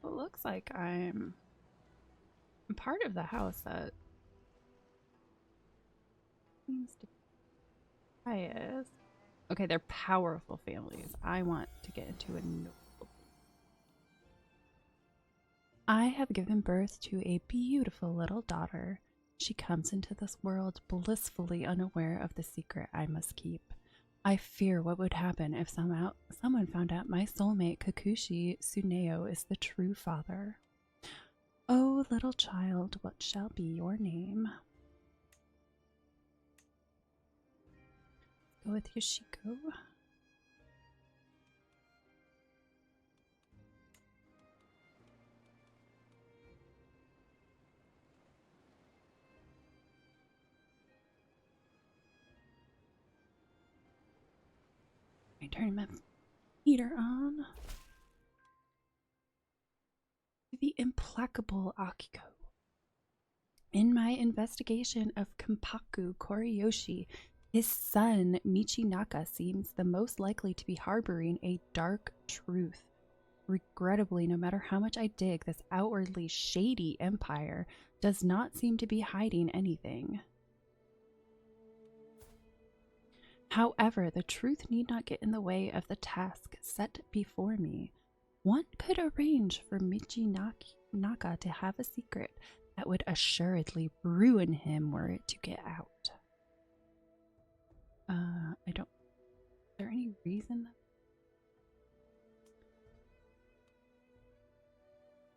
looks like I'm part of the house that seems to be highest. Okay, they're powerful families. I want to get into a noble. I have given birth to a beautiful little daughter. She comes into this world blissfully unaware of the secret I must keep. I fear what would happen if someone found out my soulmate Kakushi Tsuneo is the true father. Oh, little child, what shall be your name? Go with Yoshiko. I turn my heater on. The implacable Akiko. In my investigation of Kampaku Koriyoshi, his son Michinaka seems the most likely to be harboring a dark truth. Regrettably, no matter how much I dig, this outwardly shady empire does not seem to be hiding anything. However, the truth need not get in the way of the task set before me. One could arrange for Michinaka to have a secret that would assuredly ruin him were it to get out. I don't... Is there any reason?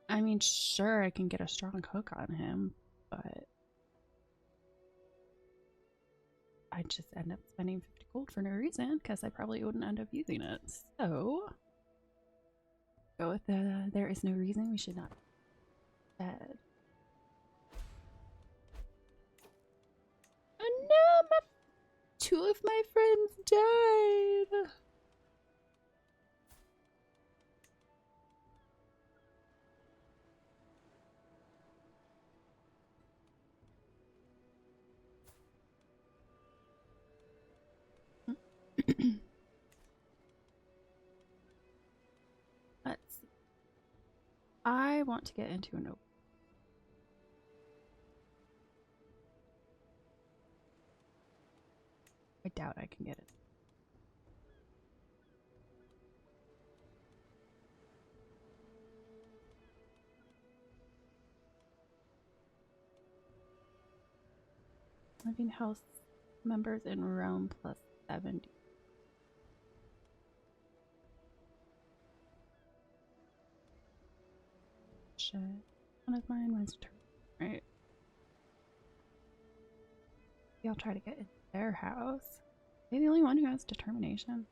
I mean, sure, I can get a strong hook on him, but I'd just end up spending 50 gold for no reason, because I probably wouldn't end up using it. So, go with the there is no reason we should not be dead. Oh no, two of my friends died. Let's see. I want to get into an open. I doubt I can get it. Living house members in Rome plus 70. Shit. One of mine was right. Maybe I'll try to get into their house. Are they the only one who has determination?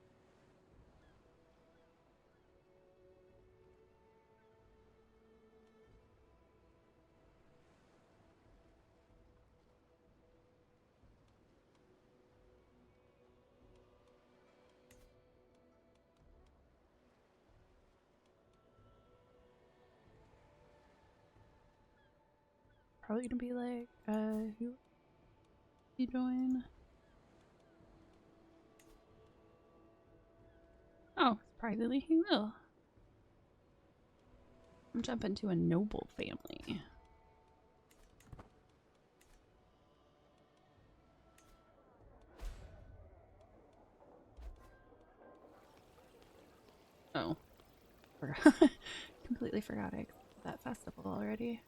Probably gonna be like, who you join? Oh, surprisingly he will. I'm jumping to a noble family. Oh, forgot. Completely forgot I accepted that festival already.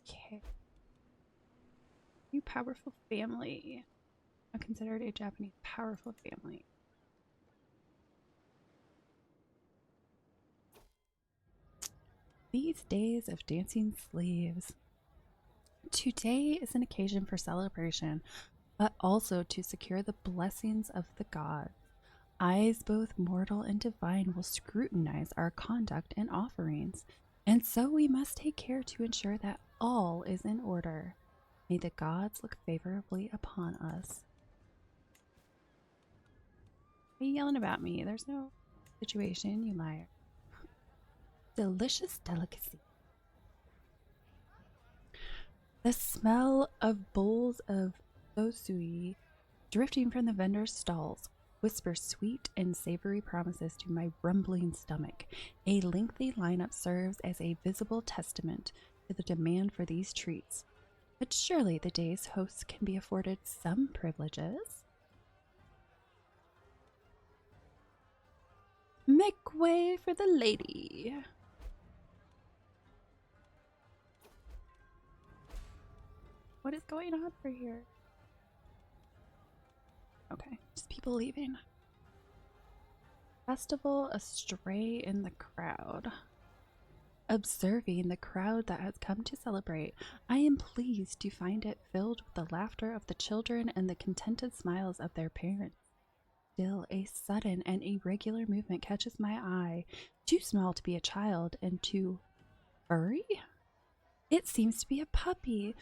Okay. You powerful family. I'm considered a Japanese powerful family. These days of dancing sleeves. Today is an occasion for celebration, but also to secure the blessings of the gods. Eyes both mortal and divine will scrutinize our conduct and offerings, and so we must take care to ensure that all is in order. May the gods look favorably upon us. Are you yelling about me? There's no situation, you liar. Delicious delicacy. The smell of bowls of sosui drifting from the vendor's stalls whispers sweet and savory promises to my rumbling stomach. A lengthy lineup serves as a visible testament to the demand for these treats. But surely the day's hosts can be afforded some privileges. Make way for the lady. What is going on for here? Okay, just people leaving. Festival astray in the crowd. Observing the crowd that has come to celebrate, I am pleased to find it filled with the laughter of the children and the contented smiles of their parents. Still, a sudden and irregular movement catches my eye, too small to be a child and too furry? It seems to be a puppy,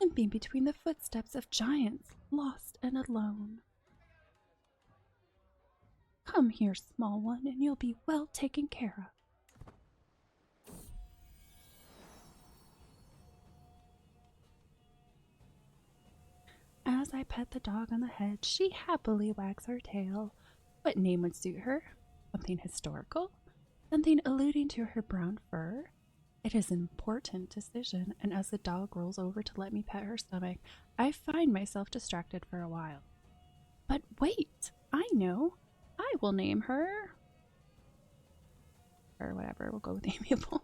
limping between the footsteps of giants, lost and alone. Come here, small one, and you'll be well taken care of. As I pet the dog on the head, she happily wags her tail. What name would suit her? Something historical? Something alluding to her brown fur? It is an important decision, and as the dog rolls over to let me pet her stomach, I find myself distracted for a while. But wait! I know! I will name her... or whatever, we'll go with amiable.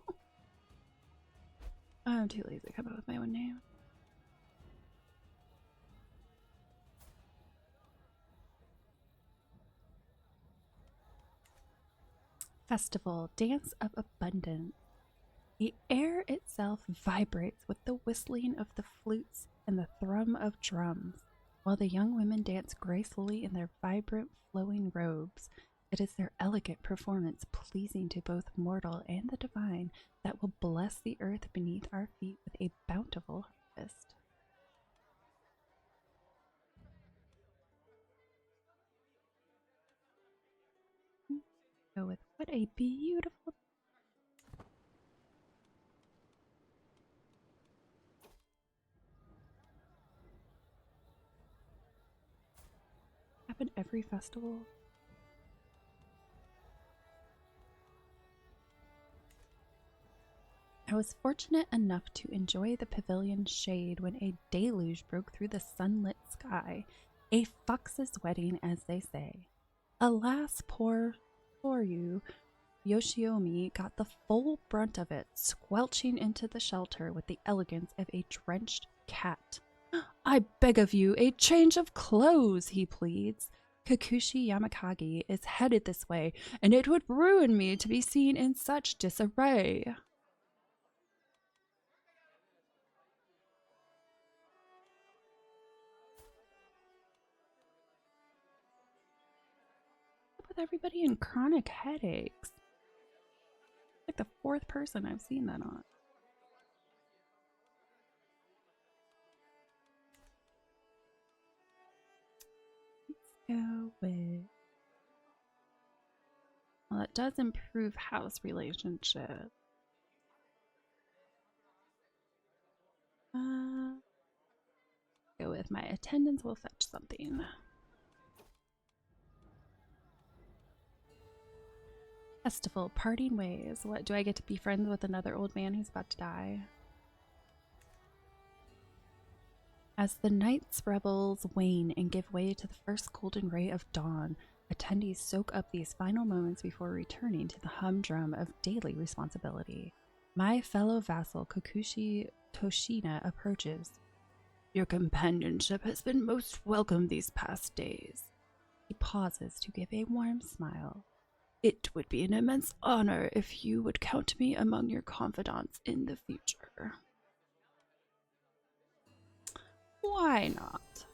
I'm too lazy to come up with my own name. Festival, dance of abundance. The air itself vibrates with the whistling of the flutes and the thrum of drums, while the young women dance gracefully in their vibrant, flowing robes. It is their elegant performance, pleasing to both mortal and the divine, that will bless the earth beneath our feet with a bountiful harvest. Go with what a beautiful... happen every festival. I was fortunate enough to enjoy the pavilion's shade when a deluge broke through the sunlit sky. A fox's wedding, as they say. Alas, poor you, Yoshiomi got the full brunt of it, squelching into the shelter with the elegance of a drenched cat. I beg of you, a change of clothes, he pleads. Kikuchi Yamakagi is headed this way, and it would ruin me to be seen in such disarray. With everybody in chronic headaches. Like the fourth person I've seen that on. Let's go with... well, it does improve house relationships. Go with my attendants will fetch something. Festival, parting ways. What, do I get to be friends with another old man who's about to die? As the night's revels wane and give way to the first golden ray of dawn, attendees soak up these final moments before returning to the humdrum of daily responsibility. My fellow vassal, Kikuchi Toshina, approaches. Your companionship has been most welcome these past days. He pauses to give a warm smile. It would be an immense honor if you would count me among your confidants in the future. Why not?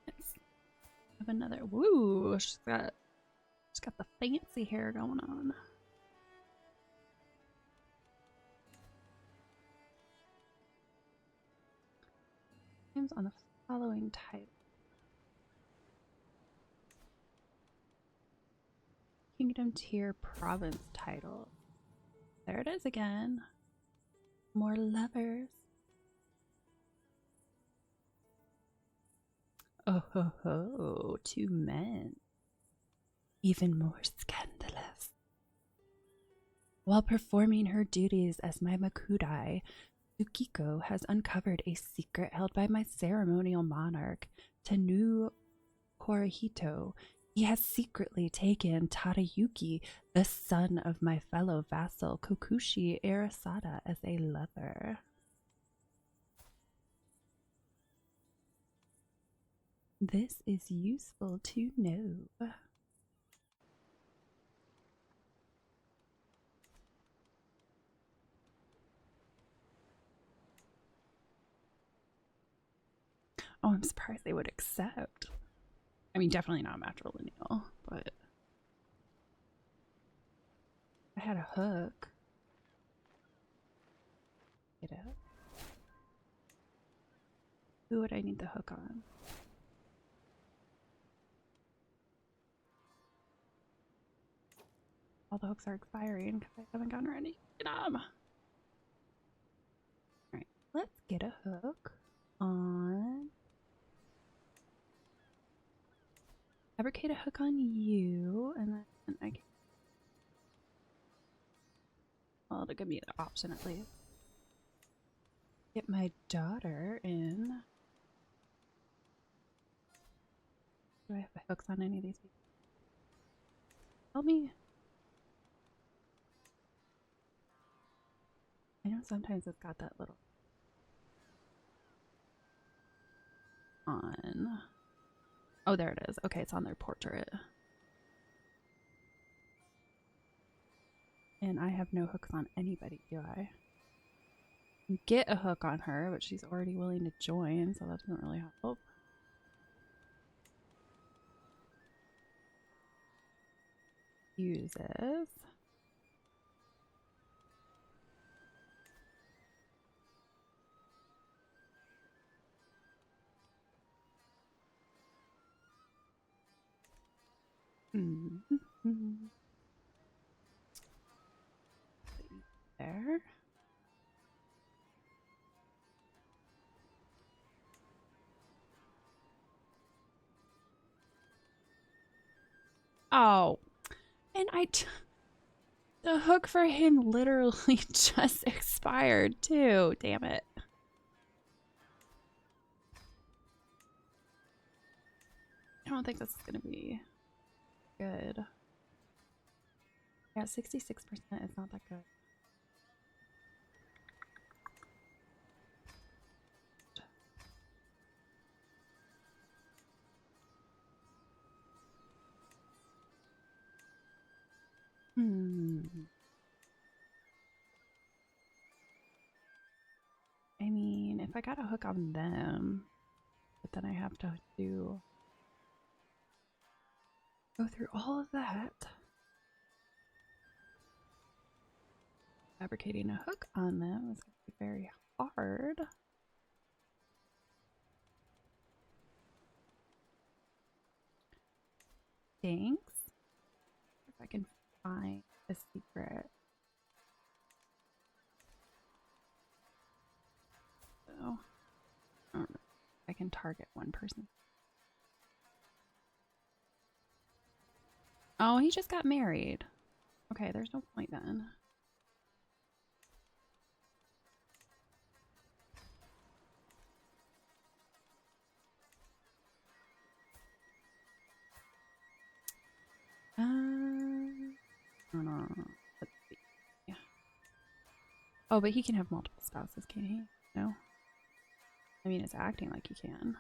Let's have have another. Woo! She's got the fancy hair going on. Names on the following title. Kingdom tier province title. There it is again. More lovers. Oh ho ho, 2 men. Even more scandalous. While performing her duties as my Makudai, Tsukiko has uncovered a secret held by my ceremonial monarch, Tenu Korihito. He has secretly taken Tadayuki, the son of my fellow vassal Kokushi Arasada, as a lover. This is useful to know. Oh, I'm surprised they would accept. I mean, definitely not matrilineal, but I had a hook. Get it? Who would I need the hook on? All the hooks are expiring because I haven't gotten ready. Alright, let's get a hook on. Fabricate a hook on you, and then I can. Well, it'll give me the option at least. Get my daughter in. Do I have the hooks on any of these people? Tell me. I know sometimes it's got that little on. Oh, there it is. Okay, it's on their portrait. And I have no hooks on anybody, do I? Get a hook on her, but she's already willing to join, so that doesn't really help. Uses. There. Oh, and the hook for him literally just expired too. Damn it. I don't think this is gonna be good. Yeah, 66% is not that good. I mean, if I got a hook on them, but then I have to go through all of that. Fabricating a hook on them is going to be very hard. Thanks. If I can find a secret. So, I don't know. I can target one person. Oh, he just got married. Okay, there's no point then. I don't know. Let's see. Yeah. Oh, but he can have multiple spouses, can he? No? I mean, it's acting like he can.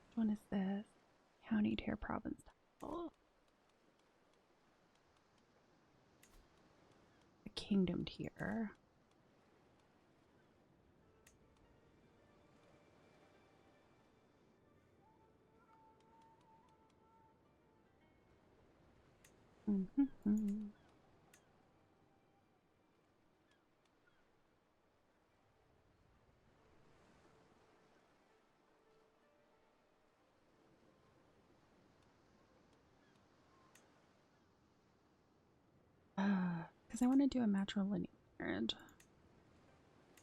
Which one is this? County tier province title. I kingdomed here. Because I want to do a matrilineage.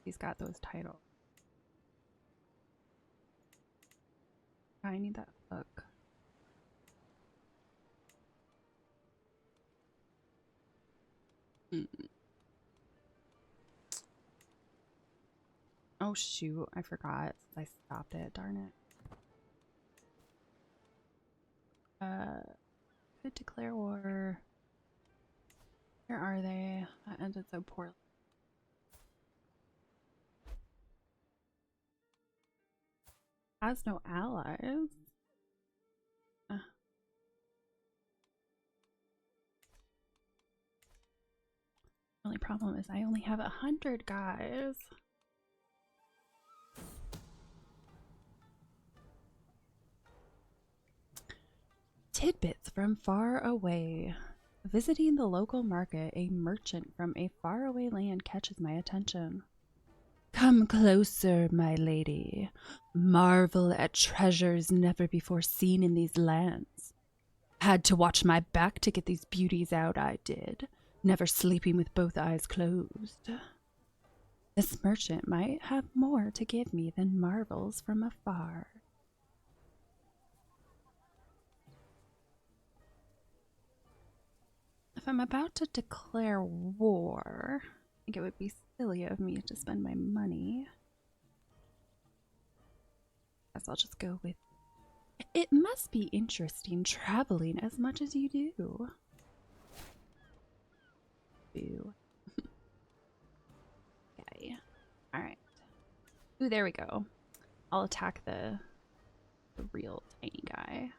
He's got those titles. I need that hook. Oh shoot, I forgot since I stopped it, darn it. Could declare war. Where are they? That ended so poorly. Has no allies. Only problem is I only have 100 guys. Tidbits from far away. Visiting the local market, a merchant from a faraway land catches my attention. Come closer, my lady. Marvel at treasures never before seen in these lands. Had to watch my back to get these beauties out, I did. Never sleeping with both eyes closed. This merchant might have more to give me than marvels from afar. If I'm about to declare war, I think it would be silly of me to spend my money. Guess I'll just go with... It must be interesting traveling as much as you do. Boo. Okay. Alright. Ooh, there we go. I'll attack the real tiny guy.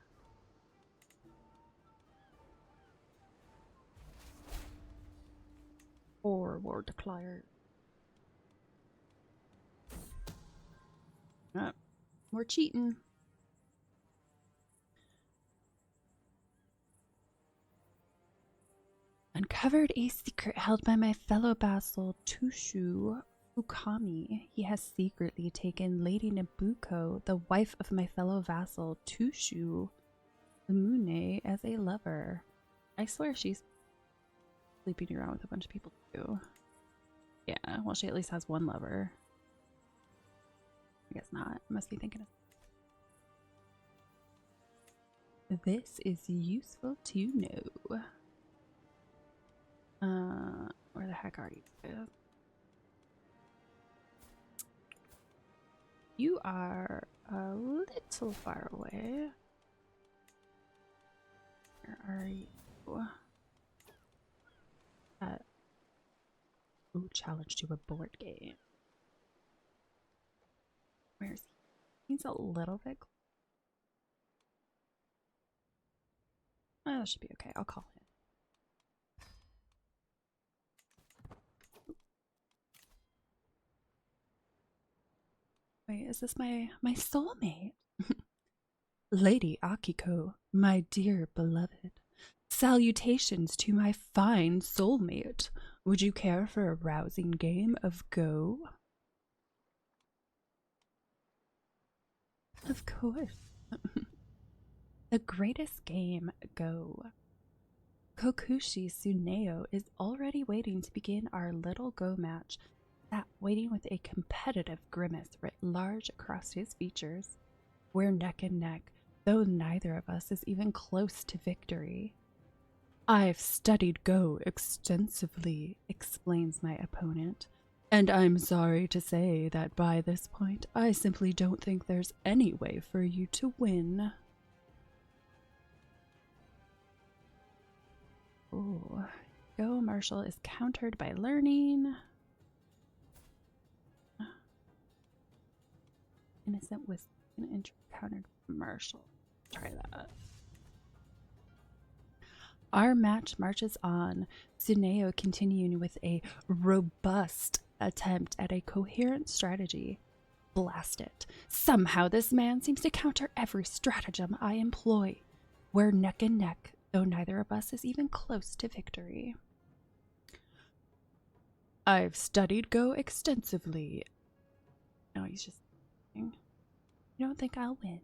Or war declared. We're cheating. Uncovered a secret held by my fellow vassal Tushu Ukami. He has secretly taken Lady Nabuko, the wife of my fellow vassal Tushu Umune, as a lover. I swear she's sleeping around with a bunch of people too. Yeah, well, she at least has one lover. I guess not. I must be thinking of... This is useful to know. Where the heck are you? You are a little far away. Where are you? Ooh, challenge to a board game. Where's he? He's a little bit. Oh, that should be okay. I'll call him. Wait, is this my soulmate? Lady Akiko, my dear beloved. Salutations to my fine soulmate. Would you care for a rousing game of Go? Of course. The greatest game, Go. Kokushi Tsuneo is already waiting to begin our little Go match. That waiting with a competitive grimace writ large across his features. We're neck and neck, though neither of us is even close to victory. I've studied Go extensively, explains my opponent, and I'm sorry to say that by this point, I simply don't think there's any way for you to win. Oh, Go Martial is countered by learning. Innocent was countered martial. Try that. Our match marches on, Tsuneo continuing with a robust attempt at a coherent strategy. Blast it. Somehow this man seems to counter every stratagem I employ. We're neck and neck, though neither of us is even close to victory. I've studied Go extensively. No, he's just kidding. You don't think I'll win?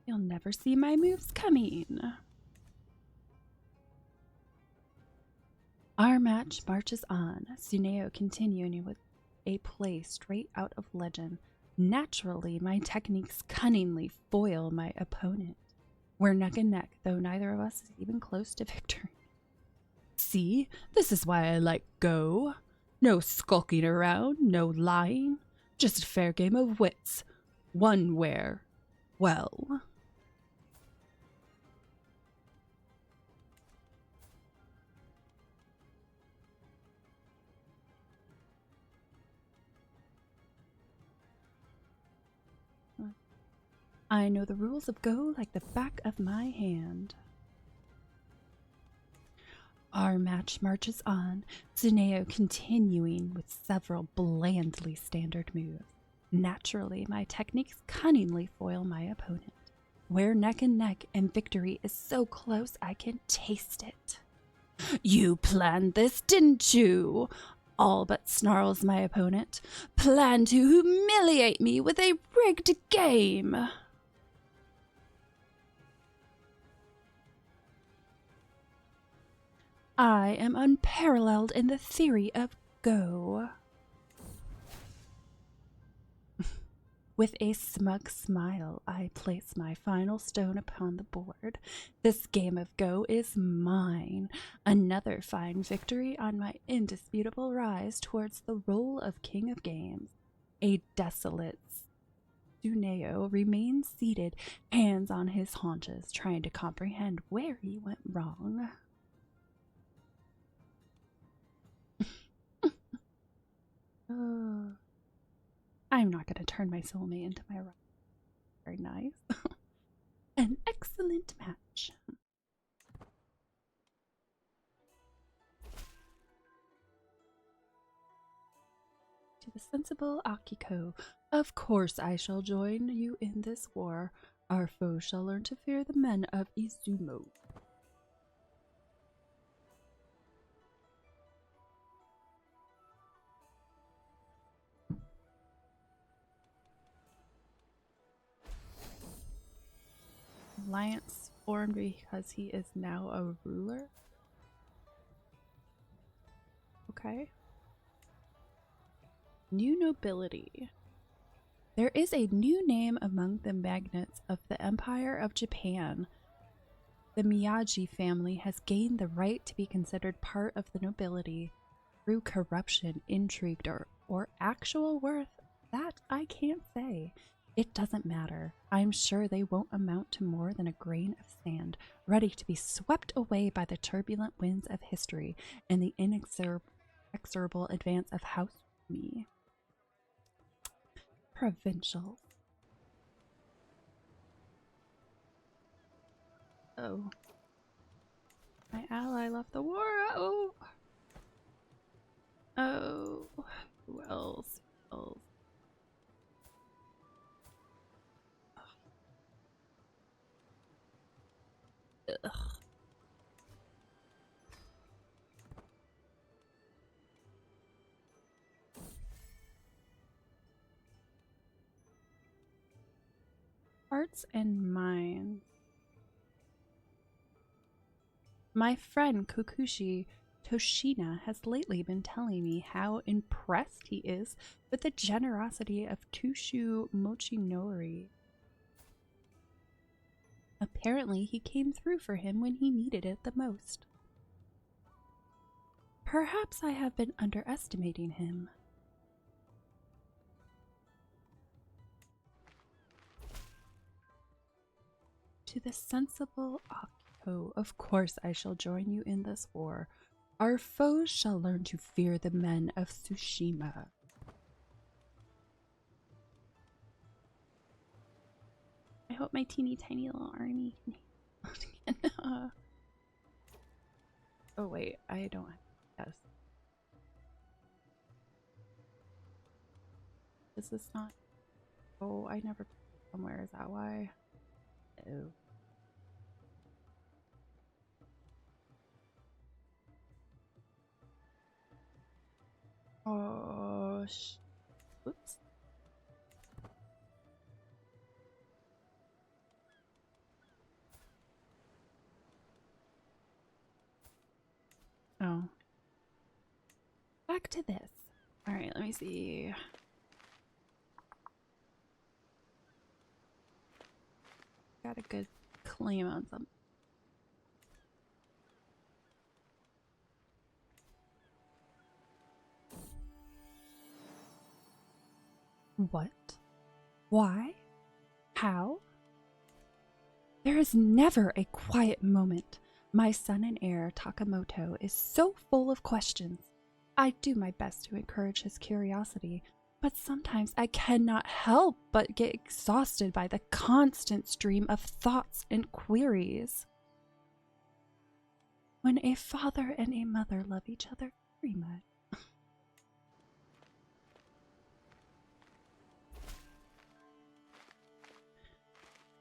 You'll never see my moves coming. Our match marches on, Tsuneo continuing with a play straight out of legend. Naturally, my techniques cunningly foil my opponent. We're neck and neck, though neither of us is even close to victory. See, this is why I like Go. No skulking around, no lying, just a fair game of wits. One where, well... I know the rules of Go like the back of my hand. Our match marches on, Tsuneo continuing with several blandly standard moves. Naturally, my techniques cunningly foil my opponent. We're neck and neck, and victory is so close I can taste it. You planned this, didn't you? All but snarls my opponent. Planned to humiliate me with a rigged game. I am unparalleled in the theory of Go. With a smug smile, I place my final stone upon the board. This game of Go is mine. Another fine victory on my indisputable rise towards the role of King of Games. A desolate Tsuneo remains seated, hands on his haunches, trying to comprehend where he went wrong. I'm not going to turn my soulmate into my rival. Very nice. An excellent match. To the sensible Akiko, of course I shall join you in this war. Our foes shall learn to fear the men of Izumo. Alliance formed because he is now a ruler. Okay. New nobility. There is a new name among the magnates of the Empire of Japan. The Miyagi family has gained the right to be considered part of the nobility through corruption, intrigue, or actual worth. That I can't say. It doesn't matter. I'm sure they won't amount to more than a grain of sand, ready to be swept away by the turbulent winds of history and the inexorable advance of House Mi. Provincial. Oh. My ally left the war. Oh. Oh. Who else? Who else? Ugh. Hearts and minds. My friend Kokushi Toshina has lately been telling me how impressed he is with the generosity of Tushu Mochinori. Apparently, he came through for him when he needed it the most. Perhaps I have been underestimating him. To the sensible Akiko, of course I shall join you in this war. Our foes shall learn to fear the men of Tsushima. hope my teeny tiny little army can oh wait, I don't have yes. Is this not? Oh, I never put it somewhere. Is that why? Oh. Oh, oops. Oh. Back to this. All right, let me see. Got a good claim on something. What? Why? How? There is never a quiet moment. My son and heir, Takamoto, is so full of questions. I do my best to encourage his curiosity, but sometimes I cannot help but get exhausted by the constant stream of thoughts and queries. When a father and a mother love each other very much.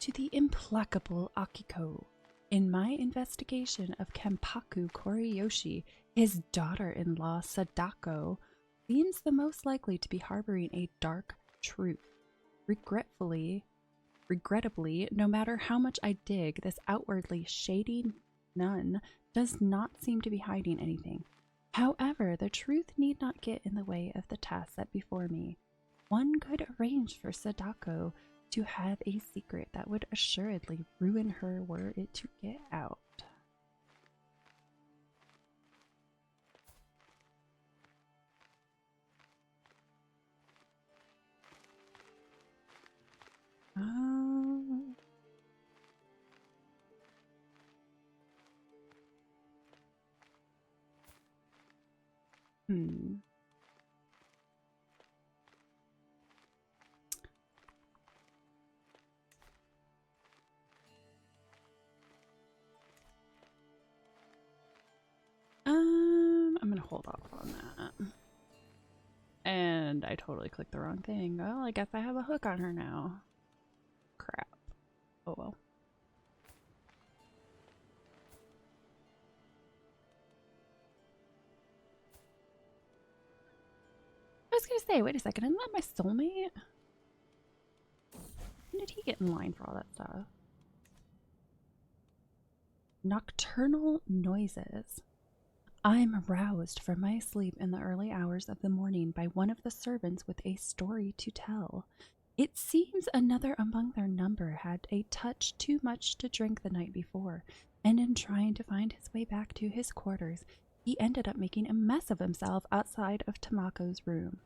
To the implacable Akiko, in my investigation of Kenpaku Koriyoshi, his daughter-in-law Sadako seems the most likely to be harboring a dark truth. Regrettably, no matter how much I dig, this outwardly shady nun does not seem to be hiding anything. However, the truth need not get in the way of the task set before me. One could arrange for Sadako to have a secret that would assuredly ruin her were it to get out. I'm gonna hold off on that. And I totally clicked the wrong thing. Well, I guess I have a hook on her now. Crap. Oh well. I was gonna say, wait a second, isn't that my soulmate? When did he get in line for all that stuff? Nocturnal noises. I'm roused from my sleep in the early hours of the morning by one of the servants with a story to tell. It seems another among their number had a touch too much to drink the night before, and in trying to find his way back to his quarters, he ended up making a mess of himself outside of Tamako's room.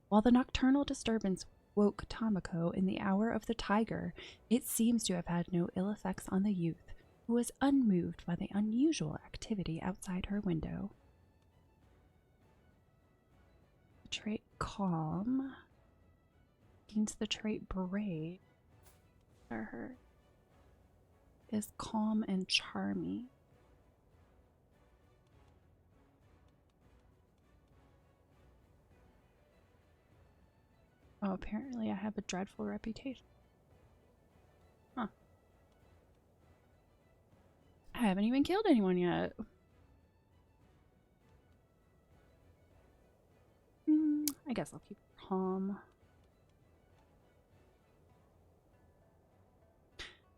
While the nocturnal disturbance woke Tamako in the hour of the tiger, it seems to have had no ill effects on the youth, who was unmoved by the unusual activity outside her window. The trait calm means the trait brave is calm and charming. Oh, apparently I have a dreadful reputation. Huh. I haven't even killed anyone yet. I guess I'll keep calm.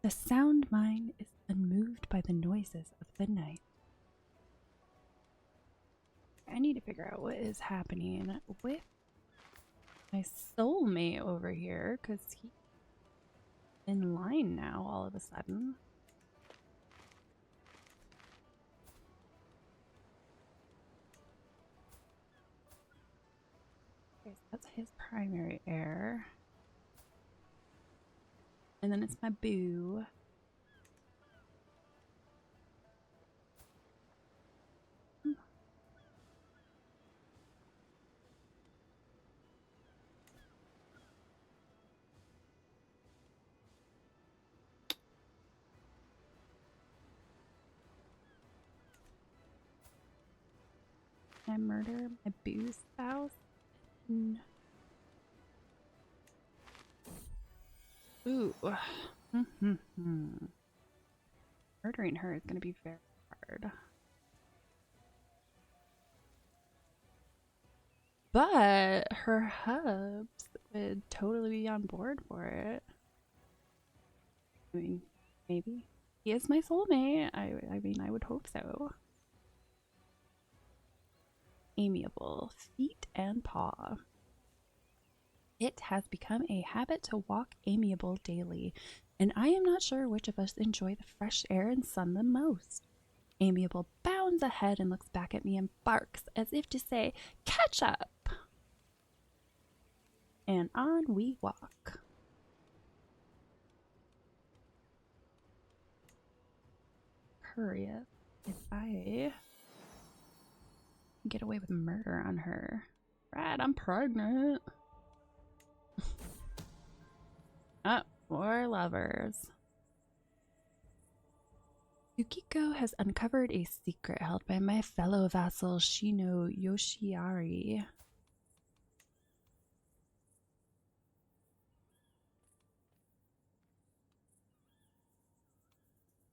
The sound mind is unmoved by the noises of the night. I need to figure out what is happening with my soulmate over here, because he's in line now all of a sudden. Okay, so that's his primary heir. And then it's my boo. Can I murder my boo spouse? No. Ooh. Murdering her is going to be very hard. But her hubs would totally be on board for it. I mean, maybe. He is my soulmate. I mean, I would hope so. Amiable. Feet and paw. It has become a habit to walk amiable daily, and I am not sure which of us enjoy the fresh air and sun the most. Amiable bounds ahead and looks back at me and barks as if to say, "Catch up!" And on we walk. Curious if I get away with murder on her. Right, I'm pregnant. Oh, more lovers. Yukiko has uncovered a secret held by my fellow vassal Shino Yoshiari.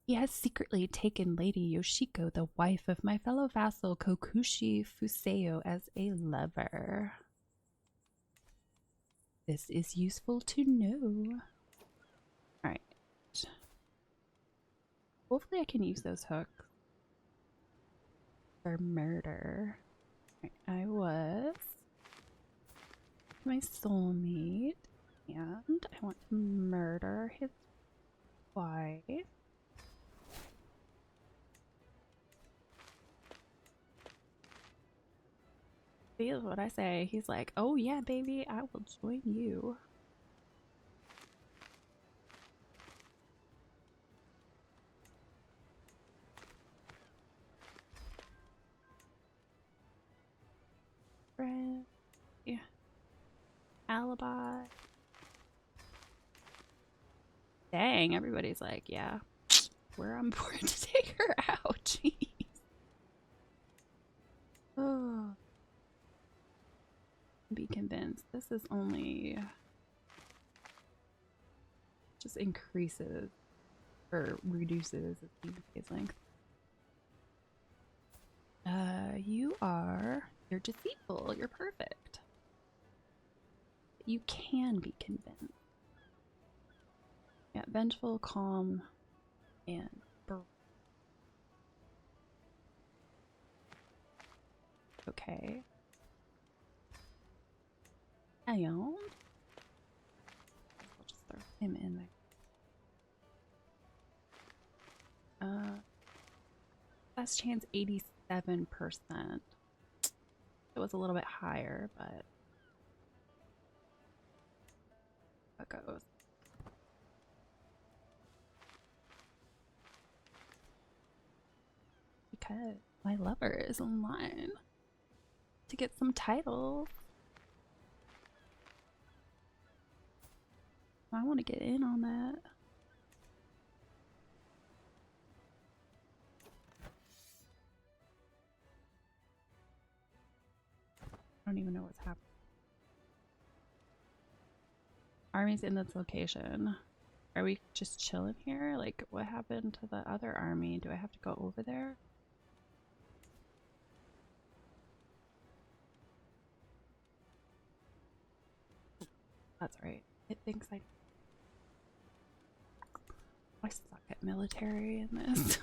He has secretly taken Lady Yoshiko, the wife of my fellow vassal Kokushi Fuseo, as a lover. This is useful to know. Alright. Hopefully I can use those hooks for murder. Right, I was my soulmate, and I want to murder his wife. See what I say. He's like, "Oh yeah, baby, I will join you." Friend. Yeah. Alibi. Dang, everybody's like, yeah, we're on board to take her out. Jeez. Oh. Be convinced. This is only just increases or reduces the phase length. You're deceitful. You're perfect. You can be convinced. Yeah, vengeful, calm, and okay. And I'll just throw him in there. Best chance 87%. It was a little bit higher, but it goes. Because my lover is in line to get some titles. I want to get in on that. I don't even know what's happening. Army's in this location. Are we just chilling here? Like, what happened to the other army? Do I have to go over there? That's right. It thinks I suck at military in this.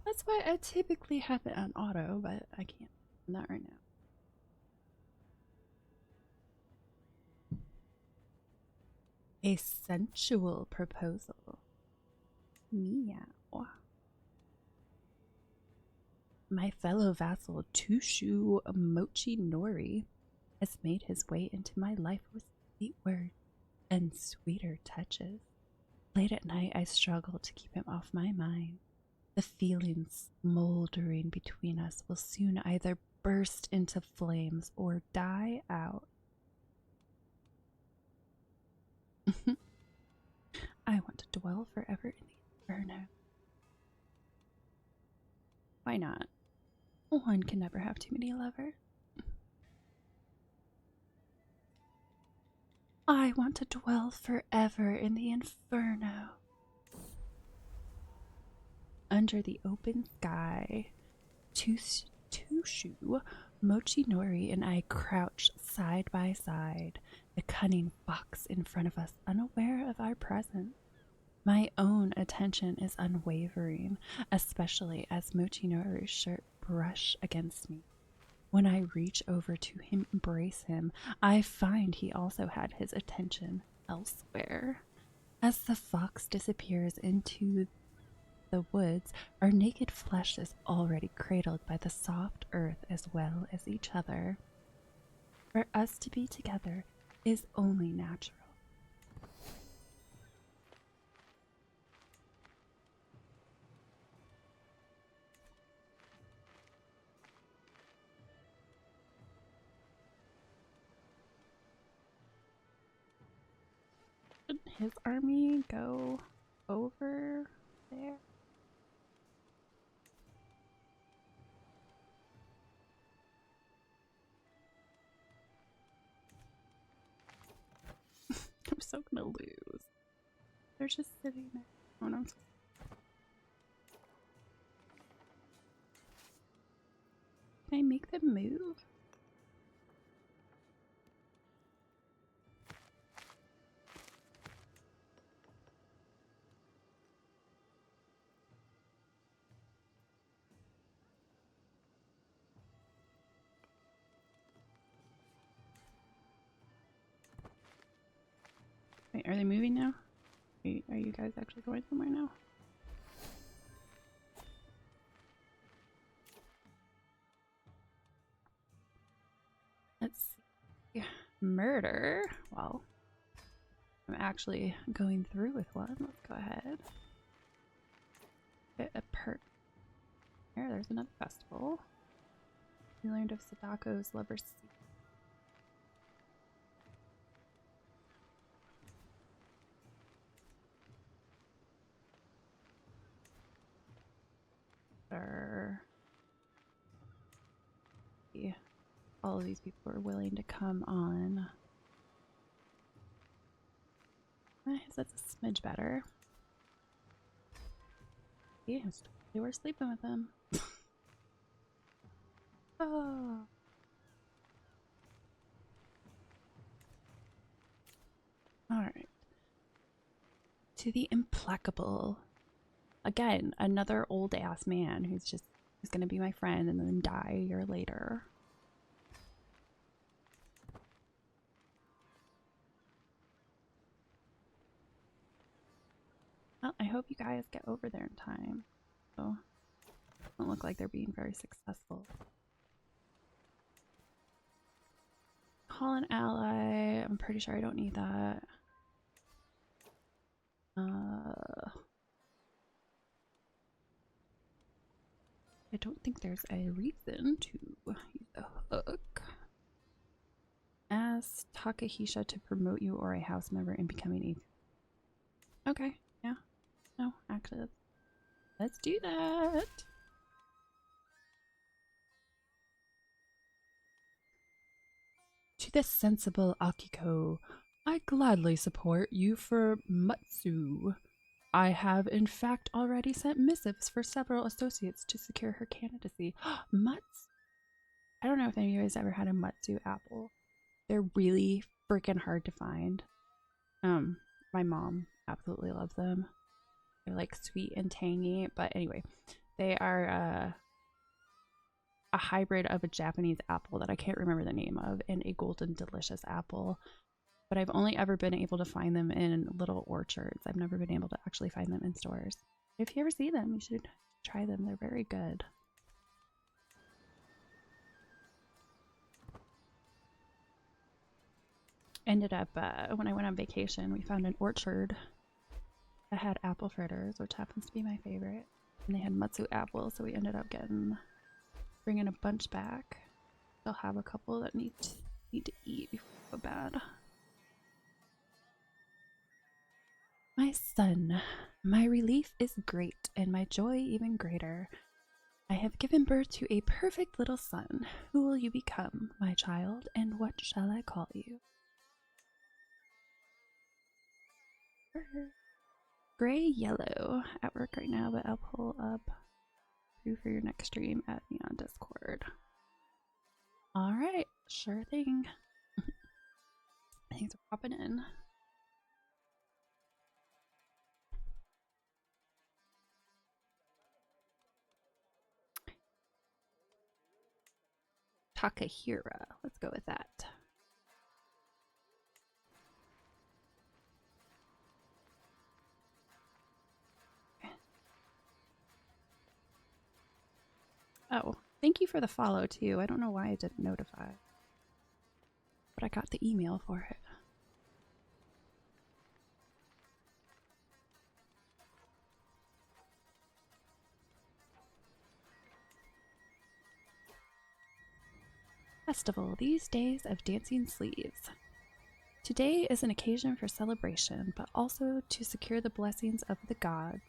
That's why I typically have it on auto, but I can't do that right now. A sensual proposal. Meow. My fellow vassal Tushu Mochi Nori has made his way into my life with sweet words and sweeter touches. Late at night, I struggle to keep him off my mind. The feelings smoldering between us will soon either burst into flames or die out. I want to dwell forever in the inferno. Why not? One can never have too many lovers. I want to dwell forever in the inferno. Under the open sky, Tushu, Mochinori, and I crouch side by side, the cunning fox in front of us, unaware of our presence. My own attention is unwavering, especially as Mochinori's shirt brush against me. When I reach over to embrace him, I find he also had his attention elsewhere. As the fox disappears into the woods, our naked flesh is already cradled by the soft earth as well as each other. For us to be together is only natural. Should his army go over there? I'm so gonna lose. They're just sitting there. Oh no. Can I make them move? Wait, are they moving now? Are you guys actually going somewhere now? Let's see. Murder. Well, I'm actually going through with one. Let's go ahead. Get a perk. There's another festival. We learned of Sadako's lover's secret. All of these people are willing to come on. That's a smidge better. Yes, they were sleeping with them. Oh. Alright. To the implacable. Again, another old ass man who's gonna be my friend and then die a year later. Well, I hope you guys get over there in time. So, don't look like they're being very successful. Call an ally. I'm pretty sure I don't need that. I don't think there's a reason to use a hook. Ask Takahisha to promote you or a house member in becoming a... Okay, yeah. No, actually, let's do that. To the sensible Akiko, I gladly support you for Matsu. I have in fact already sent missives for several associates to secure her candidacy. Mutz? I don't know if any of you guys ever had a Matsu apple. They're really freaking hard to find. My mom absolutely loves them. They're like sweet and tangy, but anyway, they are a hybrid of a Japanese apple that I can't remember the name of and a golden delicious apple. But I've only ever been able to find them in little orchards. I've never been able to actually find them in stores. If you ever see them, you should try them. They're very good. Ended up, when I went on vacation, we found an orchard that had apple fritters, which happens to be my favorite. And they had Matsu apples, so we ended up bringing a bunch back. They'll have a couple that need to eat before they go bad. My son, my relief is great and my joy even greater. I have given birth to a perfect little son. Who will you become, my child, and what shall I call you? Gray yellow. At work right now, but I'll pull up who for your next stream. Add me on Discord. Alright, sure thing. Thanks for popping in. Takahira. Let's go with that. Oh, thank you for the follow too. I don't know why it didn't notify, but I got the email for it. Festival, these days of dancing sleeves. Today is an occasion for celebration, but also to secure the blessings of the gods.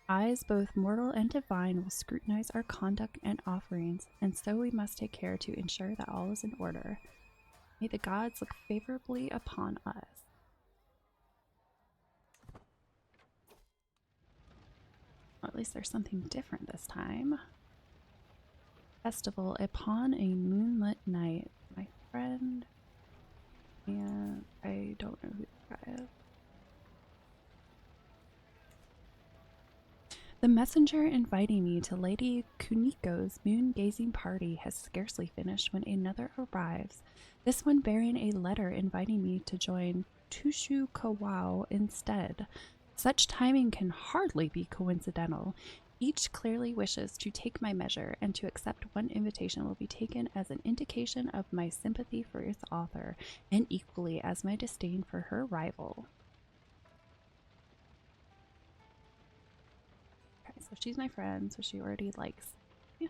Eyes both mortal and divine will scrutinize our conduct and offerings, and so we must take care to ensure that all is in order. May the gods look favorably upon us. Well, at least there's something different this time. Festival upon a moonlit night. My friend, and I don't know who the guy is. The messenger inviting me to Lady Kuniko's moon-gazing party has scarcely finished when another arrives, this one bearing a letter inviting me to join Tushu Kawao instead. Such timing can hardly be coincidental. Each clearly wishes to take my measure, and to accept one invitation will be taken as an indication of my sympathy for its author, and equally as my disdain for her rival. Okay, so she's my friend, so she already likes me.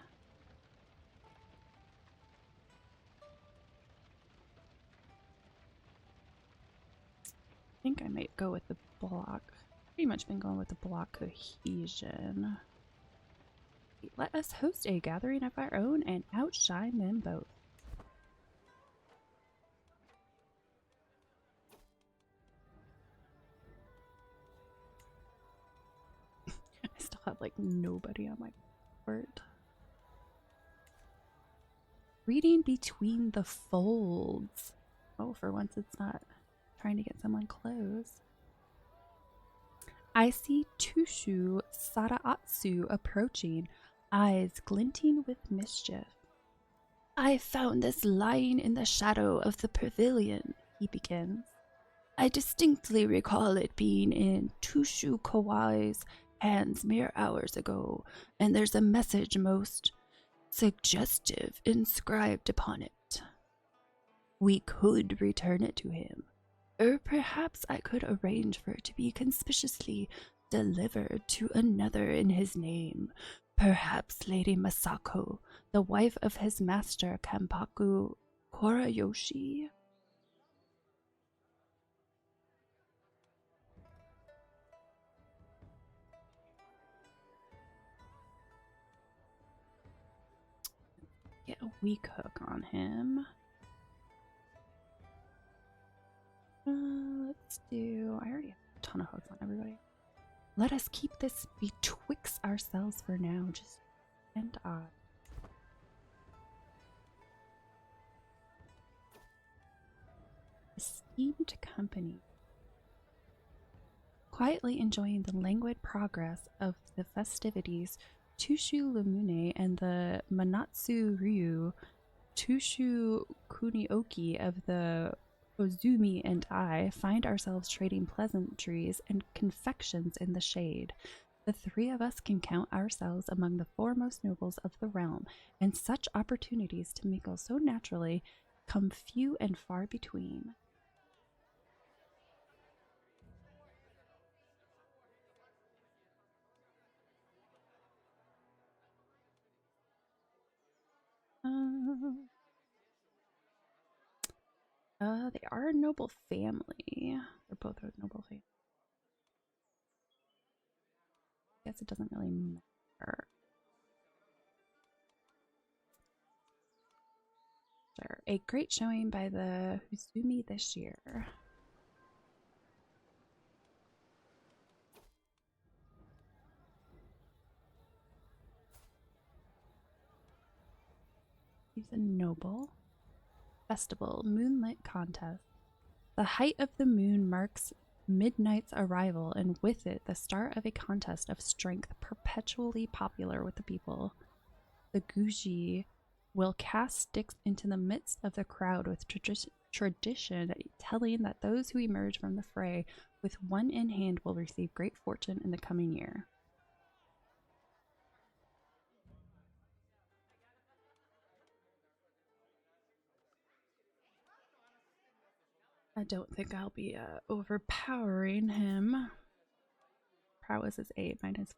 I think I might go with the block. Pretty much been going with the block cohesion. Let us host a gathering of our own and outshine them both. I still have like nobody on my court. Reading between the folds. Oh, for once it's not trying to get someone close. I see Tushu Saraatsu approaching, eyes glinting with mischief. I found this lying in the shadow of the pavilion, he begins. I distinctly recall it being in Tushu Kawai's hands mere hours ago, and there's a message most suggestive inscribed upon it. We could return it to him, or perhaps I could arrange for it to be conspicuously delivered to another in his name, perhaps Lady Masako, the wife of his master Kampaku Korayoshi. Get a weak hook on him. Let's do... I already have a ton of hooks on everybody. Let us keep this betwixt ourselves for now, just and I. Esteemed company. Quietly enjoying the languid progress of the festivities, Tushu Lumune and the Manatsu Ryu, Tushu Kunioki of the Ozumi and I find ourselves trading pleasantries and confections in the shade. The three of us can count ourselves among the foremost nobles of the realm, and such opportunities to mingle so naturally come few and far between. They are a noble family. They're both a noble family. I guess it doesn't really matter. Crusader. A great showing by the Husumi this year. He's a noble. Festival, moonlit contest. The height of the moon marks midnight's arrival, and with it the start of a contest of strength perpetually popular with the people. The Guji will cast sticks into the midst of the crowd with tradition telling that those who emerge from the fray with one in hand will receive great fortune in the coming year. I don't think I'll be overpowering him. Prowess is 8, mine is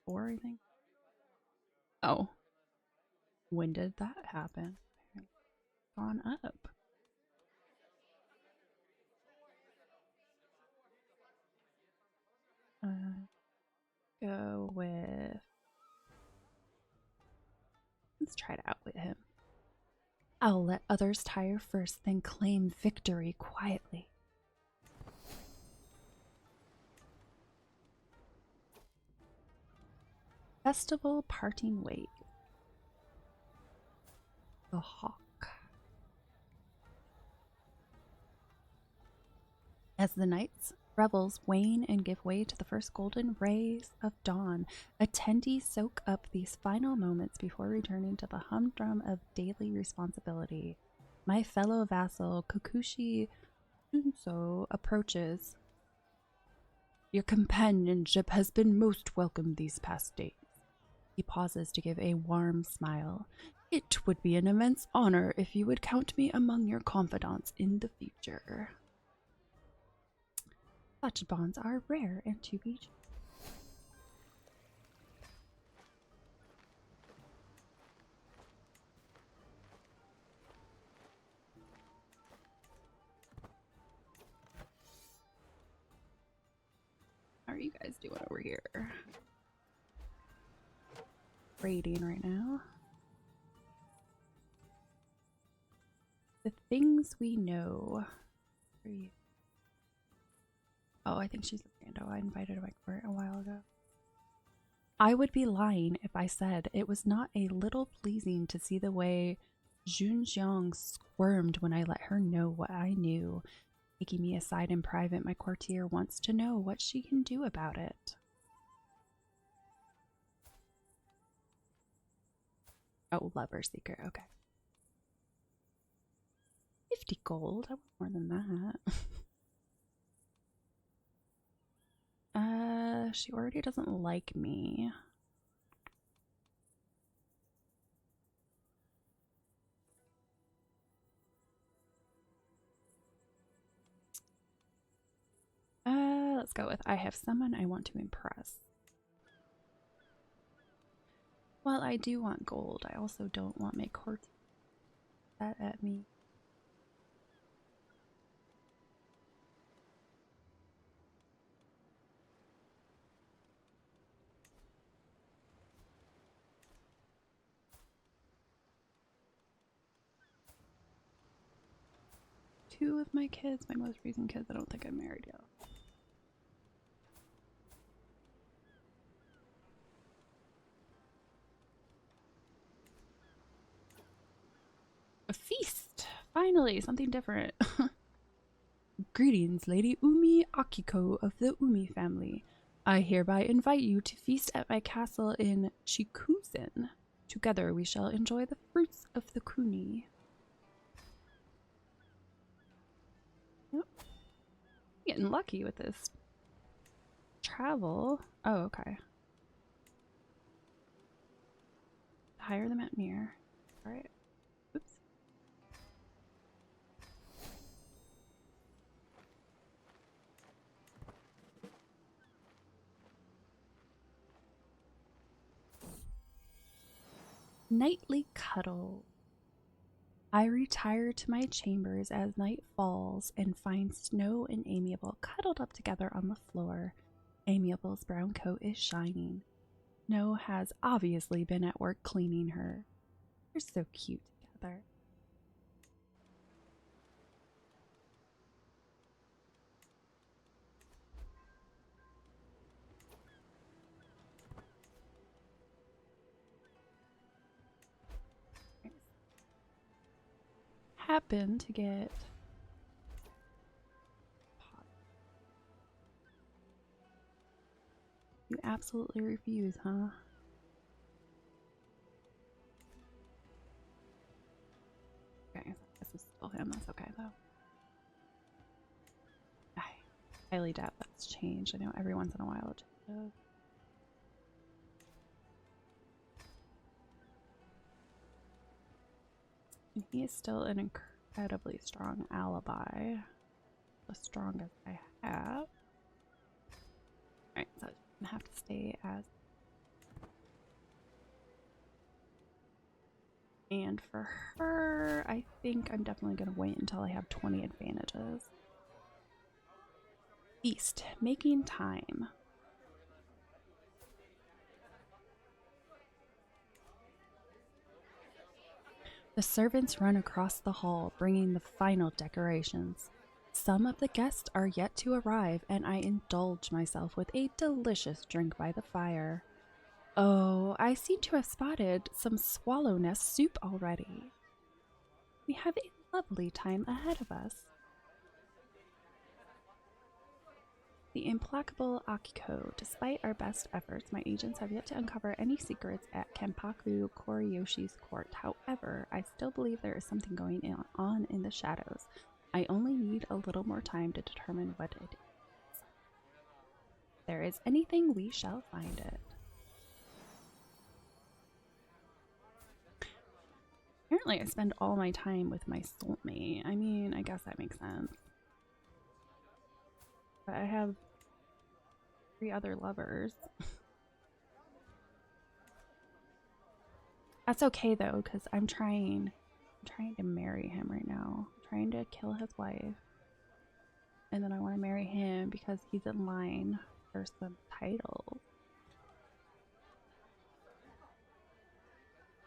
4, I think. Oh. When did that happen? Gone up. Go with... Let's try to outwit him. I'll let others tire first, then claim victory quietly. Festival parting wave. The hawk. As the night's revels wane and give way to the first golden rays of dawn, attendees soak up these final moments before returning to the humdrum of daily responsibility. My fellow vassal, Kokushi Shunso, approaches. Your companionship has been most welcome these past days. He pauses to give a warm smile. It would be an immense honor if you would count me among your confidants in the future. Such bonds are rare and to be. How are you guys doing over here? Raiding right now. The things we know. Oh, I think she's a rando. I invited her to my court a while ago. I would be lying if I said it was not a little pleasing to see the way Junjiang squirmed when I let her know what I knew. Taking me aside in private, my courtier wants to know what she can do about it. Oh, lover seeker. Okay. 50 gold. I want more than that. She already doesn't like me. Let's go with I have someone I want to impress. While I do want gold, I also don't want my court that at me. Two of my kids, my most recent kids, I don't think I'm married yet. A feast! Finally, something different. Greetings, Lady Umi Akiko of the Umi family. I hereby invite you to feast at my castle in Chikuzen. Together we shall enjoy the fruits of the kuni. Yep. Getting lucky with this. Travel. Oh, okay. Hire the mountaineer. Alright. Oops. Nightly cuddle. I retire to my chambers as night falls and find Snow and Amiable cuddled up together on the floor. Amiable's brown coat is shining. Snow has obviously been at work cleaning her. They're so cute together. happen to get... You absolutely refuse, huh? Okay, this is still him. That's okay, though. I highly doubt that's changed. I know every once in a while it changes. And he is still an incredibly strong alibi. The strongest I have. Alright, so I'm gonna have to stay as... And for her, I think I'm definitely gonna wait until I have 20 advantages. East, making time. The servants run across the hall, bringing the final decorations. Some of the guests are yet to arrive, and I indulge myself with a delicious drink by the fire. Oh, I seem to have spotted some swallow nest soup already. We have a lovely time ahead of us. The implacable Akiko. Despite our best efforts, my agents have yet to uncover any secrets at Kenpaku Koriyoshi's court. However, I still believe there is something going on in the shadows. I only need a little more time to determine what it is. If there is anything, we shall find it. Apparently, I spend all my time with my soulmate. I mean, I guess that makes sense. But I have 3 other lovers. That's okay though, because I'm trying to marry him right now. I'm trying to kill his wife. And then I want to marry him because he's in line for some title.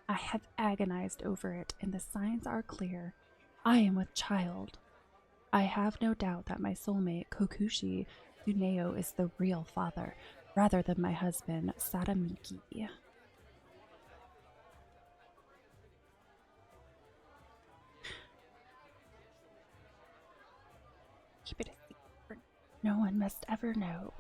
I have agonized over it, and the signs are clear. I am with child. I have no doubt that my soulmate, Kokushi Tsuneo, is the real father, rather than my husband, Sadamiki. Keep it a secret. No one must ever know.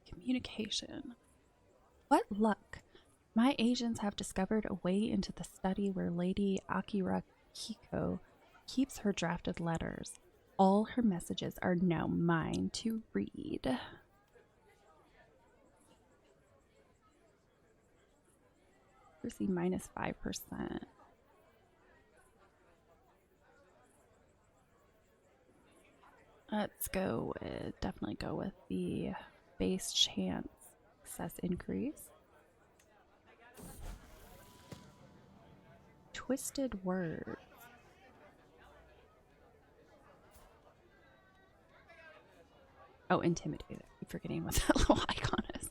Communication. What luck! My agents have discovered a way into the study where Lady Akira Kiko keeps her drafted letters. All her messages are now mine to read. Accuracy minus 5%. Let's go with, definitely go with the base chance success increase. Twisted words. Oh, intimidated. I keep forgetting what that little icon is.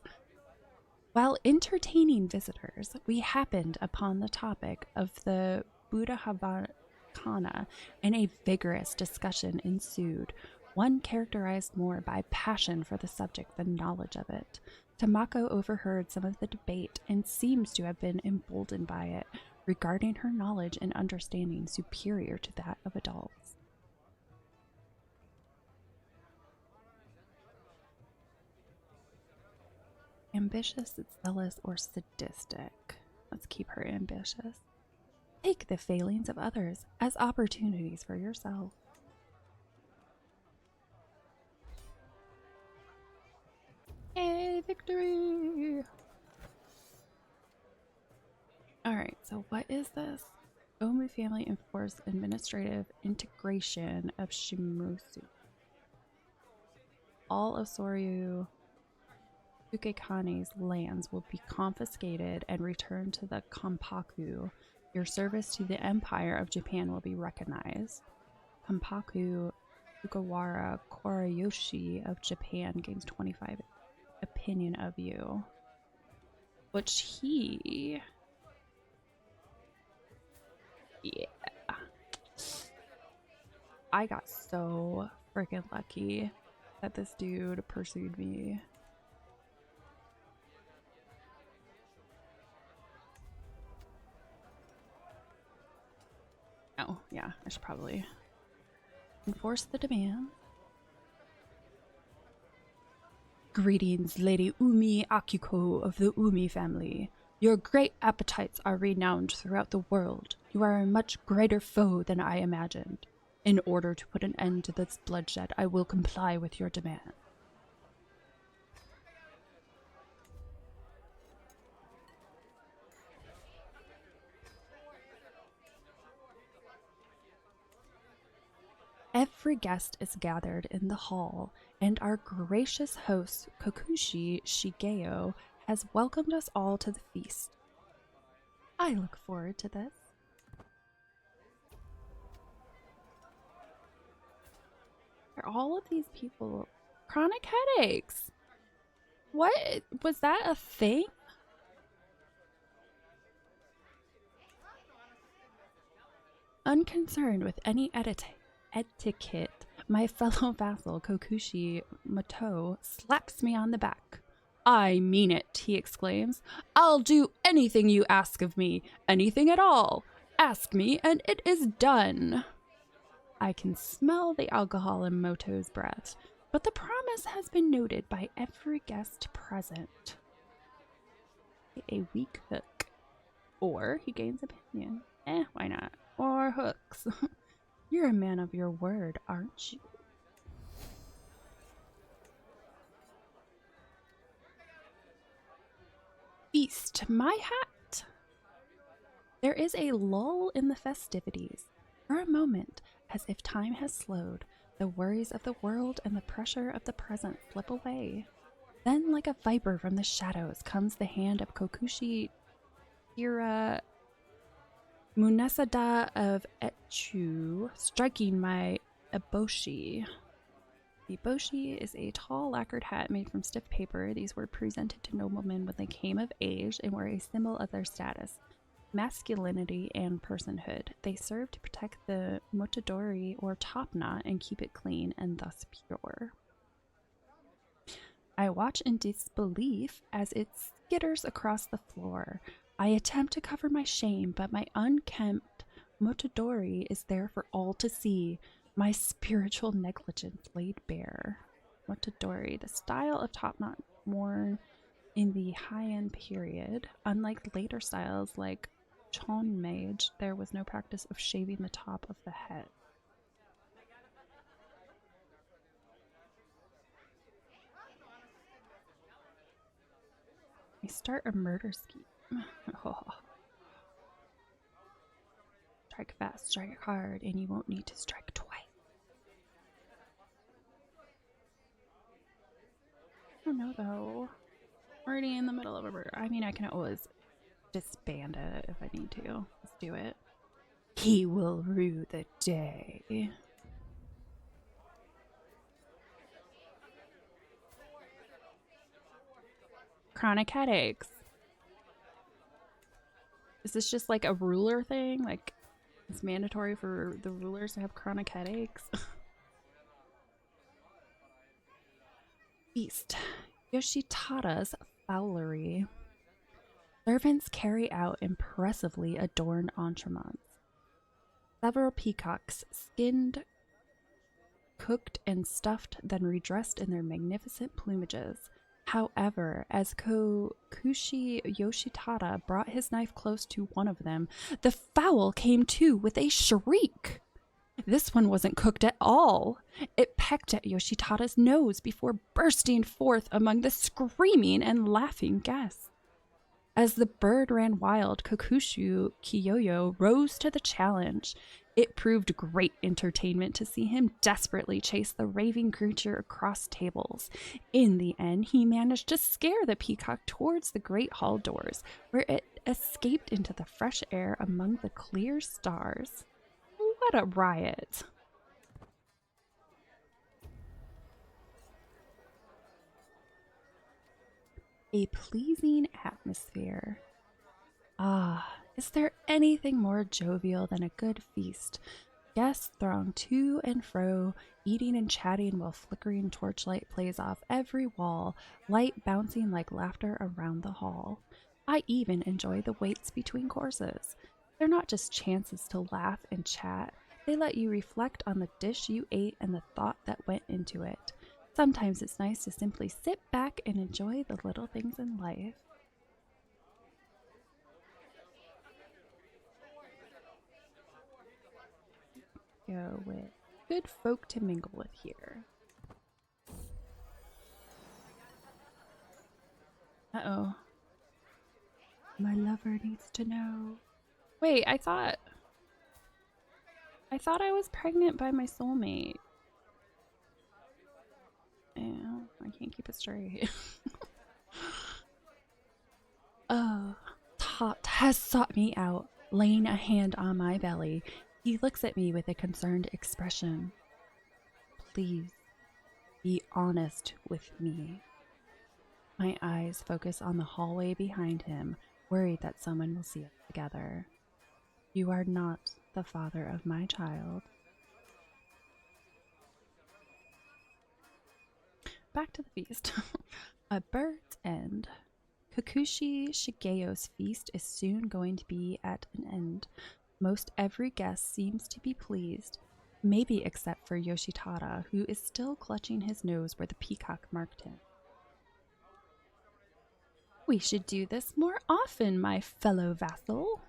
While entertaining visitors, we happened upon the topic of the Buddha Havana, and a vigorous discussion ensued, one characterized more by passion for the subject than knowledge of it. Tamako overheard some of the debate and seems to have been emboldened by it, regarding her knowledge and understanding superior to that of adults. Ambitious, zealous, or sadistic? Let's keep her ambitious. Take the failings of others as opportunities for yourself. Yay, victory! Alright, so what is this? Omu family enforced administrative integration of Shimosu. All of Soryu Ukekane's lands will be confiscated and returned to the Kampaku. Your service to the Empire of Japan will be recognized. Kampaku Sugawara Koreyoshi of Japan gains 25 opinion of you. Which he... Yeah. I got so freaking lucky. that this dude pursued me. Oh, yeah, I should probably enforce the demand. Greetings, Lady Umi Akiko of the Umi family. Your great appetites are renowned throughout the world. You are a much greater foe than I imagined. In order to put an end to this bloodshed, I will comply with your demand. Every guest is gathered in the hall, and our gracious host, Kokushi Shigeo, has welcomed us all to the feast. I look forward to this. Are all of these people chronic headaches? What? Was that a thing? Unconcerned with any etiquette, my fellow vassal Kokushi Moto slaps me on the back. I mean it, he exclaims. I'll do anything you ask of me, anything at all. Ask me and it is done. I can smell the alcohol in Moto's breath, but the promise has been noted by every guest present. A weak hook. Or he gains opinion. Why not? Or hooks. You're a man of your word, aren't you? Feast my hat. There is a lull in the festivities. For a moment, as if time has slowed, the worries of the world and the pressure of the present slip away. Then, like a viper from the shadows, comes the hand of Kokushi Hira Munesada of Echu, striking my eboshi. The eboshi is a tall lacquered hat made from stiff paper. These were presented to noblemen when they came of age and were a symbol of their status, masculinity, and personhood. They serve to protect the motodori or top knot and keep it clean and thus pure. I watch in disbelief as it skitters across the floor. I attempt to cover my shame, but my unkempt motodori is there for all to see. My spiritual negligence laid bare. Motodori, the style of top knot worn in the Heian period. Unlike later styles like chonmage, there was no practice of shaving the top of the head. I start a murder scheme. Oh. Strike fast, strike hard, and you won't need to strike twice. I don't know though. Already in the middle of a murder. I mean, I can always disband it if I need to. Let's do it. He will rue the day. Chronic headaches. Is this just like a ruler thing? Like, it's mandatory for the rulers to have chronic headaches? Feast. Yoshitada's fowlery. Servants carry out impressively adorned entremets. Several peacocks, skinned, cooked, and stuffed, then redressed in their magnificent plumages. However, as Kokushi Yoshitada brought his knife close to one of them, the fowl came to with a shriek. This one wasn't cooked at all. It pecked at Yoshitada's nose before bursting forth among the screaming and laughing guests. As the bird ran wild, Kokushu Kiyoyo rose to the challenge. It proved great entertainment to see him desperately chase the raving creature across tables. In the end, he managed to scare the peacock towards the great hall doors, where it escaped into the fresh air among the clear stars. What a riot! A pleasing atmosphere. Ah, is there anything more jovial than a good feast? Guests throng to and fro, eating and chatting while flickering torchlight plays off every wall, light bouncing like laughter around the hall. I even enjoy the waits between courses. They're not just chances to laugh and chat. They let you reflect on the dish you ate and the thought that went into it. Sometimes it's nice to simply sit back and enjoy the little things in life. Go with good folk to mingle with here. Uh-oh. My lover needs to know. Wait, I thought I was pregnant by my soulmate. Yeah, I can't keep it straight. Oh, Tot has sought me out, laying a hand on my belly. He looks at me with a concerned expression. Please, be honest with me. My eyes focus on the hallway behind him, worried that someone will see us together. You are not the father of my child. Back to the feast. A bird's end. Kakushi Shigeo's feast is soon going to be at an end. Most every guest seems to be pleased, maybe except for Yoshitada, who is still clutching his nose where the peacock marked him. We should do this more often, my fellow vassal.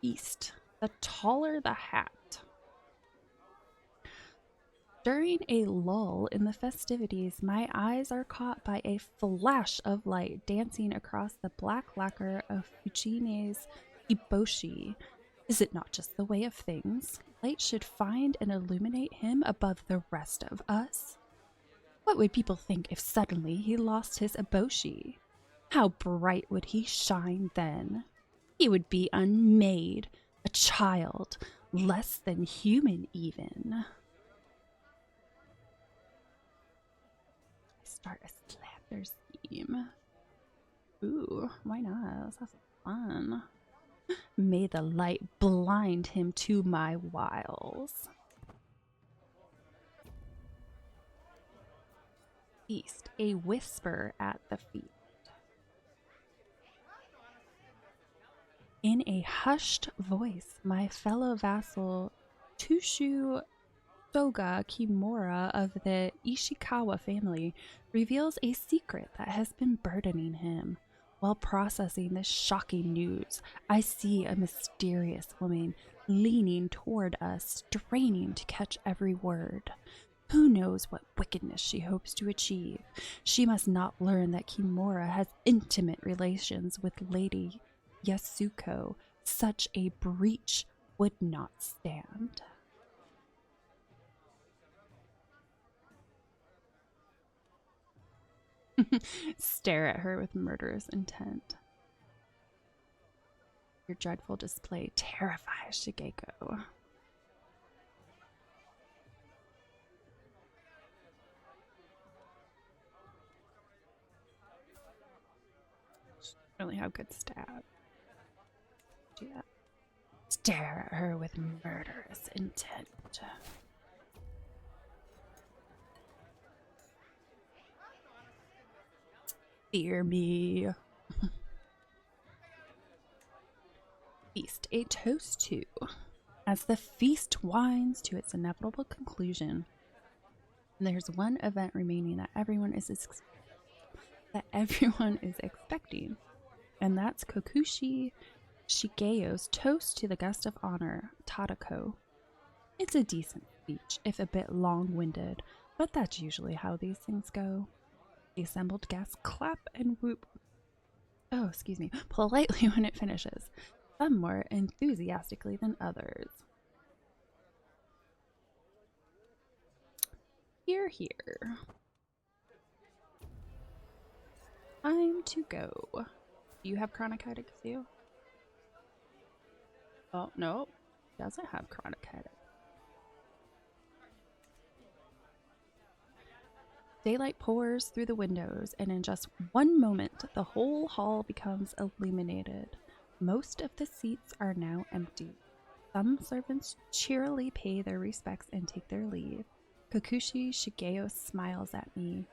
Feast. The taller the hat. During a lull in the festivities, my eyes are caught by a flash of light dancing across the black lacquer of Fujine's Iboshi. Is it not just the way of things? Light should find and illuminate him above the rest of us. What would people think if suddenly he lost his Iboshi? How bright would he shine then? He would be unmade, a child, less than human even. Start a slander scheme. Ooh, why not? Let's have some fun. May the light blind him to my wiles. Feast, a whisper at the feet. In a hushed voice, my fellow vassal Tushu Soga Kimura of the Ishikawa family reveals a secret that has been burdening him. While processing this shocking news, I see a mysterious woman leaning toward us, straining to catch every word. Who knows what wickedness she hopes to achieve? She must not learn that Kimura has intimate relations with Lady Yasuko. Such a breach would not stand. Stare at her with murderous intent. Your dreadful display terrifies Shigeko. She doesn't really have good stab. Yeah. Stare at her with murderous intent. Fear me. Feast, a toast to. As the feast winds to its inevitable conclusion, there's one event remaining that everyone is expecting, and that's Kokushi Shigeo's toast to the guest of honor, Tadako. It's a decent speech, if a bit long-winded, but that's usually how these things go. The assembled guests clap and whoop. Oh, excuse me, politely when it finishes. Some more enthusiastically than others. Here. Time to go. Do you have chronic headache too? Oh, no. Doesn't have chronic headache. Daylight pours through the windows, and in just one moment, the whole hall becomes illuminated. Most of the seats are now empty. Some servants cheerily pay their respects and take their leave. Kokushi Shigeo smiles at me.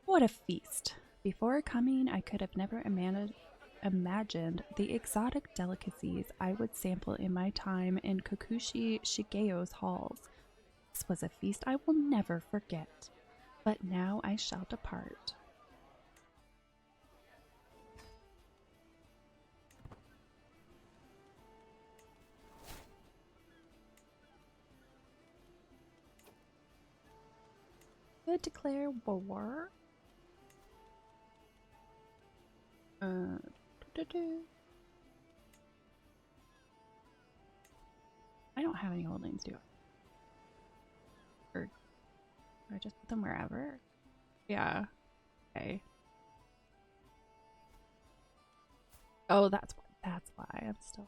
What a feast! Before coming, I could have never imagined the exotic delicacies I would sample in my time in Kokushi Shigeo's halls. This was a feast I will never forget. But now I shall depart. Could declare war. I don't have any holdings, do I? Or do I just put them wherever? Yeah. Okay. Oh, that's why I'm still.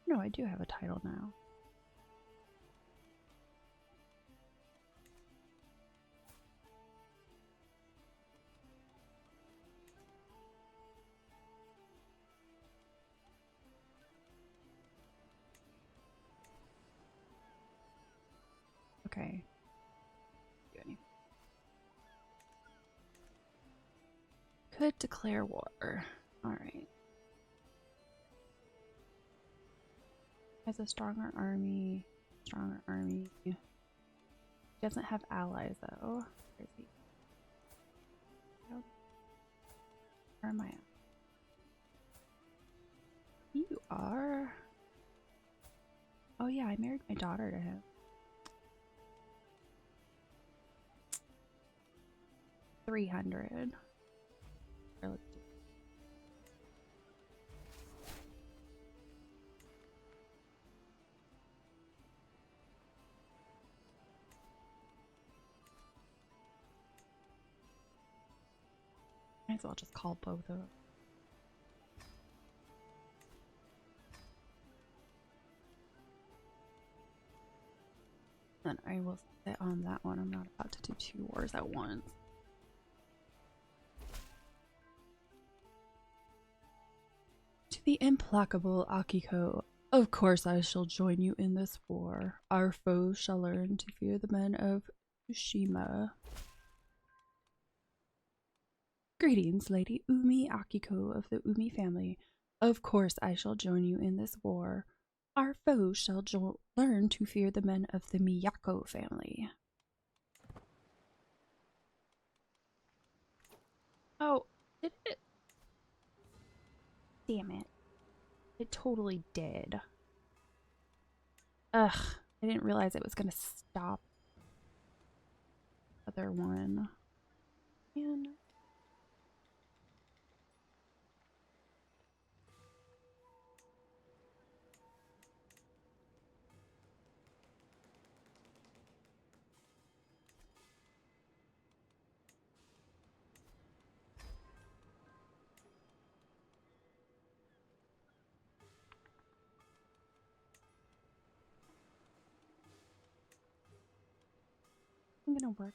No, I do have a title now. Okay. Do anything. Could declare war. Alright. Has a stronger army. Stronger army. Doesn't have allies though. Where is he? Where am I at? You are. Oh yeah, I married my daughter to him. 300. Let's do. Might as well just call both of them. Then I will sit on that one. I'm not about to do 2 wars at once. To the implacable Akiko, of course I shall join you in this war. Our foes shall learn to fear the men of Tsushima. Greetings, Lady Umi Akiko of the Umi family. Of course I shall join you in this war. Our foes shall learn to fear the men of the Miyako family. Oh, did it? Damn it. It totally did. Ugh, I didn't realize it was going to stop the other one. Man. I'm gonna work.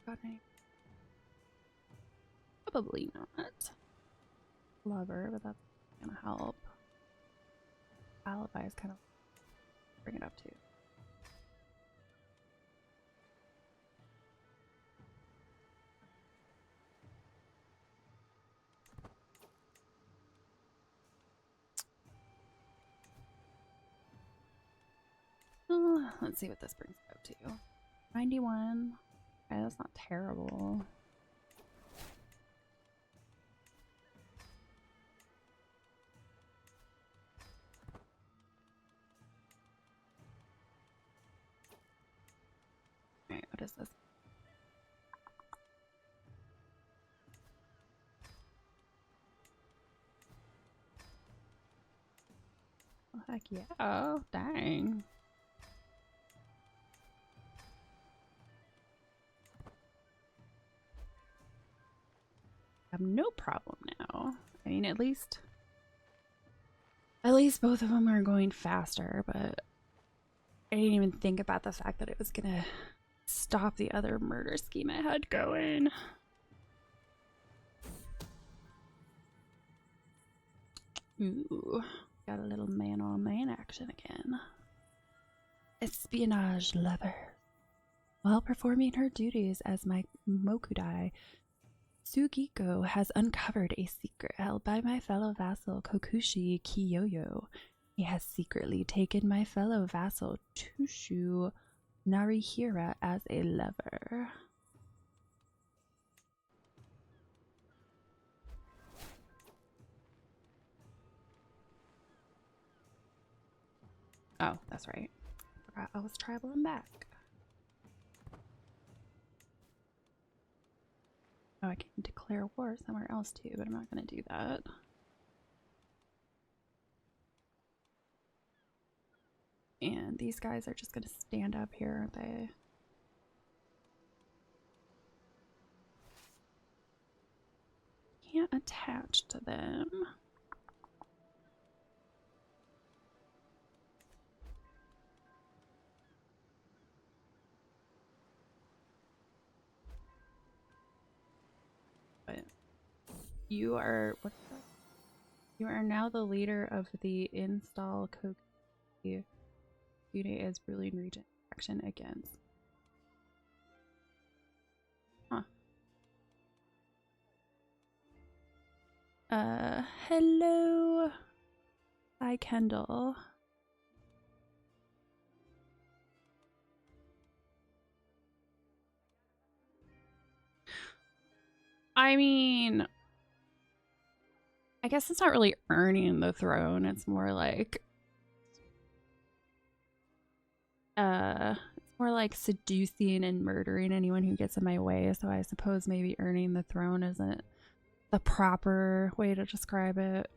Got any? Probably not. Lover, but that's gonna help. Alibi is kind of bring it up too. Let's see what this brings it up to. 91. Okay, that's not terrible. Alright, what is this? Oh, heck yeah. Oh, dang. have no problem now. I mean, at least both of them are going faster, but I didn't even think about the fact that it was gonna stop the other murder scheme I had going. Ooh, got a little man-on-man action again. Espionage lover. While performing her duties as my Mokudai, Sugiko has uncovered a secret held by my fellow vassal Kokushi Kiyoyo. He has secretly taken my fellow vassal Tushu Narihira as a lover. Oh, that's right. Forgot I was traveling back. Oh, I can declare war somewhere else too, but I'm not going to do that. And these guys are just going to stand up here, aren't they? Can't attach to them. But you are you are now the leader of the install Kokushi Yune as Ruling Regent action against. Huh. Hello. Hi, Kendall. I mean, I guess it's not really earning the throne. It's more like seducing and murdering anyone who gets in my way. So I suppose maybe earning the throne isn't the proper way to describe it.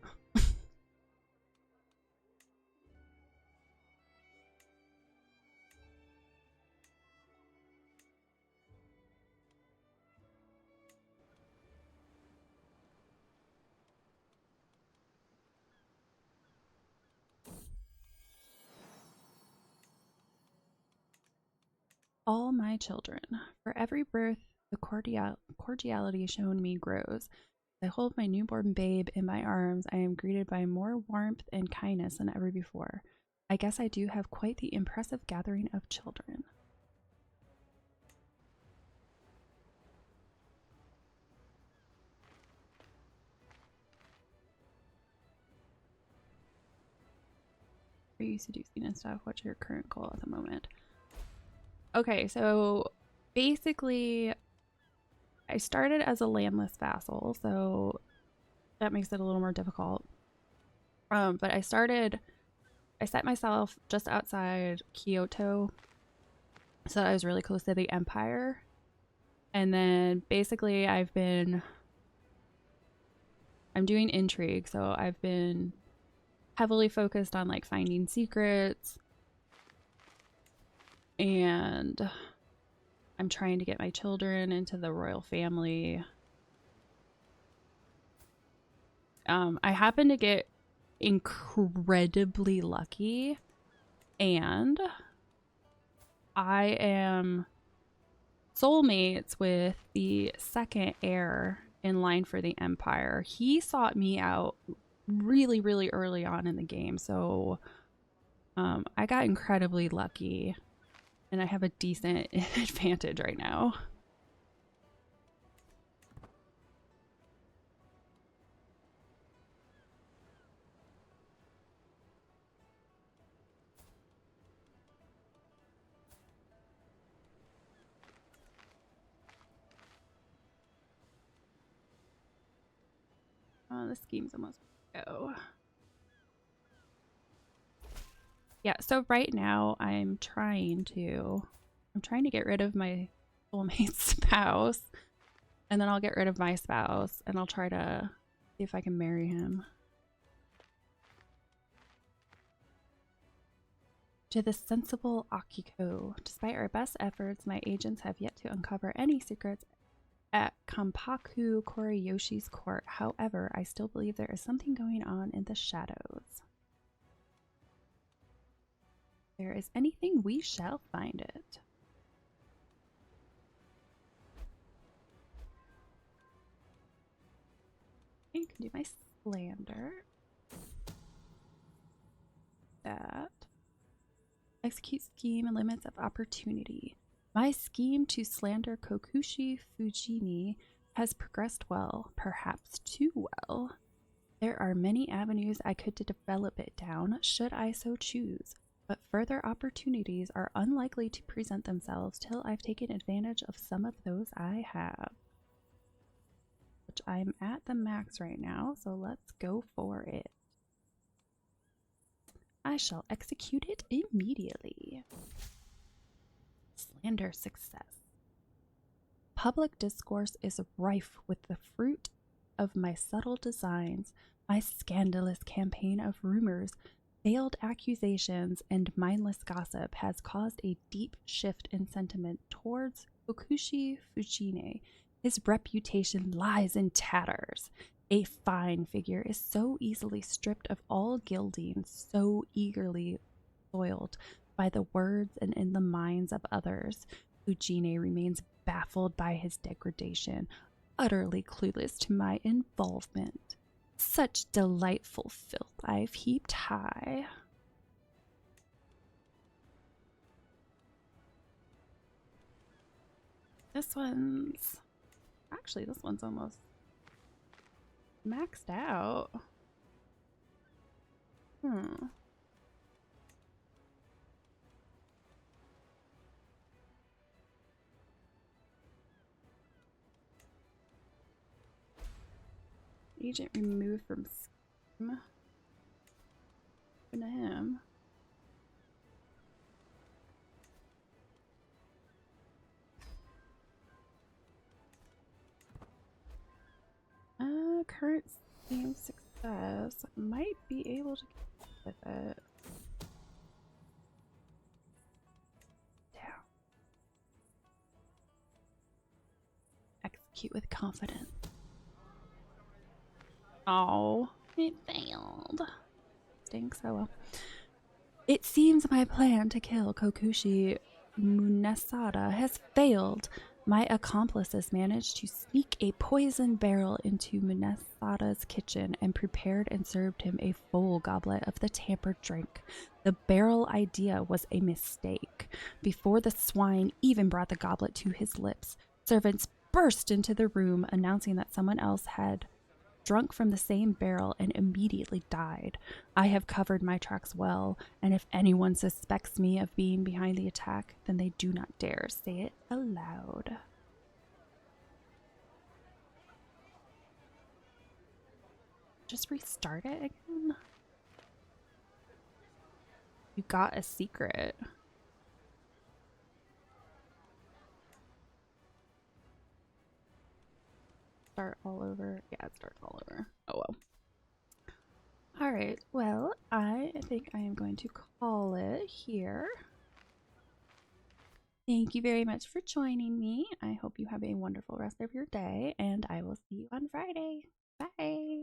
All my children. For every birth, the cordiality shown me grows. As I hold my newborn babe in my arms, I am greeted by more warmth and kindness than ever before. I guess I do have quite the impressive gathering of children. Are you seducing and stuff? What's your current goal at the moment? Okay, so basically I started as a landless vassal, so that makes it a little more difficult. But I set myself just outside Kyoto, so I was really close to the Empire. And then basically I'm doing Intrigue, so I've been heavily focused on like finding secrets, and I'm trying to get my children into the royal family. I happen to get incredibly lucky, and I am soulmates with the second heir in line for the Empire. He sought me out really, really early on in the game, so I got incredibly lucky, and I have a decent advantage right now. Oh, the scheme's almost go. Yeah, so right now I'm trying to get rid of my soulmate spouse, and then I'll get rid of my spouse, and I'll try to see if I can marry him. To the sensible Akiko. Despite our best efforts, my agents have yet to uncover any secrets at Kampaku Koriyoshi's court. However, I still believe there is something going on in the shadows. If there is anything, we shall find it. I can do my slander. That. Execute scheme and limits of opportunity. My scheme to slander Kokushi Fujini has progressed well, perhaps too well. There are many avenues I could develop it down, should I so choose, but further opportunities are unlikely to present themselves till I've taken advantage of some of those I have. Which I'm at the max right now, so let's go for it. I shall execute it immediately. Slander success. Public discourse is rife with the fruit of my subtle designs. My scandalous campaign of rumors, veiled accusations, and mindless gossip has caused a deep shift in sentiment towards Kokushi Fujine. His reputation lies in tatters. A fine figure is so easily stripped of all gilding, so eagerly soiled by the words and in the minds of others. Fujine remains baffled by his degradation, utterly clueless to my involvement. Such delightful filth I've heaped high. This one's almost maxed out. Agent removed from scheme. Open to him. Current scheme success. Might be able to get with it. Down. Execute with confidence. Oh, it failed. Stinks. Oh well. It seems my plan to kill Kokushi Munesada has failed. My accomplices managed to sneak a poison barrel into Munesada's kitchen and prepared and served him a full goblet of the tampered drink. The barrel idea was a mistake. Before the swine even brought the goblet to his lips, servants burst into the room announcing that someone else had drunk from the same barrel and immediately died. I have covered my tracks well, and if anyone suspects me of being behind the attack, then they do not dare say it aloud. Just restart it again? You got a secret. Start all over. Yeah, it starts all over. Oh well. Alright, well, I think I am going to call it here. Thank you very much for joining me. I hope you have a wonderful rest of your day, and I will see you on Friday. Bye!